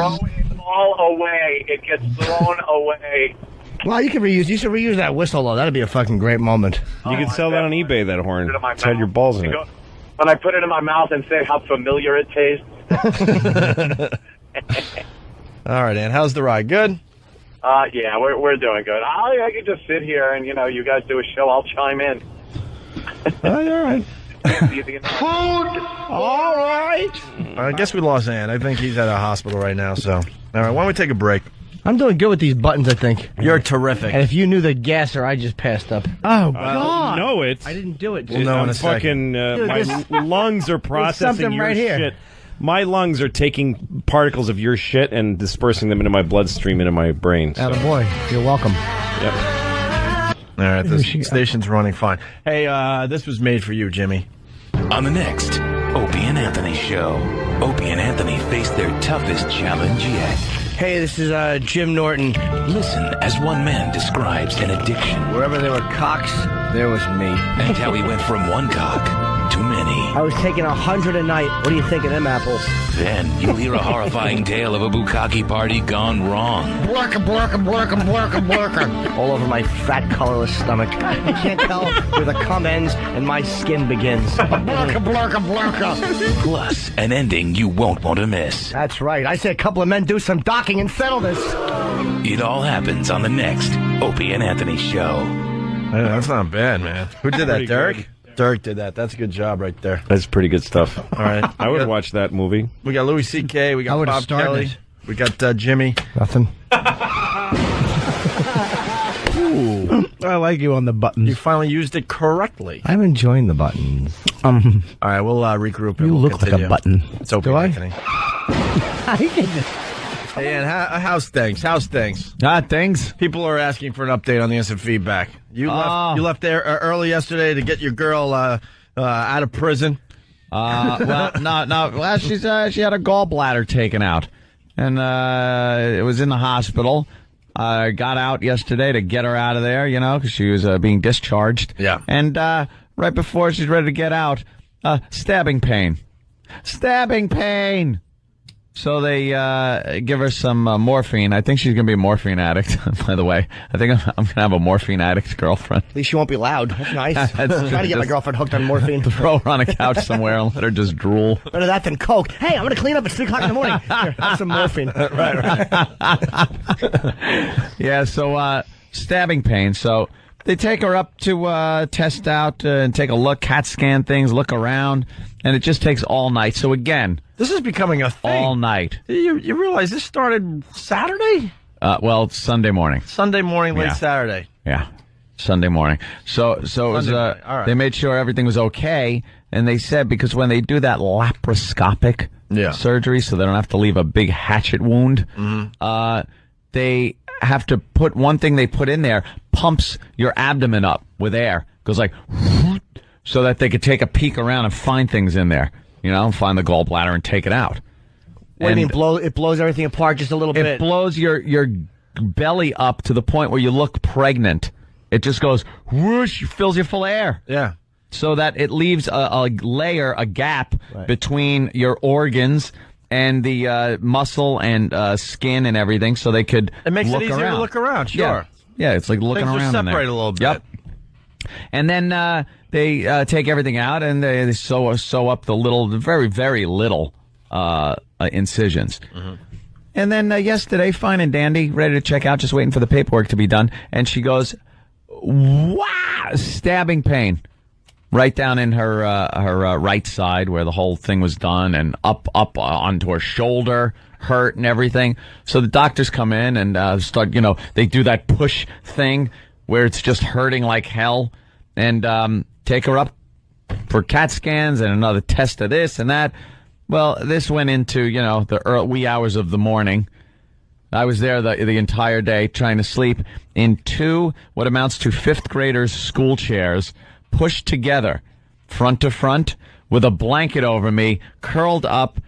all away. It gets thrown away. Well, you should reuse that whistle, though. That'd be a fucking great moment. You could sell that on eBay, that horn. It's had your balls in it. When I put it in my mouth and say how familiar it tastes. All right, Ann, how's the ride? Good? Yeah, we're doing good. I could just sit here and, you guys do a show. I'll chime in. All right. Food. All right. I guess we lost Ann. I think he's at a hospital right now, so. All right, why don't we take a break? I'm doing good with these buttons, I think. You're terrific. And if you knew the gasser, I just passed up. Oh, God. No, it's... I didn't do it. We'll know in a fucking, second. my lungs are processing something your right here. shit. My lungs are taking particles of your shit and dispersing them into my bloodstream, into my brain. So. Attaboy. You're welcome. Yep. All right, the station's running fine. Hey, this was made for you, Jimmy. On the next Opie and Anthony show, Opie and Anthony face their toughest challenge yet. Hey, this is Jim Norton. Listen as one man describes an addiction. Wherever there were cocks, there was me. And how he went from one cock to many. I was taking 100 a night. What do you think of them apples? Then you'll hear a horrifying tale of a bukkake party gone wrong. Blurka, blurka, blurka, blurka, blurka. All over my fat, colorless stomach. You can't tell where the cum ends and my skin begins. Blurka, blurka, blurka. Plus, an ending you won't want to miss. That's right. I say a couple of men do some docking and settle this. It all happens on the next Opie and Anthony show. Hey, that's not bad, man. Who did that, Pretty Derek? good. Dirk did that. That's a good job right there. That's pretty good stuff. All right. I would watch that movie. We got Louis C.K., we got Bob Kelly, it. we got Jimmy. Nothing. Ooh. I like you on the buttons. You finally used it correctly. I'm enjoying the buttons. All right, we'll regroup. You we'll look continue. like a button. It's Opie Do I? Anthony. Hey, Ann, how's things? How's things? Things. People are asking for an update on the instant feedback. You left there early yesterday to get your girl out of prison. Well, no. Well, she had a gallbladder taken out, and it was in the hospital. I got out yesterday to get her out of there, because she was being discharged. Yeah. And right before she's ready to get out, stabbing pain. So they give her some morphine. I think she's going to be a morphine addict, by the way. I think I'm going to have a morphine addict girlfriend. At least she won't be loud. That's nice. I'm trying to get my girlfriend hooked on morphine. Throw her on a couch somewhere and let her just drool. Better that than Coke. Hey, I'm going to clean up at 3 o'clock in the morning. Here, have some morphine. Right. Yeah, so stabbing pain. So they take her up to test out and take a look, CAT scan things, look around, and it just takes all night. So again... This is becoming a thing. All night. You realize this started Saturday? Well, Sunday morning. Sunday morning, late Saturday. Yeah, Sunday morning. So it was, all right. They made sure everything was okay, and they said because when they do that laparoscopic surgery, so they don't have to leave a big hatchet wound, they have to put one thing they put in there, pumps your abdomen up with air. Goes like, so that they could take a peek around and find things in there. Find the gallbladder and take it out. What do you mean, it blows everything apart just a little bit? It blows your belly up to the point where you look pregnant. It just goes whoosh, fills you full of air. Yeah. so that it leaves a layer, a gap between your organs and the muscle and skin and everything, so they could It makes look it easier around. to look around, sure. Yeah, it's like looking Things around are in there. separate a little bit. Yep. And then they take everything out and they sew up the little, very, very little incisions. Mm-hmm. And then yesterday, fine and dandy, ready to check out, just waiting for the paperwork to be done. And she goes, wow, stabbing pain right down in her right side where the whole thing was done, and up onto her shoulder, hurt and everything. So the doctors come in and start, they do that push thing where it's just hurting like hell, and take her up for CAT scans and another test of this and that. Well, this went into, the early wee hours of the morning. I was there the entire day trying to sleep in two, what amounts to fifth graders' school chairs, pushed together, front to front, with a blanket over me, curled up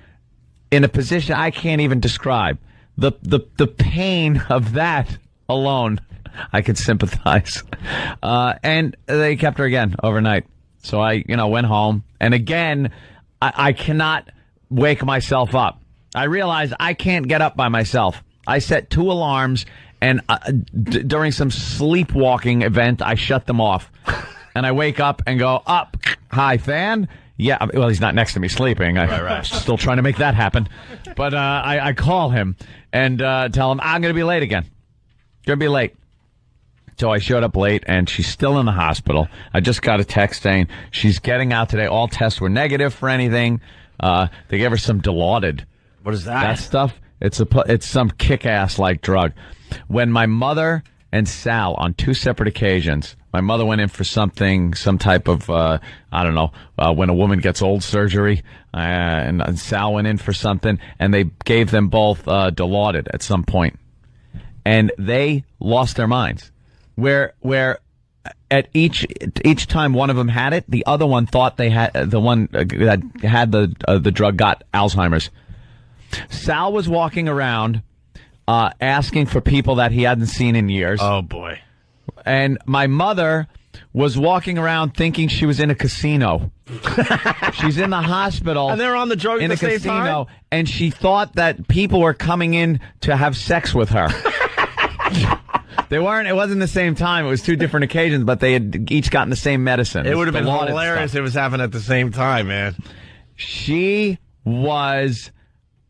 in a position I can't even describe. The pain of that alone, I could sympathize. And they kept her again overnight. So I, went home. And again, I cannot wake myself up. I realized I can't get up by myself. I set 2 alarms, and during some sleepwalking event, I shut them off. And I wake up and go, up, hi, fan. Yeah, well, he's not next to me sleeping. I'm still trying to make that happen. But I call him and tell him, I'm going to be late again. Going to be late. So I showed up late, and she's still in the hospital. I just got a text saying she's getting out today. All tests were negative for anything. They gave her some Dilaudid. What is that? That stuff? It's some kick-ass like drug. When my mother and Sal, on 2 separate occasions, my mother went in for some type of, when a woman gets old surgery, and Sal went in for something, and they gave them both Dilaudid at some point. And they lost their minds. Where at each time one of them had it, the other one thought they had the one that had the drug got Alzheimer's. Sal was walking around asking for people that he hadn't seen in years. Oh boy! And my mother was walking around thinking she was in a casino. She's in the hospital, and they're on the drug in at the a same casino, time? and she thought that people were coming in to have sex with her. They weren't. It wasn't the same time. It was 2 different occasions, but they had each gotten the same medicine. It would have been Dilaudid hilarious stuff. if it was happening at the same time, man. She was,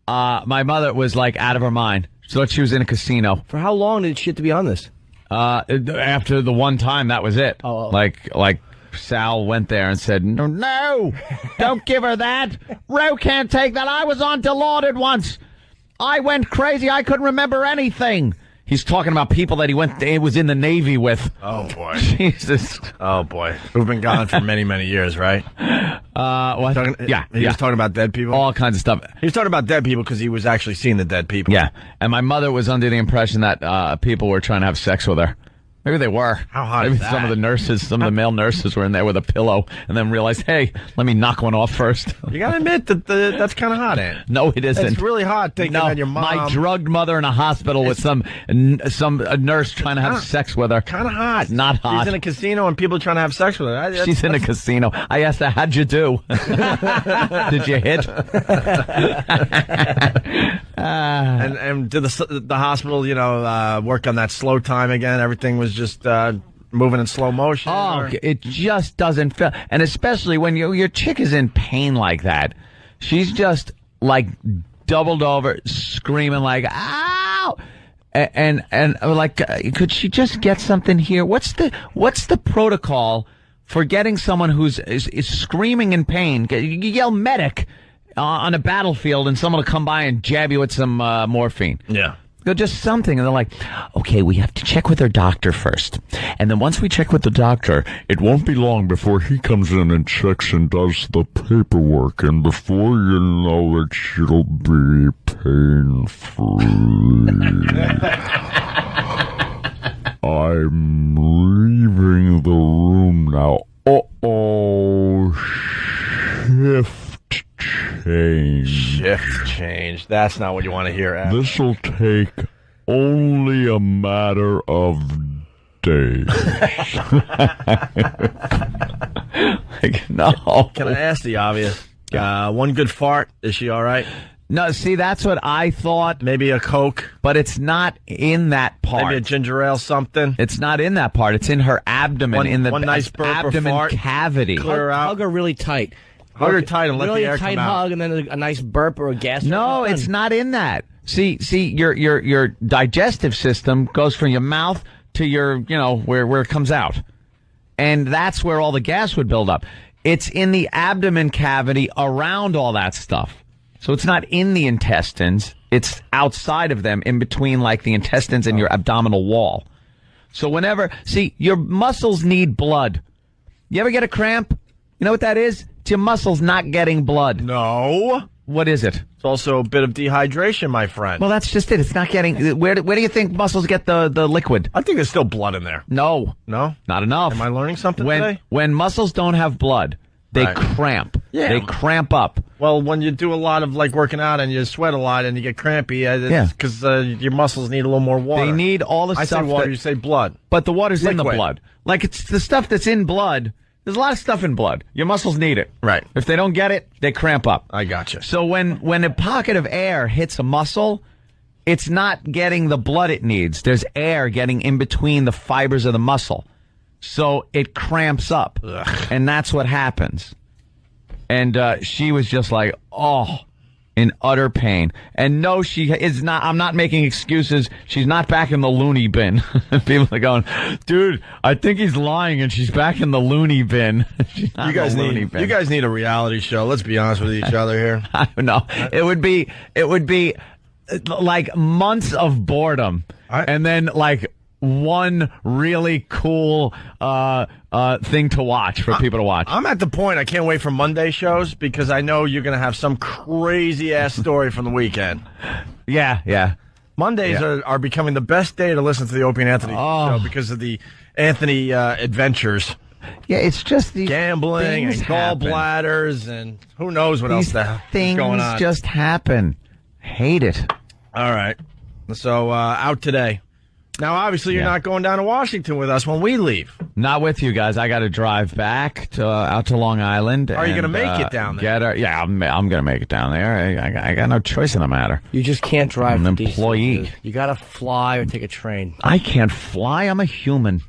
my mother was like out of her mind. She thought she was in a casino. For how long did she have to be on this? After the one time, that was it. Oh. Like Sal went there and said, no, don't give her that. Ro can't take that. I was on Dilaudid once. I went crazy. I couldn't remember anything. He's talking about people that he was in the Navy with. Oh, boy. Jesus. Oh, boy. Who've been gone for many, many years, right? What? He was talking about dead people? All kinds of stuff. He was talking about dead people because he was actually seeing the dead people. Yeah. And my mother was under the impression that people were trying to have sex with her. Maybe they were. How hot Maybe is that? some of the male nurses were in there with a pillow and then realized, hey, let me knock one off first. You gotta admit that that's kind of hot, Aunt. No, it isn't. It's really hot thinking that your mom... my drugged mother in a hospital with some nurse trying to have sex with her. Kind of hot. It's not hot. She's in a casino and people are trying to have sex with her. She's in a casino. I asked her, how'd you do? Did you hit? And did the hospital, work on that slow time again? Everything was just moving in slow motion? Oh, it just doesn't feel... And especially when your chick is in pain like that. She's just, like, doubled over, screaming like, ow! And like, could she just get something here? What's the protocol for getting someone who's is screaming in pain? You yell medic on a battlefield and someone will come by and jab you with some morphine. Yeah. Go just something, and they're like, okay, we have to check with our doctor first. And then once we check with the doctor, it won't be long before he comes in and checks and does the paperwork, and before you know it, she'll be pain-free. I'm leaving the room now. Uh-oh, shift change. Shift change. That's not what you want to hear, Al. This'll take only a matter of days. Like, no. Can I ask the obvious? One good fart. Is she all right? No, see, that's what I thought. Maybe a Coke. But it's not in that part. Maybe a ginger ale something. It's not in that part. It's in her abdomen, in the one nice burp or abdomen fart. cavity. Clear her out. Hug her really tight. Hug her tight and let really the air tight come out. hug and then a nice burp or a gas. No, it's not in that. See, your digestive system goes from your mouth to your, where it comes out. And that's where all the gas would build up. It's in the abdomen cavity around all that stuff. So it's not in the intestines. It's outside of them, in between like the intestines and your abdominal wall. So your muscles need blood. You ever get a cramp? You know what that is? It's your muscles not getting blood. No. What is it? It's also a bit of dehydration, my friend. Well, that's just it. It's not getting... Where do you think muscles get the liquid? I think there's still blood in there. No. No? Not enough. Am I learning something today? When muscles don't have blood, they Right. cramp. Yeah. They cramp up. Well, when you do a lot of working out and you sweat a lot and you get crampy, it's because your muscles need a little more water. They need all the I stuff. say water, you say blood. But the water's in the Liquid. blood. Like, it's the stuff that's in blood. There's a lot of stuff in blood. Your muscles need it. Right. If they don't get it, they cramp up. I gotcha. So when a pocket of air hits a muscle, it's not getting the blood it needs. There's air getting in between the fibers of the muscle. So it cramps up. Ugh. And that's what happens. And she was just like, in utter pain. And no, she is not. I'm not making excuses. She's not back in the loony bin. People are going, dude, I think he's lying, and she's back in the loony bin. She's not You guys in the loony bin. you guys need a reality show. Let's be honest with each other here. I don't know. It would be like months of boredom, and then like one really cool thing to watch for people to watch. I'm at the point I can't wait for Monday shows because I know you're going to have some crazy ass story from the weekend. Yeah. Mondays are becoming the best day to listen to the Opie and Anthony show because of the Anthony adventures. Yeah, it's just these gambling and things happen. gallbladders and who knows what These else things is going on. just happen. Hate it. All right. So out today. Now, obviously, you're not going down to Washington with us when we leave. Not with you guys. I got to drive back out to Long Island. Are you going to make it down there? I'm going to make it down there. I got no choice in the matter. You just can't drive. I'm an for these employee. things. You got to fly or take a train. I can't fly. I'm a human.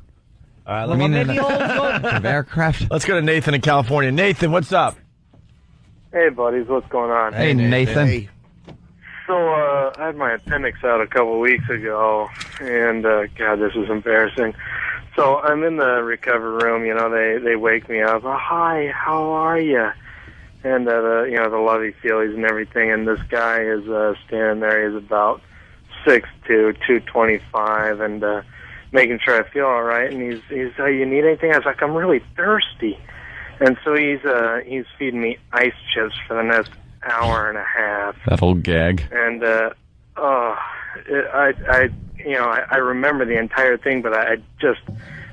All right, Of aircraft. Let's go to Nathan in California. Nathan, what's up? Hey, buddies, what's going on? Hey, Nathan. Hey. So, I had my appendix out a couple weeks ago, and, God, this is embarrassing. So, I'm in the recovery room, they wake me up. Oh, hi, how are you? And, the lovey-feelies and everything, and this guy is standing there. He's about 6'2", 225, and making sure I feel all right. And he's you need anything? I was like, I'm really thirsty. And so he's feeding me ice chips for the next hour and a half. That old gag. And I remember the entire thing, but I just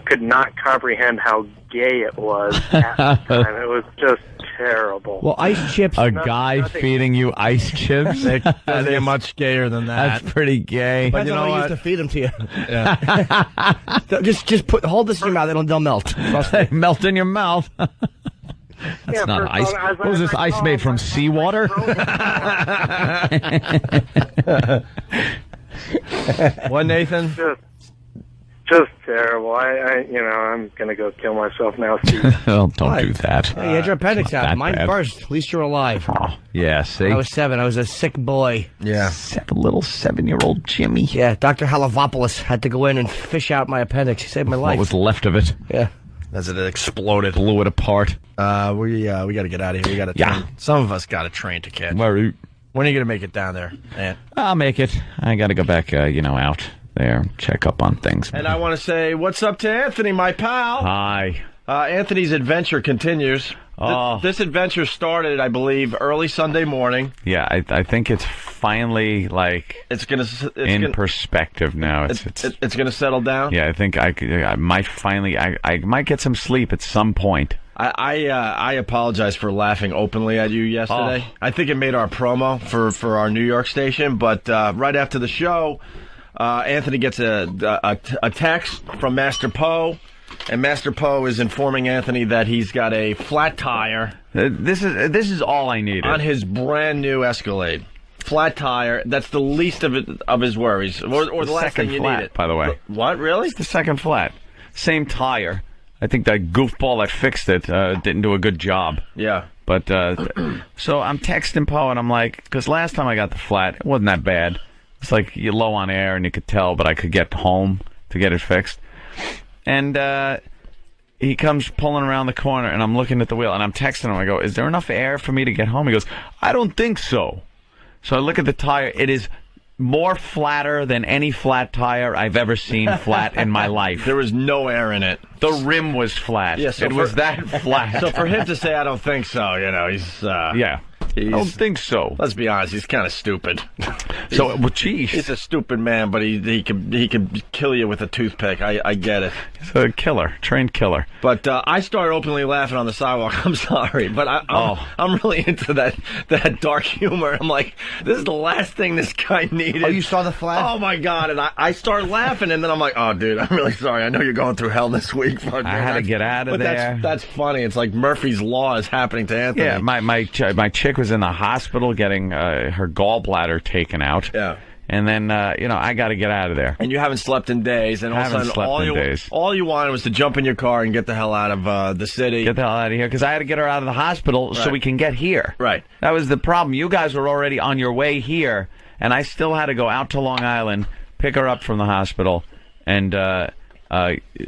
could not comprehend how gay it was at the time. It was just terrible. Well, ice chips. A guy feeding you ice chips? They're much gayer than that. That's pretty gay. But you know what? what? Used to feed them to you. Yeah. just hold this in your mouth; they'll melt. Trust me. Melt in your mouth. That's not ice. What was this ice made from? Seawater? What, Nathan? Just terrible. I'm gonna go kill myself now, Steve. Well, don't do that. Hey, you had your appendix out. that Mine bad. burst. At least you're alive. Yeah, see? I was 7. I was a sick boy. Yeah. Little 7-year-old Jimmy. Yeah, Dr. Halavopoulos had to go in and fish out my appendix. He saved my life. What was left of it? Yeah. As it exploded. Blew it apart. We got to get out of here. We got to. Yeah. Some of us got a train to catch. Where are you? When are you going to make it down there, man? I'll make it. I got to go back, out there, check up on things. And I want to say, what's up to Anthony, my pal? Hi. Anthony's adventure continues. This adventure started, I believe, early Sunday morning. Yeah, I think it's finally it's in perspective now. It's going to settle down. Yeah, I think I might finally I might get some sleep at some point. I apologize for laughing openly at you yesterday. I think it made our promo for our New York station, but right after the show, Anthony gets a text from Master Poe And Master Poe is informing Anthony that he's got a flat tire. This is all I needed on his brand new Escalade. Flat tire. That's the least of his worries, or the last thing you flat, need it. by the way. What? Really? It's the second flat. Same tire. I think that goofball that fixed it didn't do a good job. Yeah. But so I'm texting Poe and I'm like, because last time I got the flat, it wasn't that bad. It's like you're low on air and you could tell, but I could get home to get it fixed. And he comes pulling around the corner, and I'm looking at the wheel, and I'm texting him. I go, is there enough air for me to get home? He goes, I don't think so. So I look at the tire. It is more flatter than any flat tire I've ever seen flat in my life. There was no air in it. The rim was flat. Yeah, so it was that flat. So for him to say, I don't think so, he's... yeah. I don't think so. Let's be honest, he's kind of stupid. So, well, geez. He's a stupid man, but he could kill you with a toothpick. I get it. He's a killer, trained killer. But I started openly laughing on the sidewalk. I'm sorry, but I'm really into that dark humor. I'm like, this is the last thing this guy needed. Oh, you saw the flash? Oh my God! And I started laughing, and then I'm like, oh, dude, I'm really sorry. I know you're going through hell this week. I had to get out of there. That's funny. It's like Murphy's Law is happening to Anthony. Yeah, my chick was in the hospital getting her gallbladder taken out. Yeah. And then, I got to get out of there. And you haven't slept in days. And all of a sudden, all you wanted was to jump in your car and get the hell out of the city. Get the hell out of here, because I had to get her out of the hospital so we can get here. Right. That was the problem. You guys were already on your way here, and I still had to go out to Long Island, pick her up from the hospital, and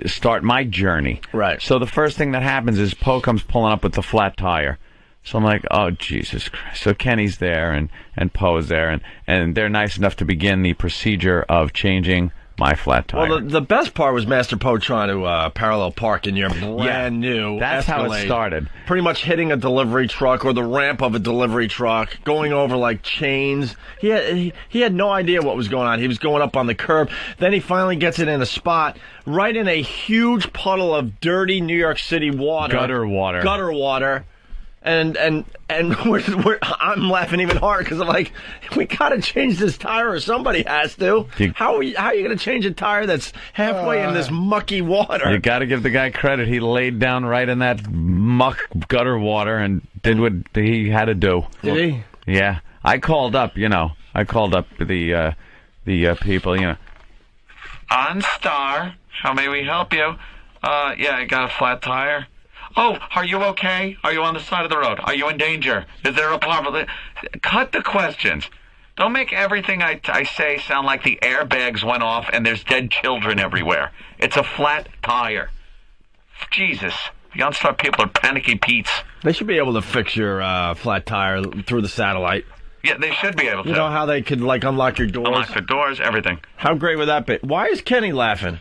start my journey. Right. So the first thing that happens is Poe comes pulling up with the flat tire. So I'm like, oh, Jesus Christ. So Kenny's there and Poe's there, and they're nice enough to begin the procedure of changing my flat tire. Well, the best part was Master Poe trying to parallel park in your brand new That's Escalade. how it started. Pretty much hitting a delivery truck or the ramp of a delivery truck, going over like chains. He had no idea what was going on. He was going up on the curb. Then he finally gets it in a spot right in a huge puddle of dirty New York City water. Gutter water. And I'm laughing even harder because I'm like, we got to change this tire, or somebody has to. How are you going to change a tire that's halfway in this mucky water? You got to give the guy credit. He laid down right in that muck gutter water and did what he had to do. Did he? Yeah. I called up, I called up the people, OnStar, how may we help you? Yeah, I got a flat tire. Oh, are you okay? Are you on the side of the road? Are you in danger? Is there a problem? Cut the questions. Don't make everything I say sound like the airbags went off and there's dead children everywhere. It's a flat tire. Jesus. The OnStar people are panicky Pete's. They should be able to fix your flat tire through the satellite. Yeah, they should be able to. You know how they could, unlock your doors? Unlock the doors, everything. How great would that be? Why is Kenny laughing?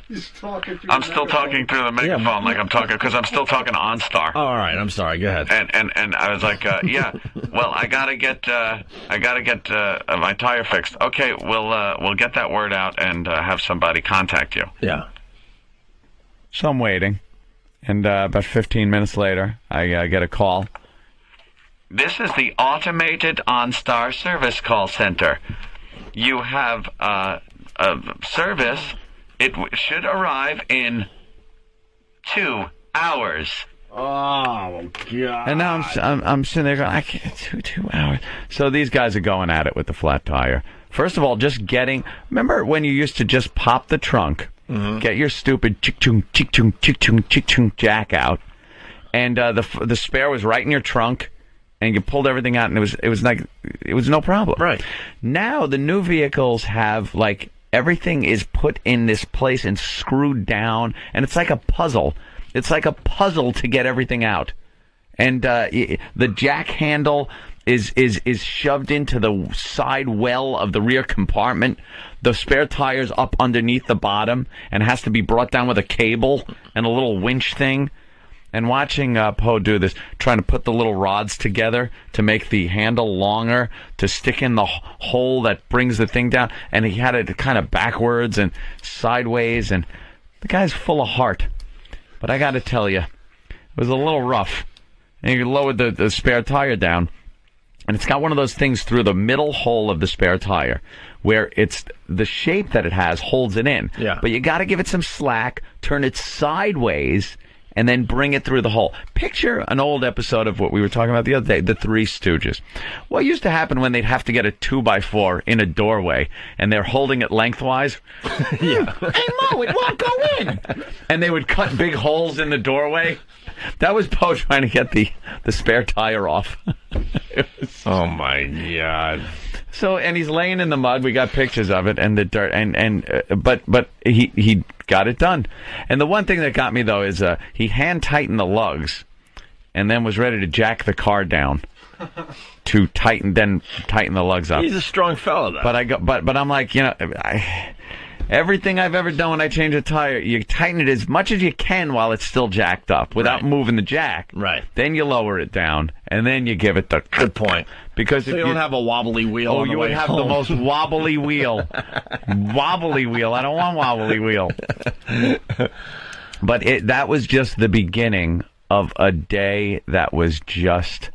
I'm still talking through the megaphone like I'm talking, because I'm still talking to OnStar. Oh, all right, I'm sorry. Go ahead. And I was like, yeah, well, I gotta get my tire fixed. Okay, we'll get that word out and have somebody contact you. Yeah. So I'm waiting, and about 15 minutes later, I get a call. This is the automated OnStar service call center. You have a service. It should arrive in 2 hours. Oh, God. And now I'm sitting there going, I can't do 2 hours. So these guys are going at it with the flat tire. First of all, just remember when you used to just pop the trunk, get your stupid chick-chung jack out, and the spare was right in your trunk, and you pulled everything out, and it was no problem. Right. Now the new vehicles have everything is put in this place and screwed down, and it's like a puzzle. It's like a puzzle to get everything out, and the jack handle is shoved into the side well of the rear compartment. The spare tire's up underneath the bottom and has to be brought down with a cable and a little winch thing. And watching Poe do this, trying to put the little rods together to make the handle longer, to stick in the hole that brings the thing down, and he had it kind of backwards and sideways, and the guy's full of heart. But I got to tell you, it was a little rough. And he lowered the spare tire down, And it's got one of those things through the middle hole of the spare tire where it's the shape that it has holds it in. Yeah. But you got to give it some slack, turn it sideways, and then bring it through the hole. Picture an old episode of what we were talking about the other day, The Three Stooges. What used to happen when they'd have to get a 2x4 in a doorway and they're holding it lengthwise? Yeah. Hey, Mo, it won't go in. And they would cut big holes in the doorway. That was Poe trying to get the spare tire off. Oh, my God. So, and he's laying in the mud. We got pictures of it and the dirt, but he got it done. And the one thing that got me though is he hand tightened the lugs, and then was ready to jack the car down to tighten the lugs up. He's a strong fella, though. But I'm like, everything I've ever done when I change a tire, you tighten it as much as you can while it's still jacked up without moving the jack. Right. Then you lower it down, and then you give it the... Good point. Because so if you don't have a wobbly wheel on the you way would have home. the most wobbly wheel. Wobbly wheel. I don't want wobbly wheel. But that was just the beginning of a day that was just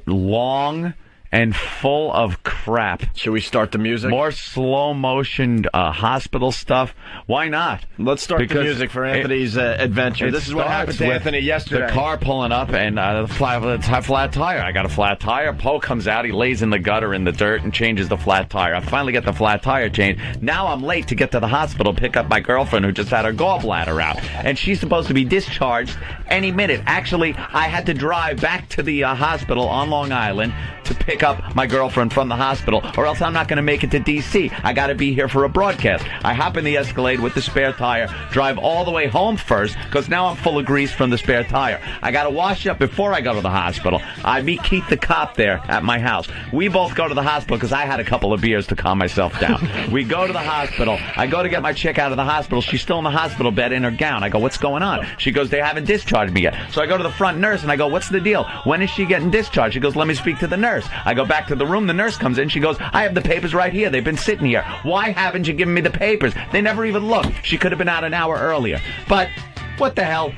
long and full of crap. Should we start the music? More slow motion hospital stuff. Why not? Let's start the music for Anthony's adventure. This is what happened to Anthony yesterday. The car pulling up and the flat tire. I got a flat tire. Poe comes out. He lays in the gutter in the dirt and changes the flat tire. I finally get the flat tire changed. Now I'm late to get to the hospital, pick up my girlfriend who just had her gallbladder out. And she's supposed to be discharged any minute. Actually, I had to drive back to the hospital on Long Island to pick up my girlfriend from the hospital, or else I'm not going to make it to D.C. I got to be here for a broadcast. I hop in the Escalade with the spare tire, drive all the way home first, because now I'm full of grease from the spare tire. I got to wash up before I go to the hospital. I meet Keith the cop there at my house. We both go to the hospital because I had a couple of beers to calm myself down. We go to the hospital. I go to get my chick out of the hospital. She's still in the hospital bed in her gown. I go, what's going on? She goes, they haven't discharged me yet. So I go to the front nurse and I go, what's the deal? When is she getting discharged? She goes, let me speak to the nurse. I go back to the room. The nurse comes in. She goes, I have the papers right here. They've been sitting here. Why haven't you given me the papers? They never even looked. She could have been out an hour earlier. But what the hell?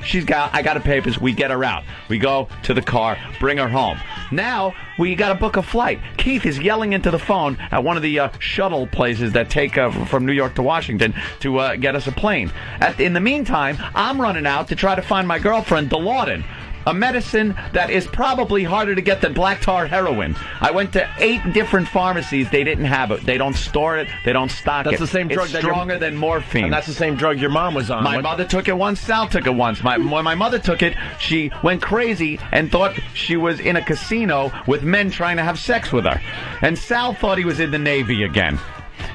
I got the papers. We get her out. We go to the car, bring her home. Now we got to book a flight. Keith is yelling into the phone at one of the shuttle places that take from New York to Washington to get us a plane. In the meantime, I'm running out to try to find my girlfriend, Dilaudid, a medicine that is probably harder to get than black tar heroin. I went to 8 different pharmacies. They didn't have it. They don't store it. They don't stock it. That's the same drug. It's stronger than morphine. And that's the same drug your mom was on. My mother took it once. Sal took it once. When my mother took it, she went crazy and thought she was in a casino with men trying to have sex with her. And Sal thought he was in the Navy again.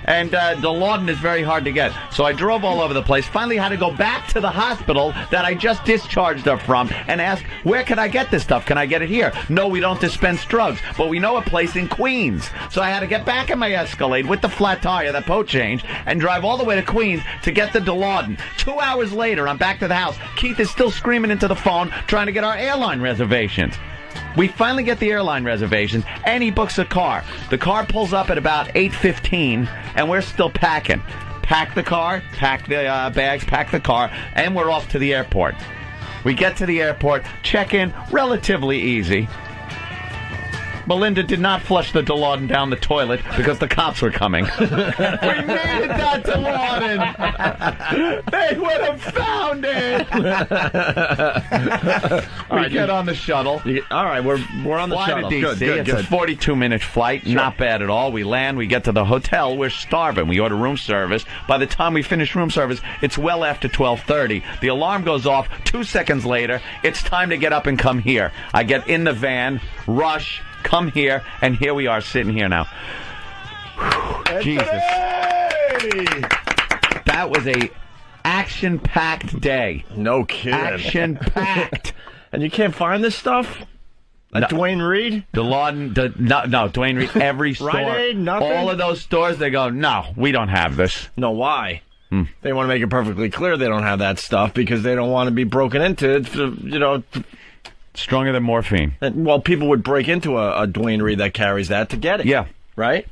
And Dilaudid is very hard to get. So I drove all over the place. Finally had to go back to the hospital that I just discharged her from and ask, where can I get this stuff? Can I get it here? No, we don't dispense drugs, but we know a place in Queens. So I had to get back in my Escalade with the flat tire that Poe changed and drive all the way to Queens to get the Dilaudid. 2 hours later, I'm back to the house. Keith is still screaming into the phone trying to get our airline reservations. We finally get the airline reservations, and he books a car. The car pulls up at about 8:15, and we're still packing. Pack the car, pack the bags, pack the car, and we're off to the airport. We get to the airport, check in, relatively easy. Melinda did not flush the Dilaudid down the toilet because the cops were coming. We needed that Dilaudid. They would have found it. We get on the shuttle. All right, we're on the Fly shuttle. to D.C. It's a 42-minute flight. Sure. Not bad at all. We land. We get to the hotel. We're starving. We order room service. By the time we finish room service, it's well after 12:30. The alarm goes off. 2 seconds later, it's time to get up and come here. I get in the van, rush, come here, and here we are sitting here now. Jesus. That was a action-packed day. No kidding. Action-packed. And you can't find this stuff? At Dwayne Reed? Dilaudid, no, Dwayne Reed, every store. Rite Aid, nothing? All of those stores, they go, no, we don't have this. No, why? They want to make it perfectly clear they don't have that stuff because they don't want to be broken into, Stronger than morphine. Well, people would break into a Dwayne Reed that carries that to get it. Yeah. Right?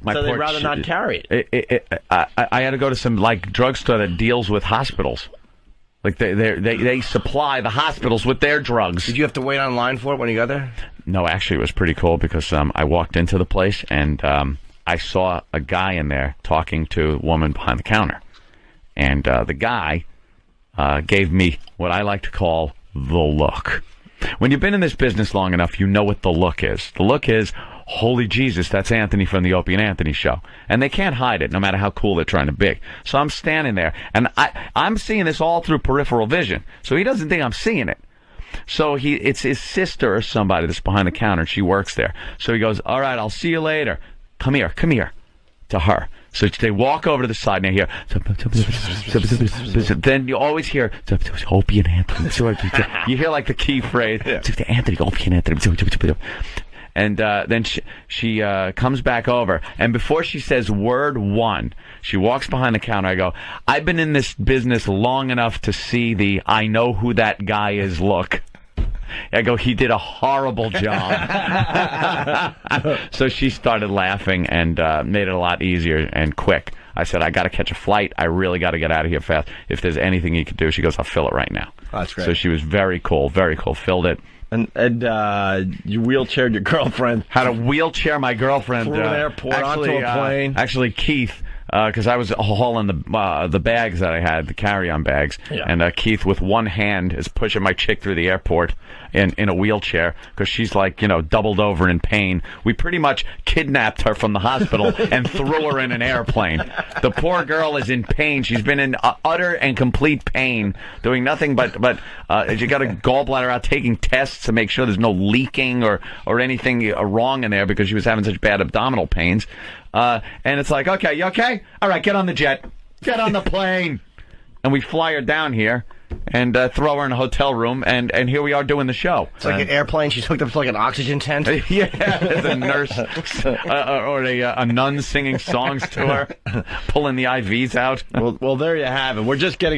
So they'd rather not carry it. I had to go to some drugstore that deals with hospitals. Like they supply the hospitals with their drugs. Did you have to wait online for it when you got there? No, actually, it was pretty cool because I walked into the place and I saw a guy in there talking to a woman behind the counter. And the guy gave me what I like to call the look. When you've been in this business long enough, you know what the look is. The look is, holy Jesus, that's Anthony from the Opie and Anthony show. And they can't hide it, no matter how cool they're trying to be. So I'm standing there, and I'm seeing this all through peripheral vision. So he doesn't think I'm seeing it. So it's his sister or somebody that's behind the counter, and she works there. So he goes, all right, I'll see you later. Come here, to her. So they walk over to the side, and I hear, then you always hear, Opie and Anthony. You hear like the key phrase, Anthony, Opie and Anthony. And then she comes back over, and before she says word one, she walks behind the counter. I go, I've been in this business long enough to see the I know who that guy is look. I go, he did a horrible job. So she started laughing and made it a lot easier and quick. I said, I got to catch a flight. I really got to get out of here fast. If there's anything you could do, she goes, I'll fill it right now. Oh, that's great. So she was very cool, filled it. And you wheelchaired your girlfriend. How to wheelchair my girlfriend. Through an airport, onto a plane. Actually, Keith, because I was hauling the bags that I had, the carry-on bags. Yeah. And Keith, with one hand, is pushing my chick through the airport in a wheelchair because she's like, doubled over in pain. We pretty much kidnapped her from the hospital and threw her in an airplane. The poor girl is in pain. She's been in utter and complete pain, doing nothing but she got a gallbladder out, taking tests to make sure there's no leaking or anything wrong in there because she was having such bad abdominal pains. And it's like, okay, you okay? All right, get on the jet. Get on the plane. And we fly her down here and throw her in a hotel room, and here we are doing the show. It's like an airplane. She's hooked up to like an oxygen tent. Yeah, there's a nurse or a nun singing songs to her, pulling the IVs out. Well, there you have it. We're just getting